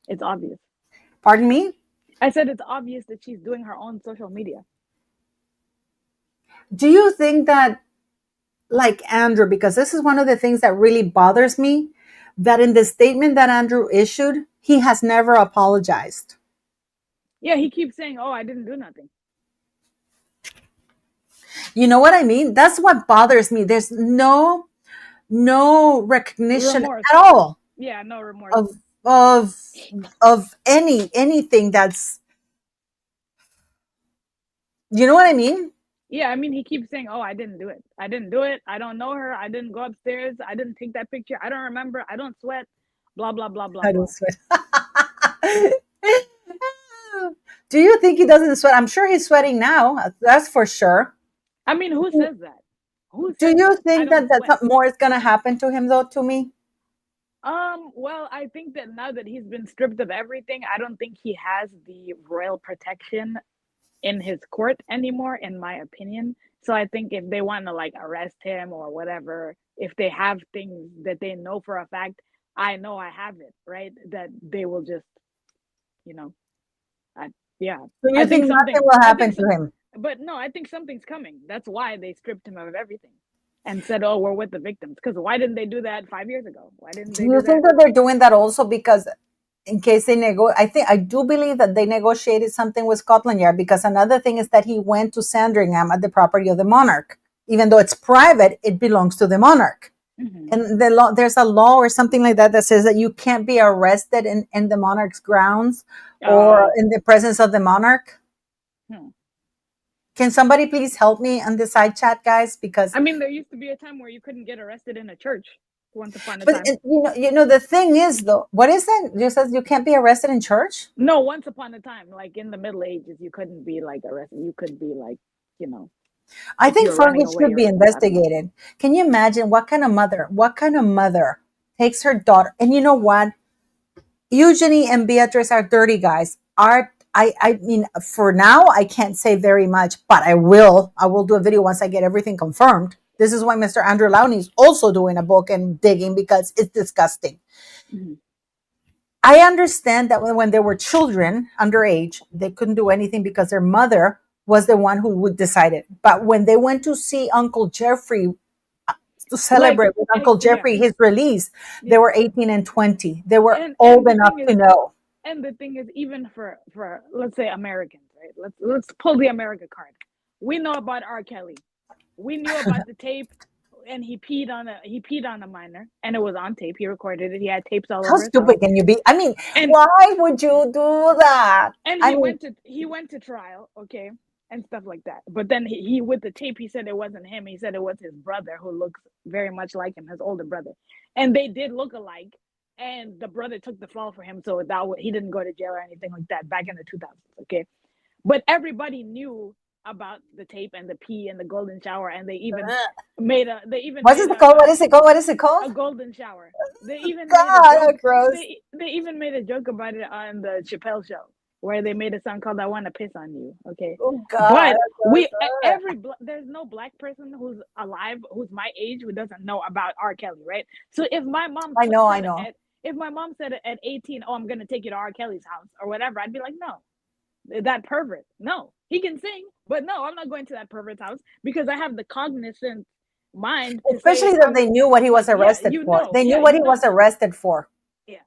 It's obvious. Pardon me? I said it's obvious that she's doing her own social media. Do you think that, like Andrew, because this is one of the things that really bothers me, that in the statement that Andrew issued, he has never apologized. Yeah, he keeps saying, "Oh, I didn't do nothing." You know what I mean? That's what bothers me. There's no recognition Remorse. at all Yeah, no remorse. of of of anything that's, you know what I mean? Yeah, I mean, he keeps saying, "Oh, I didn't do it. I didn't do it. I don't know her. I didn't go upstairs. I didn't take that picture. I don't remember. I don't sweat." Blah blah blah blah I don't blah. sweat. Do you think he doesn't sweat? I'm sure he's sweating now. That's for sure. I mean, who says that? Who Do says you that? I think don't that sweat. more is going to happen to him, though, to me? Well, I think that now that he's been stripped of everything, I don't think he has the royal protection in his court anymore, in my opinion. So I think if they want to like arrest him or whatever, if they have things that they know for a fact, I know I have it, right? That they will just, you know, I, yeah. So I you think think nothing something, will I think happen to some, him? but no, I think something's coming. That's why they stripped him of everything and said, "Oh, we're with the victims." Because why didn't they do that 5 years ago? Why didn't Do they you do that? think that they're doing that also because in case they I do believe that they negotiated something with Scotland Yard, because another thing is that he went to Sandringham at the property of the monarch. Even though it's private, it belongs to the monarch. Mm-hmm. And there's a law or something like that that says that you can't be arrested in the monarch's grounds or Oh, in the presence of the monarch. hmm. Can somebody please help me on the side chat, guys? Because I mean, there used to be a time where you couldn't get arrested in a church once upon a but time. the thing is though, what is it? You says you can't be arrested in church? No, once upon a time, like in the Middle Ages, you couldn't be like arrested. You could be like, you know, I if think you're running Fergie away should or be something. I don't know. investigated. Can you imagine what kind of mother takes her daughter? And you know what? Eugenie and Beatrice are dirty guys. I mean, for now, I can't say very much, but I will. I will do a video once I get everything confirmed. This is why Mr. Andrew Lowney is also doing a book and digging, because it's disgusting. Mm-hmm. I understand that when they were children, underage, they couldn't do anything because their mother was the one who would decide it. But when they went to see Uncle Jeffrey, to Like, celebrate with Uncle yeah, Jeffrey his release, they yeah. were 18 and 20. They were And old the enough thing to is, know. even for let's say Americans, right? Let's pull the America card. We know about R. Kelly. We knew about the tape, and he peed on a minor, and it was on tape. He recorded it. He had tapes all How over his house, stupid can you be? I mean, and why would you do that? I mean, he went to trial, okay, and stuff like that. But then he with the tape, he said it wasn't him. He said it was his brother, who looks very much like him, his older brother, and they did look alike. And the brother took the fall for him, so he didn't go to jail or anything like that back in the 2000s, okay. But everybody knew about the tape and the pee and the golden shower, and they even what is made it called? What is it called? What is it a called? golden shower. They even made a God, how joke. gross. They even made a joke about it on the Chappelle show, where they made a song called "I Want to Piss on You." Okay, Oh, God, but how gross. there's no black person who's alive who's my age who doesn't know about R. Kelly, right? So if my mom I know, I said know. if my mom said at 18, "Oh, I'm gonna take you to R. Kelly's house" or whatever, I'd be like, no, that pervert. No, he can sing, but no, I'm not going to that pervert's house because I have the cognizant mind to say, Especially that they knew what he was yeah, arrested for. They knew what he was arrested for. yeah.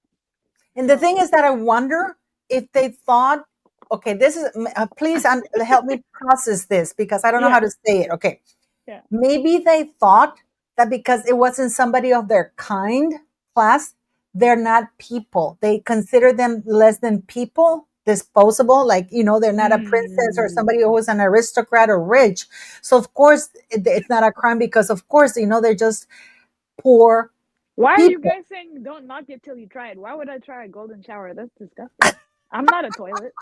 And the So thing is that I wonder if they thought, okay, this is, please help me process this because I don't know how yeah, to say it. Okay. yeah. Maybe they thought that because it wasn't somebody of their kind class, they're not people. They consider them less than people, disposable. Like, they're not a princess or Mm. somebody who was an aristocrat or rich. So, of course, it's not a crime because, of course, they're just poor Why are you people. guys saying don't knock it till you try it? Why would I try a golden shower? That's disgusting. I'm not a toilet.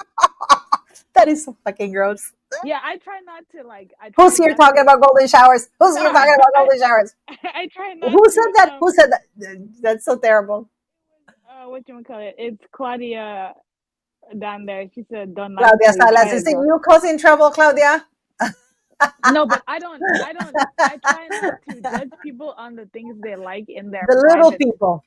That is so fucking gross. Yeah, I try not to like. I try Who's here not talking to. about golden showers? Who's No, here talking about I golden showers? I try not Who said to. that? Who said that? That's so terrible. What you call it? It's Claudia down there. She said, "Don't knock Claudia till you Salas, try is it, it girl." you causing trouble, Claudia? No, but I don't. I don't. I try not to judge people on the things they like in their The little private people.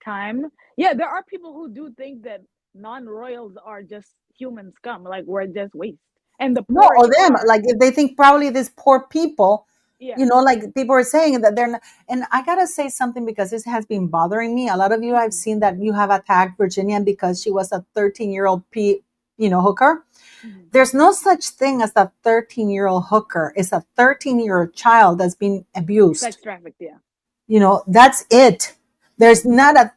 time. Yeah, there are people who do think that non-royals are just human scum, like we're just waste, and the No, poor or them. are. Like if they think probably these poor people, Yeah. like people are saying that they're not. And I gotta say something because this has been bothering me. A lot of you, I've Mhm, seen that you have attacked Virginia because she was a 13-year-old hooker. mhm. There's no such thing as a 13-year-old hooker. It's a 13-year-old child that's been abused. Sex trafficked. Yeah. That's it. There's Mhm. not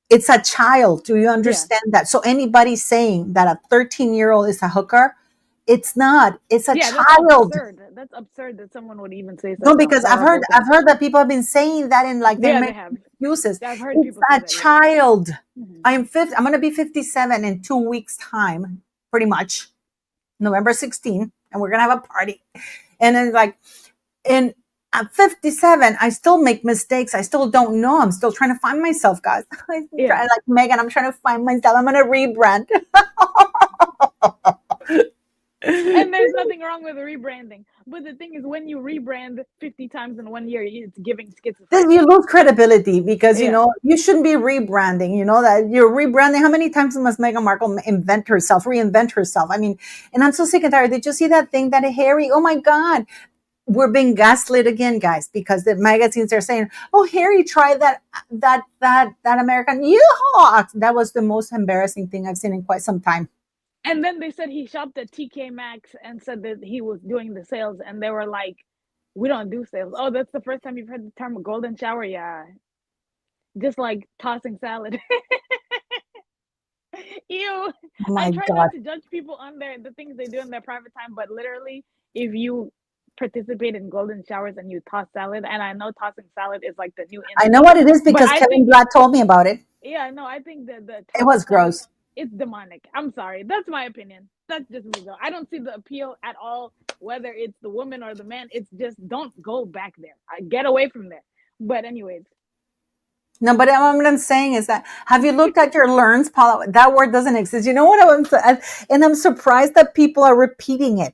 it's a child. Do you Yeah. understand that? So anybody saying that a 13-year-old is a hooker, it's not. It's a Yeah, that's child. absurd. That's absurd that someone would even say No, such a because I've heard horrible I've thing. heard that people have been saying that and like they're Yeah, they making have. excuses. Yeah, I've heard It's people say a that. Yeah. child. Mhm. I'm going to be 57 in 2 weeks time, pretty much. November 16th, and we're going to have a party. And then like and at 57, I still make mistakes. I still don't know. I'm still trying to find myself, guys. I'm Yeah. trying, like Megan, I'm trying to find myself. I'm going to rebrand. And there's nothing wrong with rebranding. But the thing is, when you rebrand 50 times in 1 year, it's giving Then schizophrenia. you lose credibility because, Yeah. you shouldn't be rebranding. You know that you're rebranding. How many times must Meghan Markle reinvent herself? I mean, and I'm so sick and tired. Did you see that thing that Harry? Oh my God. We're being gaslit again, guys, because the magazines are saying, "Oh, Harry tried that American yeehaw." That was the most embarrassing thing I've seen in quite some time. And then they said he shopped at TK Maxx and said that he was doing the sales, and they were like, "We don't do sales." Oh, that's the first time you've heard the term golden shower. Yeah, just like tossing salad. Ew. Oh I my try God. not to judge people on the things they do in their private time, but literally, if you participate in golden showers and you toss salad, and I know tossing salad is like the new I know thing, what it is but because I Kevin think Blatt told me about it. yeah, no, I think that the It tossing was salad gross. is demonic. I'm sorry, that's my opinion. That's just me though. I don't see the appeal at all, whether it's the woman or the man. It's just don't go back there. I get away from there. But anyways, No, but what I'm saying is that have you looked at your learns, Paula? That word doesn't exist. You know what and I'm surprised that people are repeating it.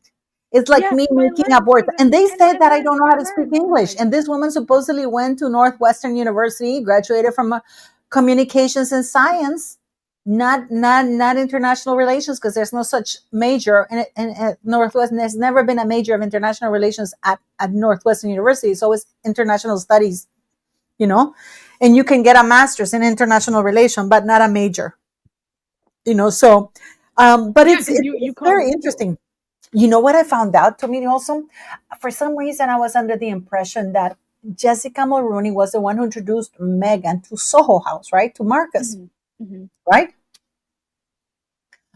It's like yeah, me my making up learns words. for the And they and said that I don't know my how to speak learns. Oh English. my And this woman supposedly went to Northwestern University, graduated from communications and science, not international relations, because there's no such major in Northwestern. There's never been a major of international relations at Northwestern University. So it's international studies, you know, and you can get a master's in international relation, but not a major, so, but yeah, it's, because it's, you it's cause very ripples. interesting. You know what I found out, to me also? For some reason, I was under the impression that Jessica Mulroney was the one who introduced Meghan to Soho House, right? To Marcus, Hmm. Hmm. right?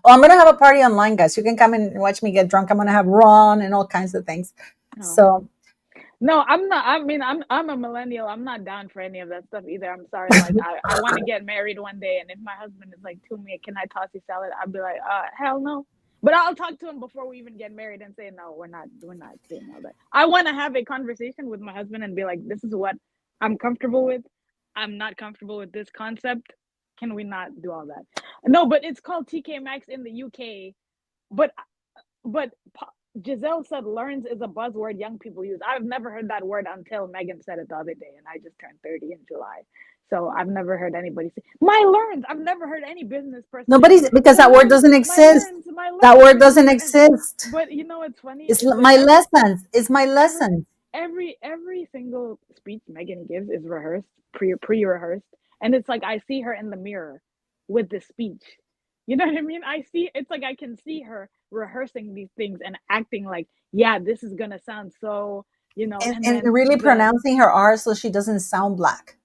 Oh, I'm going to have a party online, guys. You can come and watch me get drunk. I'm going to have ron and all kinds of things. Oh. So, No, I'm not. I mean, I'm a millennial. I'm not down for any of that stuff either. I'm sorry. Like, I want to get married one day, and if my husband is like, "Tumi, can I toss you salad?" I'd be like, hell no. But I'll talk to him before we even get married and say, "No, we're not doing all that." I want to have a conversation with my husband and be like, "This is what I'm comfortable with. I'm not comfortable with this concept. Can we not do all that?" No, but it's called TK Maxx in the UK. But but Giselle said learns is a buzzword young people use. I've never heard that word until Megan said it the other day, and I just turned 30 in July. So I've never heard anybody say my learns. I've never heard any business person say nobody's, because my that word learns, doesn't my exist. learns, my That learns. word doesn't exist. But you know what's funny It's is that my lessons. It's my every lessons. every single speech Megan gives is rehearsed, pre-rehearsed, and it's like I see her in the mirror with the speech. You know what I mean? I see it's like I can see her rehearsing these things and acting like, yeah, this is gonna sound so, And, and and then really the pronouncing her R so she doesn't sound black,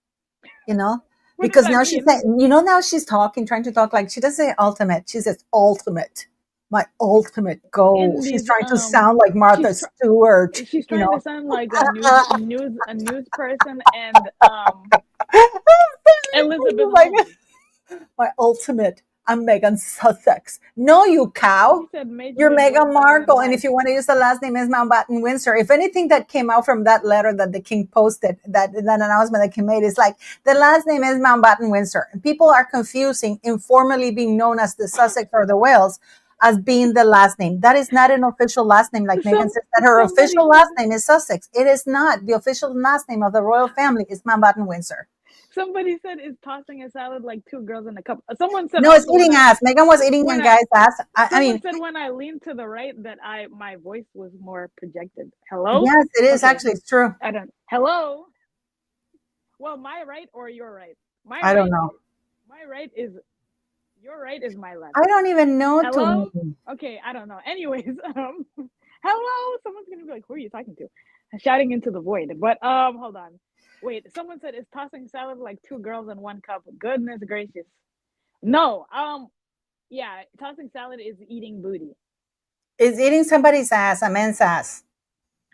you know? what does Because that now she's mean? saying, now she's trying to talk like she doesn't say ultimate. She says ultimate, my ultimate goal. In She's these trying to sound like Martha she's Stewart, she's you trying to know? sound like a news person and Elizabeth Like, Holmes. my ultimate. I'm Meghan Sussex. No, you He cow. said Major You're League Meghan Wrestler in Markle. And if life. you want to use the last name, is Mountbatten-Windsor. If anything that came out from that letter that the king posted, that announcement that he made is like, the last name is Mountbatten-Windsor. And people are confusing informally being known as the Sussex or the Wales as being the last name. That is not an official last name, like Meghan Some says that her somebody official said last name is Sussex. It is not. The official last name of the royal family is Mountbatten-Windsor. somebody said is tossing a salad like two girls in a cup. Someone said No, it's also eating ass. Meghan was eating a when I guy's ass. I someone mean, said when I leaned to the right that I my voice was more projected. Hello? yes, it is Okay. actually. It's true. I don't hello? Well, my right or your right? My I don't right know. my right is your right is my left. I don't even know to Hello? me. Okay, I don't know. Anyways, hello. Someone's gonna be like, "Who are you talking to?" Shouting into the void. But hold on. Wait, someone said it's tossing salad like two girls in one cup. Goodness gracious. No. Yeah, tossing salad is eating booty. It's eating somebody's ass, a man's ass.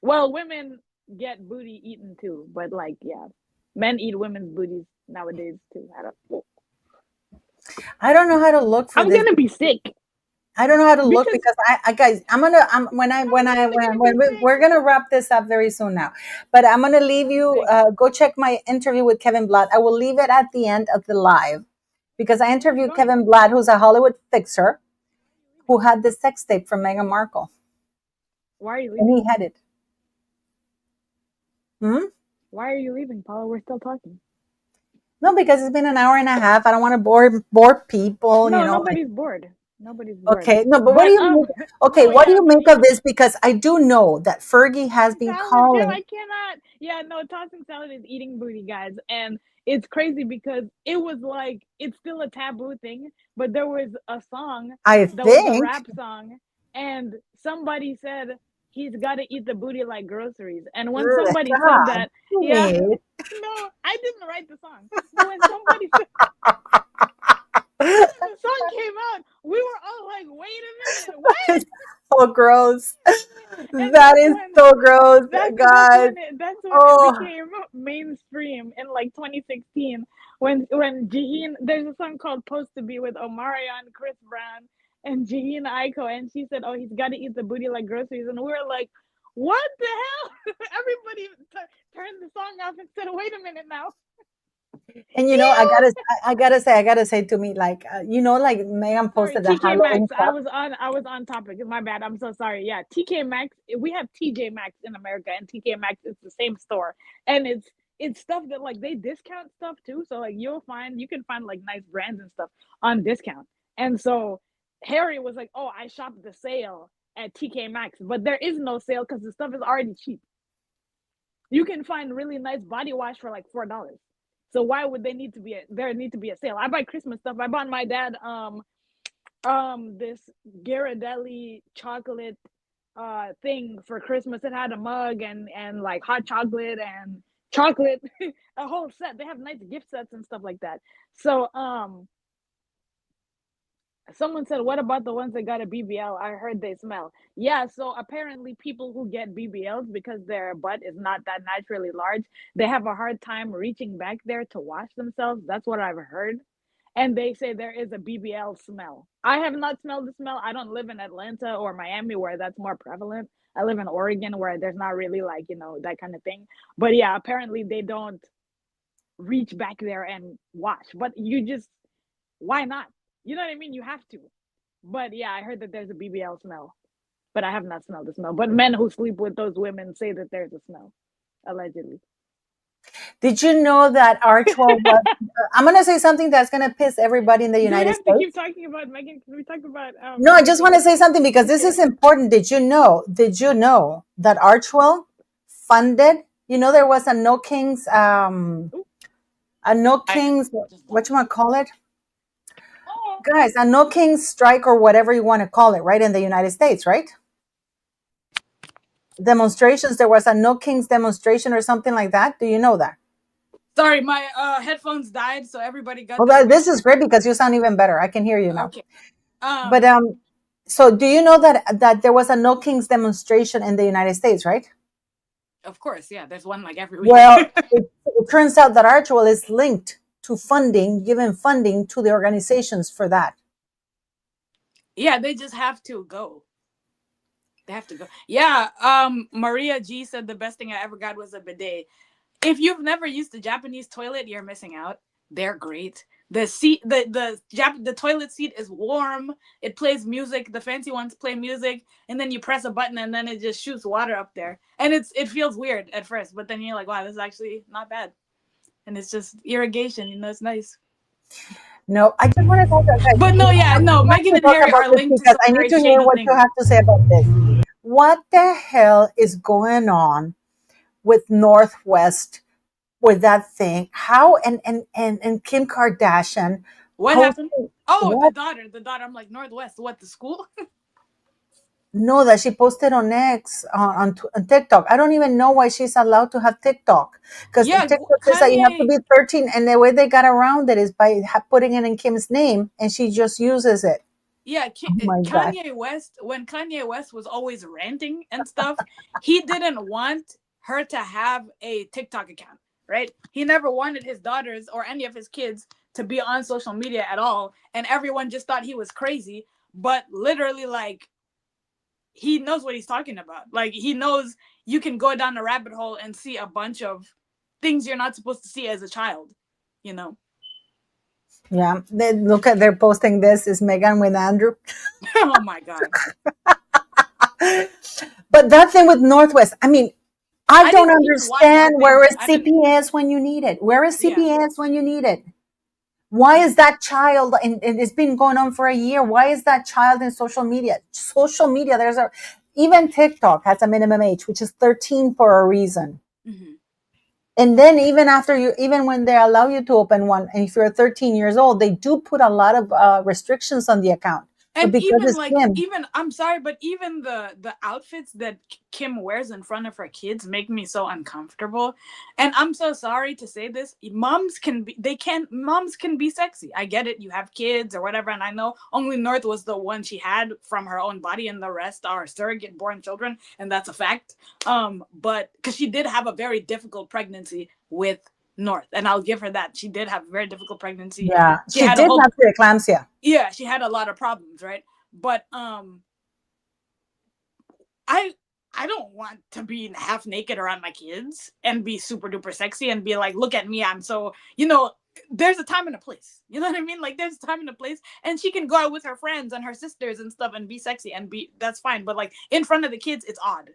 Well, women get booty eaten too, but like, yeah, men eat women's booties nowadays too. I don't know how to look for I'm this. gonna be sick I don't know how to look because because I guys, I'm totally gonna be sick. we're gonna wrap this up very soon now, but I'm gonna leave I'm you. sick. Go check my interview with Kevin Blatt. I will leave it at the end of the live because I Where are you interviewed going? Kevin Blatt, who's a Hollywood fixer Why are you leaving? who had the sex tape from Meghan Markle, Why are you and leaving? he had it. Hmm? Why are you leaving, Paula? We're still talking. No, because it's been an hour and a half. I don't want to bore people. No, Like, nobody's bored. Nobody's bored. okay, no, but what do But you make? Okay, no, what do yeah, you but make of this? Because I do know that Fergie has tossing been salad too. calling. I cannot. Yeah, no, tossing salad is eating booty, guys, and it's crazy because it was like it's still a taboo thing. But there was a song I that was a think. rap song, and somebody said he's got to eat the booty like groceries. And when Ugh, somebody said God, that, yeah, me. no, I didn't write the song, but when somebody said when the song came out, we were all like, "Wait a minute, what?" It's so gross. And That is so gross, guys. that's when it Oh, became mainstream in like 2016 when Jaheen there's a song called "Supposed to Be" with Omarion, Chris Brown, and Jaheen Aiko, and she said, "Oh, he's got to eat the booty like groceries," and we were like, "What the hell?" Everybody turned the song off and said, "Wait a minute now." and Ew. I gotta say to me, like, like Megan Sorry, posted the TK Halloween Maxx. stuff. I was on topic. My bad. I'm so sorry. Yeah, TK Maxx. We have TJ Maxx in America, and TK Maxx is the same store, and it's stuff that like they discount stuff too. So like you can find like nice brands and stuff on discount. And so Harry was like, "Oh, I shopped the sale at TK Maxx, but there is no sale because the stuff is already cheap. You can find really nice body wash for like $4. So why would there need to be a sale? I buy Christmas stuff. I bought my dad this Ghirardelli chocolate thing for Christmas. It had a mug and like hot chocolate and chocolate, a whole set. They have nice gift sets and stuff like that. So someone said, "What about the ones that got a BBL? I heard they smell." Yeah, so apparently people who get BBLs because their butt is not that naturally large, they have a hard time reaching back there to wash themselves. That's what I've heard. And they say there is a BBL smell. I have not smelled the smell. I don't live in Atlanta or Miami where that's more prevalent. I live in Oregon where there's not really like, that kind of thing. But yeah, apparently they don't reach back there and wash. But why not? You know what I mean? You have to. But yeah, I heard that there's a BBL smell, but I have not smelled the smell. But men who sleep with those women say that there's a smell, allegedly. Did you know that R12 was? I'm gonna say something that's gonna piss everybody in the Do we United have to keep States. talking about Megan? Can we talk about No, I just want everything? to say something because this Okay. is important. Did you know? Did you know that R12 funded? There was Ooh, a No I Kings, just what lost you want to call it, Oh, guys? A No Kings strike or whatever you want to call it, right in the United States, right? Demonstrations. There was a No Kings demonstration or something like that. Do you know that? sorry, my headphones died, so everybody got Well, their this wish. is great because you sound even better. I can hear you now. Okay. But Um, so do you know that there was a No Kings demonstration in the United States, right? of course, yeah. There's one like every week. Well, it turns out that Archwell is linked to funding, giving funding to the organizations for that. Yeah, they just have to go. They have to go. Yeah. Maria G said the best thing I ever got was a bidet. If you've never used the Japanese toilet, you're missing out. They're great. The seat, the toilet seat is warm. It plays music. The fancy ones play music, and then you press a button, and then it just shoots water up there. And it feels weird at first, but then you're like, wow, this is actually not bad. And it's just irrigation. It's nice. No, I just want to talk about guys. But no, yeah, I no. want Meghan to and talk Harry about are this linked to because some I need very to hear shady what you things. have to say about this. What the hell is going on with Northwest with that thing? How and Kim Kardashian What happened? posting Oh, the what? daughter. The daughter. I'm like, Northwest. What, the school? No, that she posted on X on TikTok. I don't even know why she's allowed to have TikTok because Yeah, TikTok says that you have to Kanye. be 13, and the way they got around it is by putting it in Kim's name, and she just uses it. Yeah, Oh my god! Kanye West, when Kanye West was always ranting and stuff, he didn't want her to have a TikTok account, right? He never wanted his daughters or any of his kids to be on social media at all, and everyone just thought he was crazy. But literally, like, he knows what he's talking about. Like, he knows you can go down a rabbit hole and see a bunch of things you're not supposed to see as a child, you know? Yeah, look at they're posting this is Megan with Andrew. Oh my God. But that thing with Northwest, I mean, I I don't didn't even watch the understand where thing. is I didn't, CPS when you need it. Where is yeah. CPS when you need it? Why is that child, and it's been going on for a year, why is that child in social media? Social media, even TikTok has a minimum age, which is 13 for a reason. Mm-hmm. And then even when they allow you to open one, and if you're 13 years old, they do put a lot of restrictions on the account. But And because even it's like, Kim, even, I'm sorry, but even the outfits that Kim wears in front of her kids make me so uncomfortable. And I'm so sorry to say this, moms can be sexy. I get it, you have kids or whatever, and I know only North was the one she had from her own body, and the rest are surrogate born children, and that's a fact. But because she did have a very difficult pregnancy with North, and I'll give her that. She did have a very difficult pregnancy. yeah, She she had a did whole, have preeclampsia. yeah, she had a lot of problems, right? But I I don't want to be half naked around my kids and be super duper sexy and be like, look at me, I'm so, there's a time and a place. You know what I mean? Like, there's a time and a place, and she can go out with her friends and her sisters and stuff and be sexy and be, that's fine. But like, in front of the kids, it's odd,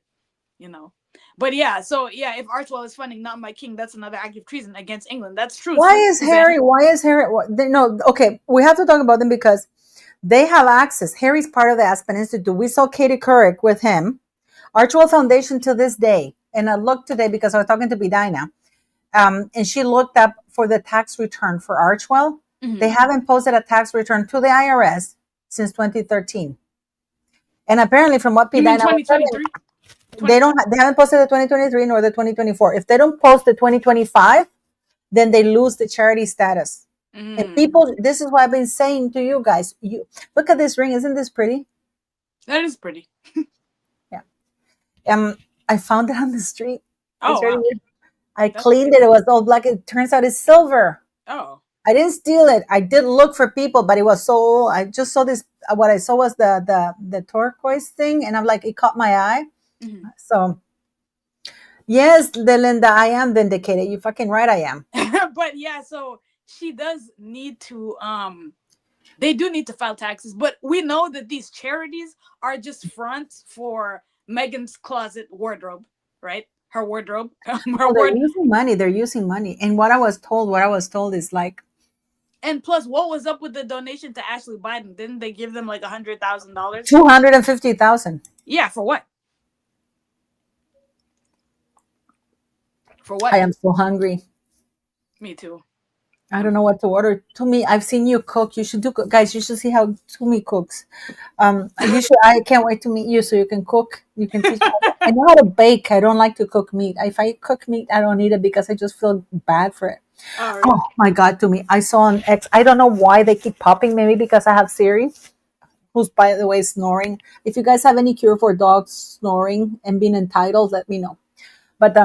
you know. But yeah, so yeah, if Archwell is funding Not My King, that's another act of treason against England. That's true, Susan. Why is Harry? No, okay, we have to talk about them because they have access. Harry's part of the Aspen Institute. We saw Katie Couric with him. Archwell Foundation to this day. And I looked today because I was talking to Bidina, and she looked up for the tax return for Archwell. Mm-hmm. They haven't posted a tax return to the IRS since 2013. And apparently, from what You mean Bidina was telling, 2023? 20, they haven't posted the 2023 nor the 2024. If they don't post the 2025, then they lose the charity status. And mm, people, this is what I've been saying to you guys. You look at this ring. Isn't this pretty? that is pretty. Yeah. I found it on the street. It's Oh very wow, weird. I that's cleaned it. It was all black. It turns out it's silver. oh. I didn't steal it. I did look for people, but it was so. I just saw this. What I saw was the turquoise thing, and I'm like, it caught my eye. Mm-hmm. So yes, Linda, I am vindicated. You fucking right, I am. But yeah, so she does need to they do need to file taxes, but we know that these charities are just fronts for Meghan's closet wardrobe, right? Her wardrobe. Her Oh, they're word. using money. They're using money. And what I was told is like And plus, what was up with the donation to Ashley Biden? Didn't they give them like $100,000? 250,000. Yeah, for what? For I what? am so hungry. Me too. I I'm don't know what to order. Tumi, I've seen you cook. You should do, guys. You should see how Tumi cooks. You should. I can't wait to meet you so you can cook. You can teach me. I know how to bake. I don't like to cook meat. If I cook meat, I don't eat it because I just feel bad for it. Oh, Oh really? my God, Tumi! I saw on X. I don't know why they keep popping. Maybe because I have Siri, who's by the way snoring. If you guys have any cure for dogs snoring and being entitled, let me know. But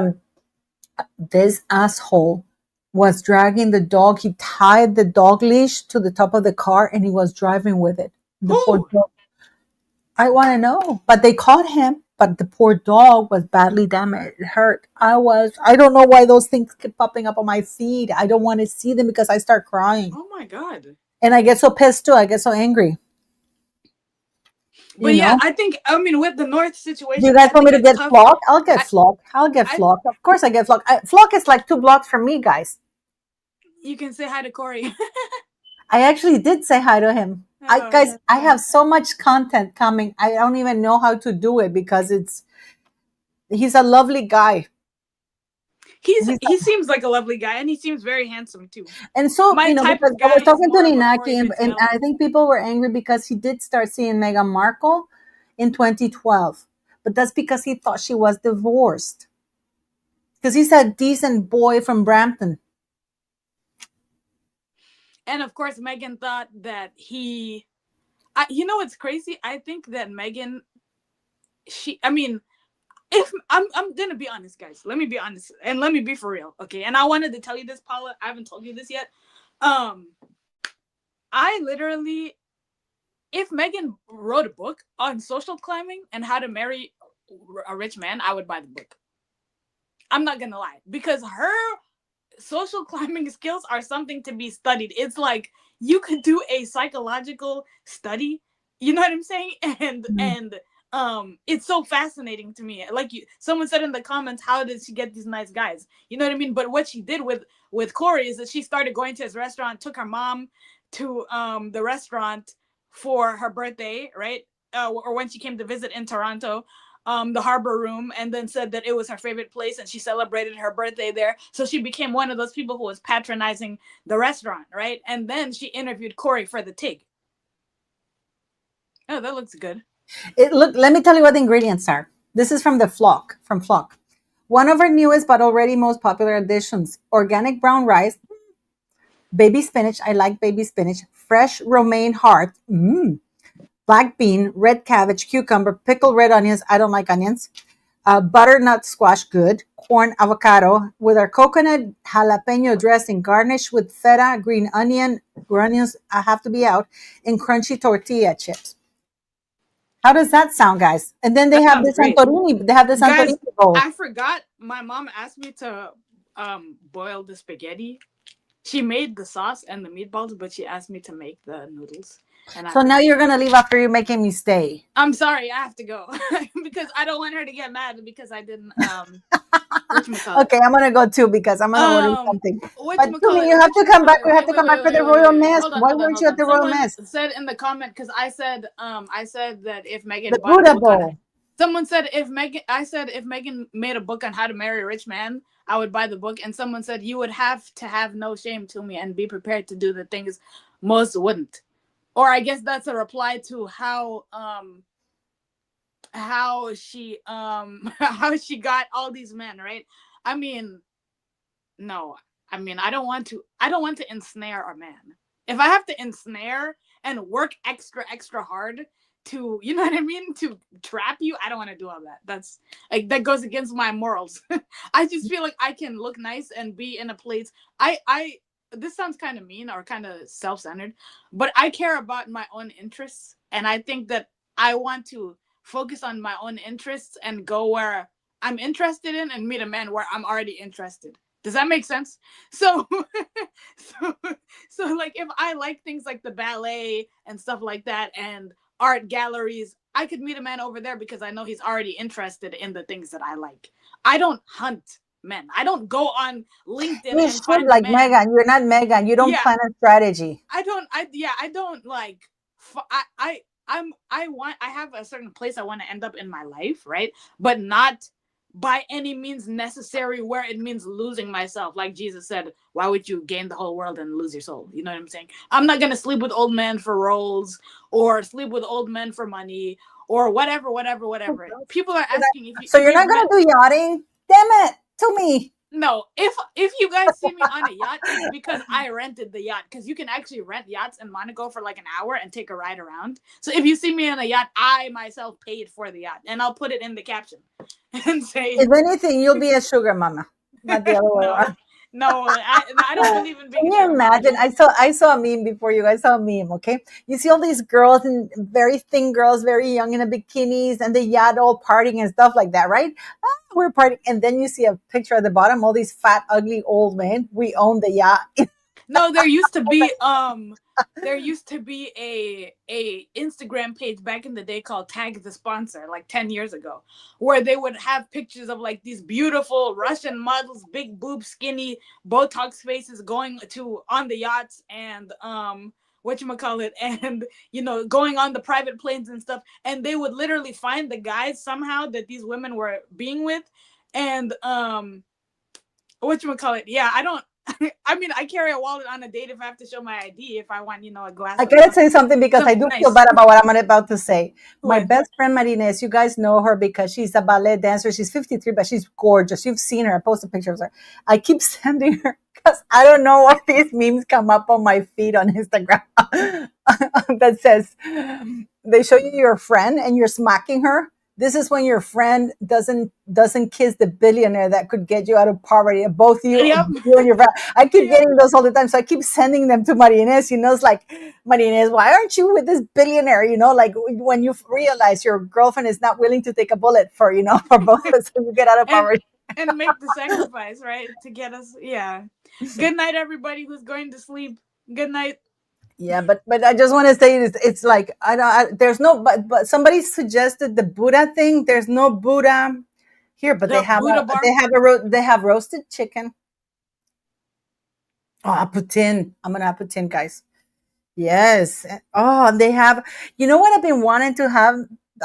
this asshole was dragging the dog. He tied the dog leash to the top of the car and he was driving with it. The poor Who? dog. I want to know. But they caught him. But the poor dog was badly damaged, hurt. I don't know why those things keep popping up on my feed. I don't want to see them because I start crying. Oh my God. And I get so pissed too. I get so angry, But you yeah, know? I think, I mean, with the North Do you situation, guys I want me think to it's get tough. flock? I'll get I, flock. I'll get I, flock. Of course I get flock. Flock is like 2 blocks from me, guys. you can say hi to Corey. I actually did say hi to him. Oh, Guys, that's I fun. have so much content coming. I don't even know how to do it because he's a lovely guy. He's He seems like a lovely guy, and he seems very handsome too. And so, My type because of I was guy is talking to more of a Corey Ninaki, and Vitiello. I think people were angry because he did start seeing Meghan Markle in 2012. But that's because he thought she was divorced. Because he's a decent boy from Brampton. And of course, Meghan thought that you know what's crazy? I think that Meghan, I mean, if I'm gonna be honest, guys. Let me be honest and let me be for real, okay? And I wanted to tell you this, Paula. I haven't told you this yet. Um, I literally, if Meghan wrote a book on social climbing and how to marry a rich man, I would buy the book. I'm not gonna lie, because her social climbing skills are something to be studied. It's like you could do a psychological study. You know what I'm saying? And it's so fascinating to me. Like someone said in the comments, how did she get these nice guys? You know what I mean? But what she did with Corey is that she started going to his restaurant, took her mom to the restaurant for her birthday, right? Or when she came to visit in Toronto, the harbor room, and then said that it was her favorite place and she celebrated her birthday there. So she became one of those people who was patronizing the restaurant, right? And then she interviewed Corey for the TIG. Oh, that looks good. Let me tell you what the ingredients are. This is from Flock. One of our newest but already most popular additions: organic brown rice, baby spinach. I like baby spinach. Fresh romaine heart, black bean, red cabbage, cucumber, pickled red onions. I don't like onions. Butternut squash, good. Corn, avocado, with our coconut jalapeno dressing, garnished with feta, green onion. Onions have to be out, and crunchy tortilla chips. How does that sound, guys? And then they That have sounds the great. Santorini. They have the Guys, Santorini bowl. I forgot my mom asked me to boil the spaghetti. She made the sauce and the meatballs, but she asked me to make the noodles. And I So now forgot. you're gonna leave after you're making me stay. I'm sorry, I have to go because I don't want her to get mad because I didn't whatchamacallit. Okay, I'm gonna go too because I'm gonna order Um, something. But to me, whatchamacallit, you have to come back. whatchamacallit. We have Wait, to wait, come wait, back for wait, the wait, wait, royal wait. mess. Hold on, Why hold on, weren't hold you at on. the royal Someone mess? said in the comment because I said that if The Megan bought a Buddha book on bowl. someone said if Megan I said if Megan made a book on how to marry a rich man, I would buy the book. And someone said you would have to have no shame to me and be prepared to do the things most wouldn't. Or I guess that's a reply to how she how she got all these men, right? I mean, no. I mean, I don't want to ensnare a man. If I have to ensnare and work extra hard to, you know what I mean, to trap you, I don't want to do all that. That's like that goes against my morals. I just feel like I can look nice and be in a place. I this sounds kind of mean or kind of self-centered, but I care about my own interests, and I think that I want to focus on my own interests and go where I'm interested in and meet a man where I'm already interested. Does that make sense? So, so, so like if I like things like the ballet and stuff like that and art galleries, I could meet a man over there because I know he's already interested in the things that I like. I don't hunt men. I don't go on LinkedIn You and should find a like man. Megan. You're not Megan. You don't Yeah, plan a strategy. I don't like I have a certain place I want to end up in my life, right? But not by any means necessary where it means losing myself. Like Jesus said, why would you gain the whole world and lose your soul? You know what I'm saying? I'm not gonna sleep with old men for roles or sleep with old men for money or whatever. People are asking So if you're you've not met. gonna do yachting? Damn it! To me. No, if you guys see me on a yacht, it's because I rented the yacht. Because you can actually rent yachts in Monaco for like an hour and take a ride around. So if you see me on a yacht, I myself paid for the yacht, and I'll put it in the caption and say If anything, you'll be a sugar mama, not the other way no. around. No, I don't believe in being Can a you sugar mama imagine? either. I saw a meme before you. I saw a meme. Okay, you see all these girls and very thin girls, very young in the bikinis, and the yacht all partying and stuff like that, right? Ah, we're partying, and then you see a picture at the bottom. All these fat, ugly old men. We own the yacht. No, there used to be a Instagram page back in the day called Tag the Sponsor, like 10 years ago, where they would have pictures of like these beautiful Russian models, big boob, skinny, Botox faces going to on the yachts and whatchamacallit, and going on the private planes and stuff, and they would literally find the guys somehow that these women were being with, and whatchamacallit, yeah, I don't I mean, I carry a wallet on a date if I have to show my ID, if I want, a glass I of gotta say something because I something do feel nice. bad about what I'm about to say. My What? best friend Marines, you guys know her because she's a ballet dancer. She's 53, but she's gorgeous. You've seen her. I posted pictures of her. I keep sending her because I don't know what these memes come up on my feed on Instagram that says they show you your friend and you're smacking her. This is when your friend doesn't kiss the billionaire that could get you out of poverty. Both Yep. you and your friend. I keep Yep. getting those all the time, so I keep sending them to Marines. It's like, Marines, why aren't you with this billionaire? Like when you realize your girlfriend is not willing to take a bullet for for both of us, so you get out of and poverty. and make the sacrifice, right, to get us. Yeah. Good night, everybody who's going to sleep. Good night. Yeah, but I just want to say it's like I don't. There's no but somebody suggested the Buddha thing. There's no Buddha here, but The Buddha bar. they have roasted chicken. Oh, I'm gonna put in, guys. Yes. Oh, and they have. You know what I've been wanting to have?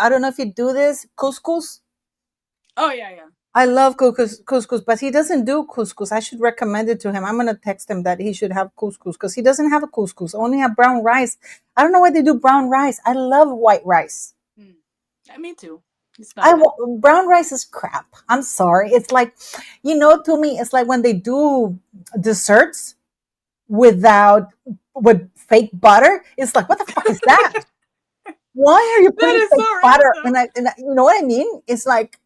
I don't know if you do this couscous. Oh yeah, yeah. I love couscous, but he doesn't do couscous. I should recommend it to him. I'm gonna text him that he should have couscous because he doesn't have a couscous. Only have brown rice. I don't know why they do brown rice. I love white rice. Mm. Yeah, me too. It's not bad. Brown rice is crap. I'm sorry. It's like, to me, it's like when they do desserts without with fake butter. It's like, what the fuck is that? Why are you That putting is so fake butter? random. You know what I mean? It's like,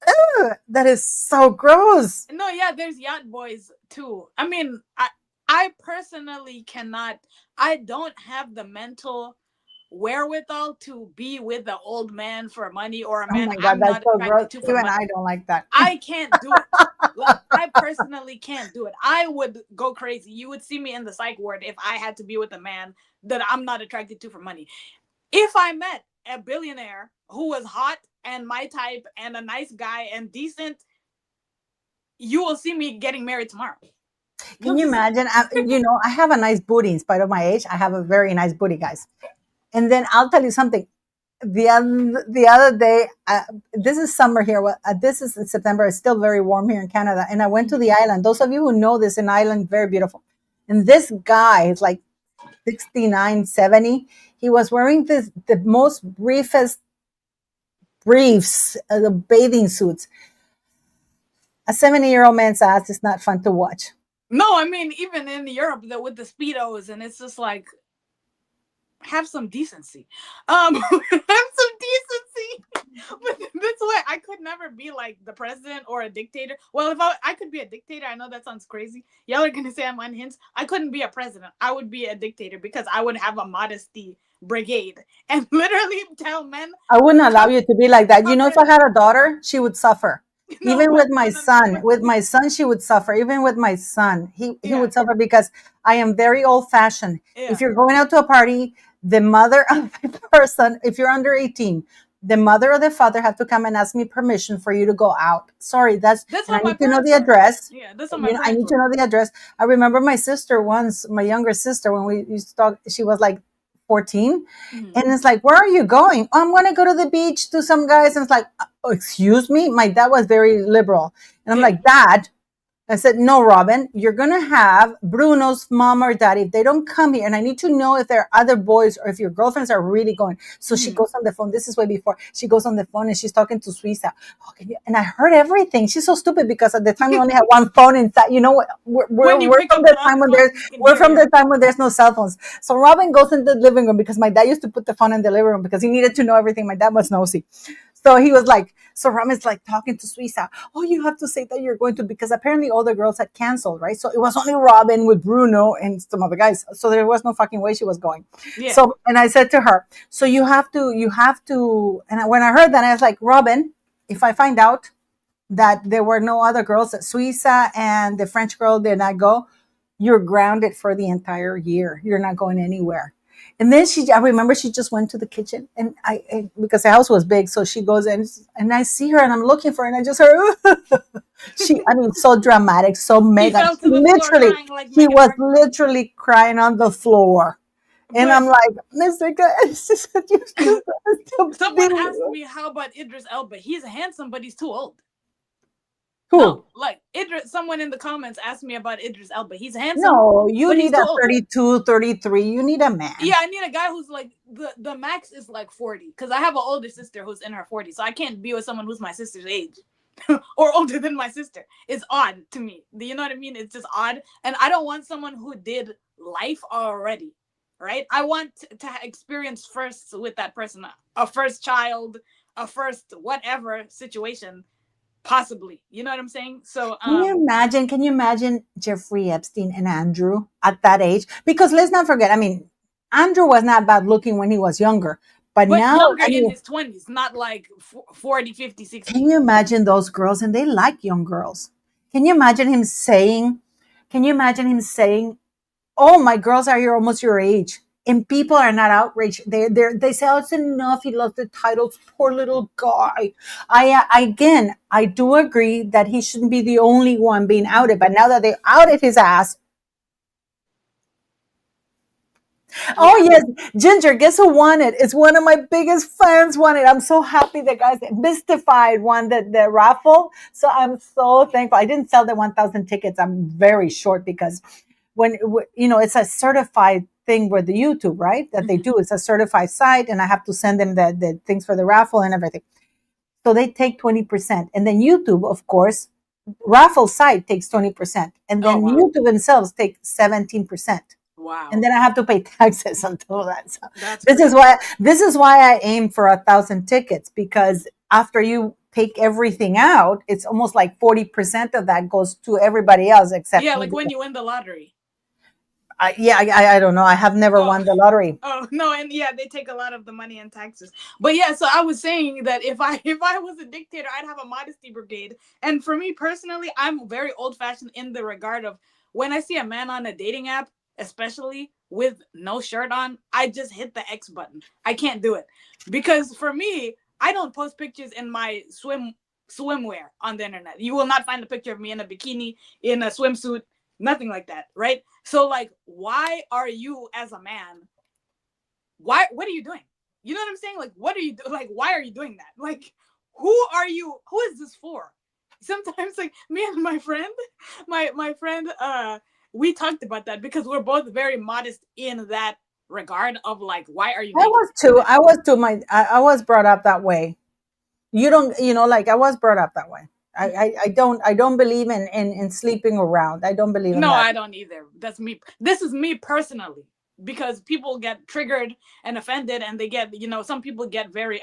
ugh, that is so gross. No, yeah, there's yacht boys too. I mean, I personally cannot. I don't have the mental wherewithal to be with an old man for money, or a Oh man my god, I'm that's not so gross. attracted to for Even money. I don't like that. I can't do it. Like, I personally can't do it. I would go crazy. You would see me in the psych ward if I had to be with a man that I'm not attracted to for money. If I met a billionaire who was hot and my type and a nice guy and decent, you will see me getting married tomorrow. Can You'll you just imagine? I have a nice booty in spite of my age. I have a very nice booty, guys. And then I'll tell you something. The other day, this is summer here. This is in September. It's still very warm here in Canada. And I went to the island. Those of you who know this, an island, very beautiful. And this guy is like 69, 70. He was wearing the most briefs, the bathing suits. A 70-year-old man's ass is not fun to watch. no. I mean, even in Europe, with the speedos, and it's just like, have some decency. Have some decency. But that's why I could never be like the president or a dictator. Well, if I could be a dictator, I know that sounds crazy. Y'all are gonna say I'm unhinged. I couldn't be a president. I would be a dictator because I would have a modesty brigade and literally tell men, I wouldn't allow you to be like that. cover If I had a daughter, she would suffer. no, Even with my no, no, no, son, she would suffer. Even with my son, he yeah, would suffer because I am very old fashioned. If yeah. you're going out to a party, the mother of the person, if you're under 18, the mother or the father have to come and ask me permission for you to go out. Sorry, That's and I how my need to know parents the were. address. Yeah, that's how my I parents need to were. know the address. I remember my sister once, my younger sister, when we used to talk, she was like 14. Mhm. And it's like, where are you going? Oh, I'm going to go to the beach to some guys. And it's like, oh, excuse me. My dad was very liberal. And I'm Yeah. like, Dad, I said, no, Robin, you're going to have Bruno's mom or dad. If they don't come here, and I need to know if there are other boys or if your girlfriends are really going. So she Mhm. goes on the phone. This is way before. She goes on the phone and she's talking to Suiza. Oh, and I heard everything. She's so stupid because at the time we only had one phone inside. You know what? When you We're pick from up the the time other when phone, you can we're hear from your. the time when there's no cell phones. So Robin goes into the living room because my dad used to put the phone in the living room because he needed to know everything. My dad was nosy. So he was like, so Ramen's like talking to Suiza. Oh, you have to say that you're going to, because apparently all the girls had canceled, right? So it was only Robin with Bruno and some other guys. So there was no fucking way she was going. Yeah. So, and I said to her, so you have to, and when I heard that, I was like, Robin, if I find out that there were no other girls, that Suiza and the French girl did not go, you're grounded for the entire year. You're not going anywhere. And then I remember she just went to the kitchen and because the house was big. So she goes in and I see her and I'm looking for her and I just heard, I mean, so dramatic, so She mega. fell to the floor crying like She Meghan was Markle. literally crying on the floor. And But I'm like, Mr. It's just that you're supposed to be. someone asked me, how about Idris Elba? He's handsome, but he's too old. No, Who? like Idris, someone in the comments asked me about Idris Elba. He's handsome, No, you but he's need too a old. 32, 33. You need a man. Yeah, I need a guy who's like the max is like 40 because I have an older sister who's in her 40s, so I can't be with someone who's my sister's age or older than my sister. It's odd to me. Do you know what I mean? It's just odd, and I don't want someone who did life already. Right? I want to experience first with that person a first child, a first whatever situation, possibly. You know what I'm saying? So Can you imagine Jeffrey Epstein and Andrew at that age? Because let's not forget, I mean, Andrew was not bad looking when he was younger. But but now, younger I in mean, his 20s, not like 40, 50, can 60. you imagine those girls? And they like young girls. Can you imagine him saying, can you imagine him saying, oh, my girls are here almost your age. And people are not outraged. They say, oh, it's enough. He loves the titles. Poor little guy. Again, I do agree that he shouldn't be the only one being outed. But now that they outed his ass, oh Yeah. yes, Ginger, guess who won it? It's one of my biggest fans won it. I'm so happy the guys that Mystified won the raffle. So I'm so thankful. I didn't sell the 1,000 tickets. I'm very short because it's a certified thing with the YouTube, right? That they Mm-hmm. do. It's a certified site, and I have to send them the things for the raffle and everything. So they take 20%, and then YouTube, of course, raffle site takes 20%, and Oh then wow. YouTube themselves take 17%, and Wow. then I have to pay taxes on all that. So That's this is crazy. why this is why I aim for 1,000 tickets, because after you take everything out, it's almost like 40% of that goes to everybody else except Yeah, me. like when you win the lottery. I don't know. I have never Oh, won the lottery. oh no, and yeah, they take a lot of the money in taxes. But yeah, so I was saying that if I was a dictator, I'd have a modesty brigade. And for me personally, I'm very old fashioned in the regard of when I see a man on a dating app, especially with no shirt on, I just hit the X button. I can't do it because for me, I don't post pictures in my swimwear on the internet. You will not find a picture of me in a bikini, in a swimsuit, nothing like that, right? So like, why are you as a man, what are you doing? You know what I'm saying? Like, what are you like, why are you doing that? Like, who is this for? Sometimes like me and my friend, my friend, we talked about that because we're both very modest in that regard of like, why are you I naked was on too. that? I was too. I was brought up that way. You don't, like I was brought up that way. I don't believe in sleeping around. I don't believe in No, that. I don't either. That's me. This is me personally because people get triggered and offended and they get, some people get very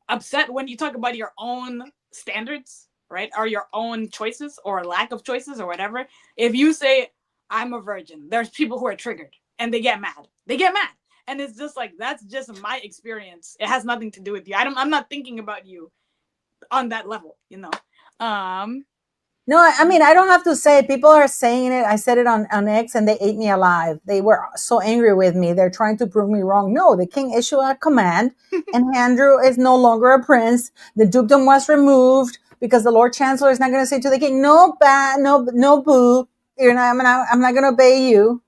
upset when you talk about your own standards, right? Or your own choices or lack of choices or whatever. If you say I'm a virgin, there's people who are triggered and they get mad. They get mad. And it's just like that's just my experience. It has nothing to do with you. I'm not thinking about you on that level. Um No, I mean, I don't have to say it. People are saying it. I said it on X and they ate me alive. They were so angry with me. They're trying to prove me wrong. No, the king issued a command and Andrew is no longer a prince. The dukedom was removed because the Lord Chancellor is not going to say to the king, no, no, boo. I'm not going to obey you.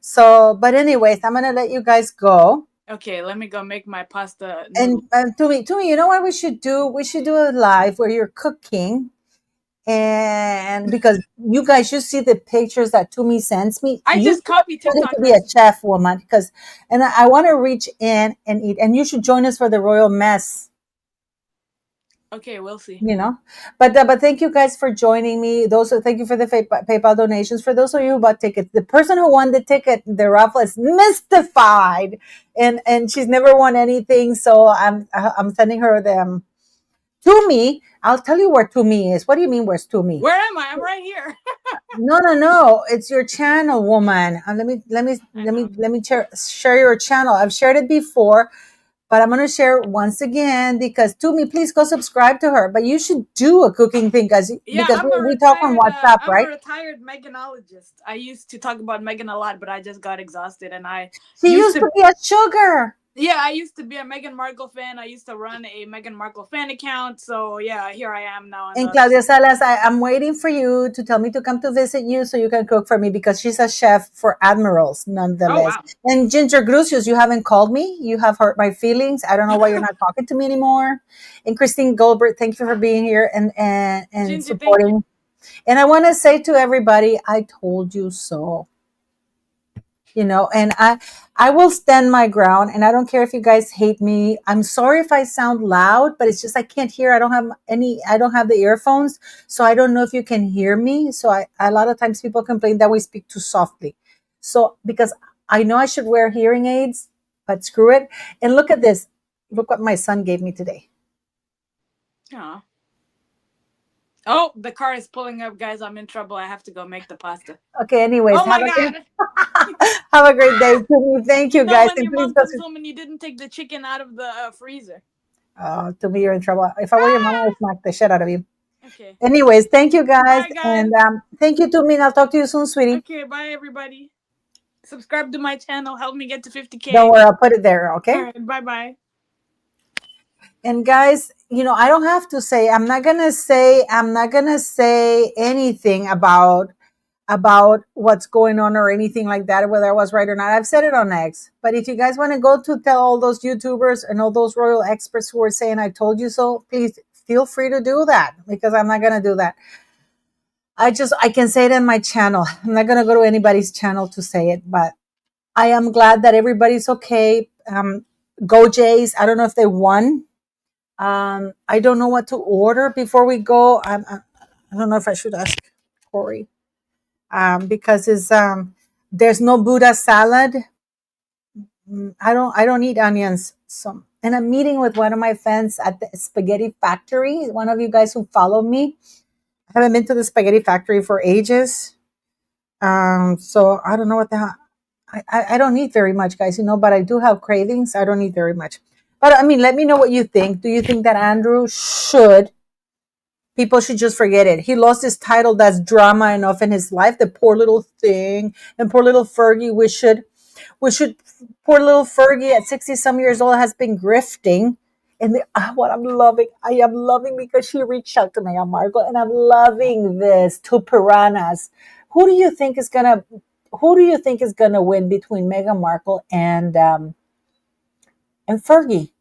So, but anyways, I'm going to let you guys go. okay, let me go make my pasta And noodle. to me, you know what we should do? We should do a live where you're cooking, and because you guys should see the pictures that Tumi sends me, I you just should copy study to TikTok be a recipes. chef woman, and I want to reach in and eat, and you should join us for the royal mess. Okay, we'll see. you know. But thank you guys for joining me. Thank you for the PayPal donations. For those of you who bought tickets, the person who won the ticket, the raffle, is mystified, and she's never won anything. So I'm sending her them. Tumi, I'll tell you where Tumi is. What do you mean, where's Tumi? Where am I? I'm right here. No, no, no. It's your channel, woman. I know. Let me share your channel. I've shared it before, but I'm gonna share it once again because Tumi, please go subscribe to her. But you should do a cooking thing Yeah, because we talk on WhatsApp, I'm a right? retired Meganologist. I used to talk about Megan a lot, but I just got exhausted, and I She used used to to be a sugar. yeah, I used to be a Meghan Markle fan. I used to run a Meghan Markle fan account. So yeah, here I am now on the And other Claudia side. Salas, I'm waiting for you to tell me to come to visit you so you can cook for me because she's a chef for admirals, Oh nonetheless. wow. And Ginger Grucius, you haven't called me. You have hurt my feelings. I don't know why you're not talking to me anymore. And Christine Goldberg, thank you for being here and Ginger, thank you. supporting. And I want to say to everybody, I told you so. And I will stand my ground, and I don't care if you guys hate me. I'm sorry if I sound loud, but it's just I can't hear. I don't have the earphones, so I don't know if you can hear me. So a lot of times people complain that we speak too softly. So because I know I should wear hearing aids, but screw it. And look at this. Look what my son gave me today. Aw. Oh, the car is pulling up, guys. I'm in trouble. I have to go make the pasta. Okay, anyways, Oh my god. have a great day. Thank you You know guys, when and your please mom go. comes home and you didn't take the chicken out of the freezer. To me, you're in trouble. If I were your mom, I would Ah! smack the shit out of you. Okay. Anyways, thank you guys. Bye, guys. And thank you to me. I'll talk to you soon, sweetie. Okay, bye, everybody. Subscribe to my channel. Help me get to Don't 50K. worry, I'll put it there. All Okay. right, bye bye. And guys, I don't have to say, I'm not going to say anything about what's going on or anything like that, whether I was right or not. I've said it on X. But if you guys want to go to tell all those YouTubers and all those royal experts who are saying, I told you so, please feel free to do that because I'm not going to do that. I can say it in my channel. I'm not going to go to anybody's channel to say it, but I am glad that everybody's okay. Go Jays. I don't know if they won. I don't know what to order before we go. I don't know if I should ask Corey because there's no Buddha salad. I don't eat onions. So, and I'm meeting with one of my friends at the spaghetti factory. One of you guys who follow me. I haven't been to the spaghetti factory for ages. So I don't know what the hell. I don't eat very much, guys, but I do have cravings. I don't eat very much. But I mean, let me know what you think. Do you think that people should just forget it? He lost his title. That's drama enough in his life. The poor little thing. And poor little Fergie, poor little Fergie at 60 some years old has been grifting. And what I am loving because she reached out to Meghan Markle, and I'm loving this. Two piranhas. Who do you think is gonna who do you think is gonna win between Meghan Markle and Fergie?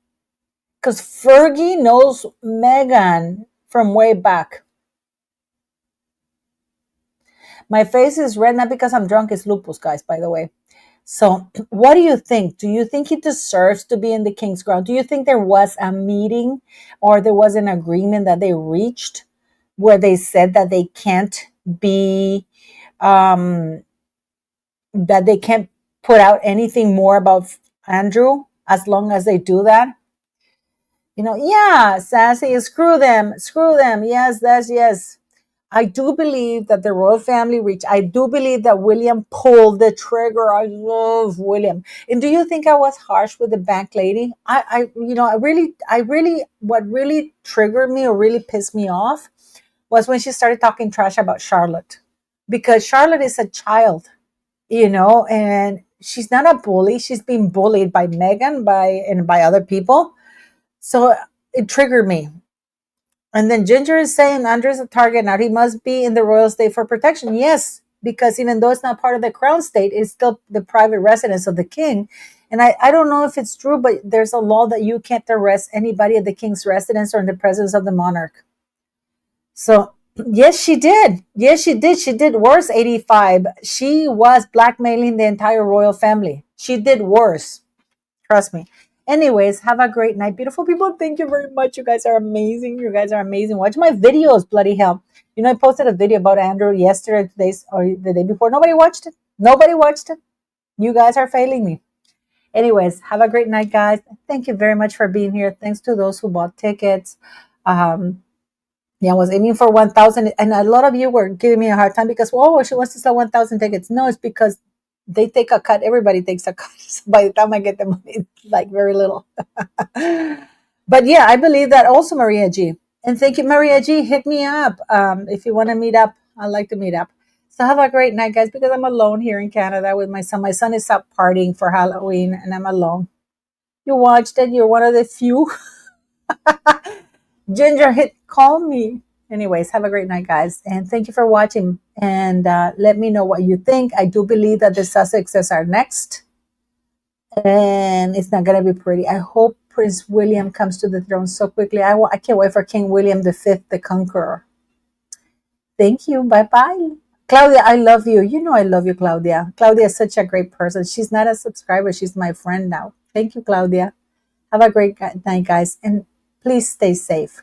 Because Fergie knows Meghan from way back. My face is red not because I'm drunk. It's lupus, guys. By the way. So, what do you think? Do you think he deserves to be in the King's Crown? Do you think there was a meeting or there was an agreement that they reached where they said that they can't be, that they can't put out anything more about Andrew as long as they do that? Yeah, Sassy, screw them. Yes, yes. I do believe that the royal family reached. I do believe that William pulled the trigger. I love William. And do you think I was harsh with the bank lady? What really triggered me or really pissed me off was when she started talking trash about Charlotte, because Charlotte is a child, and she's not a bully. She's being bullied by Meghan, by other people. So it triggered me. And then Ginger is saying Andrew's a target. Now he must be in the royal state for protection. Yes, because even though it's not part of the crown state, it's still the private residence of the king. And I don't know if it's true, but there's a law that you can't arrest anybody at the king's residence or in the presence of the monarch. So yes, she did. Yes, she did. She did worse, 85. She was blackmailing the entire royal family. She did worse. Trust me. Anyways, have a great night. Beautiful people, thank you very much. You guys are amazing. You guys are amazing. Watch my videos, bloody hell. You know, I posted a video about Andrew yesterday, today's, or the day before. Nobody watched it. Nobody watched it. You guys are failing me. Anyways, have a great night, guys. Thank you very much for being here. Thanks to those who bought tickets. Um, yeah, I was aiming for 1,000, and a lot of you were giving me a hard time because, oh, she wants to sell 1,000 tickets. No, it's because they take a cut. Everybody takes a cut. So by the time I get the money, it's like very little. But yeah, I believe that also, Maria G. And thank you, Maria G. Hit me up if you want to meet up. I'd like to meet up. So have a great night, guys, because I'm alone here in Canada with my son. My son is out partying for Halloween, and I'm alone. You watched it. You're one of the few. Ginger, hit call me. Anyways, have a great night, guys, and thank you for watching. And let me know what you think. I do believe that the Sussexes are next, and it's not gonna be pretty. I hope Prince William comes to the throne so quickly. I can't wait for King William the Fifth, the Conqueror. Thank you. Bye bye. Claudia, I love you. You know I love you, Claudia. Claudia is such a great person. She's not a subscriber. She's my friend now. Thank you, Claudia. Have a great night, guys. And please stay safe.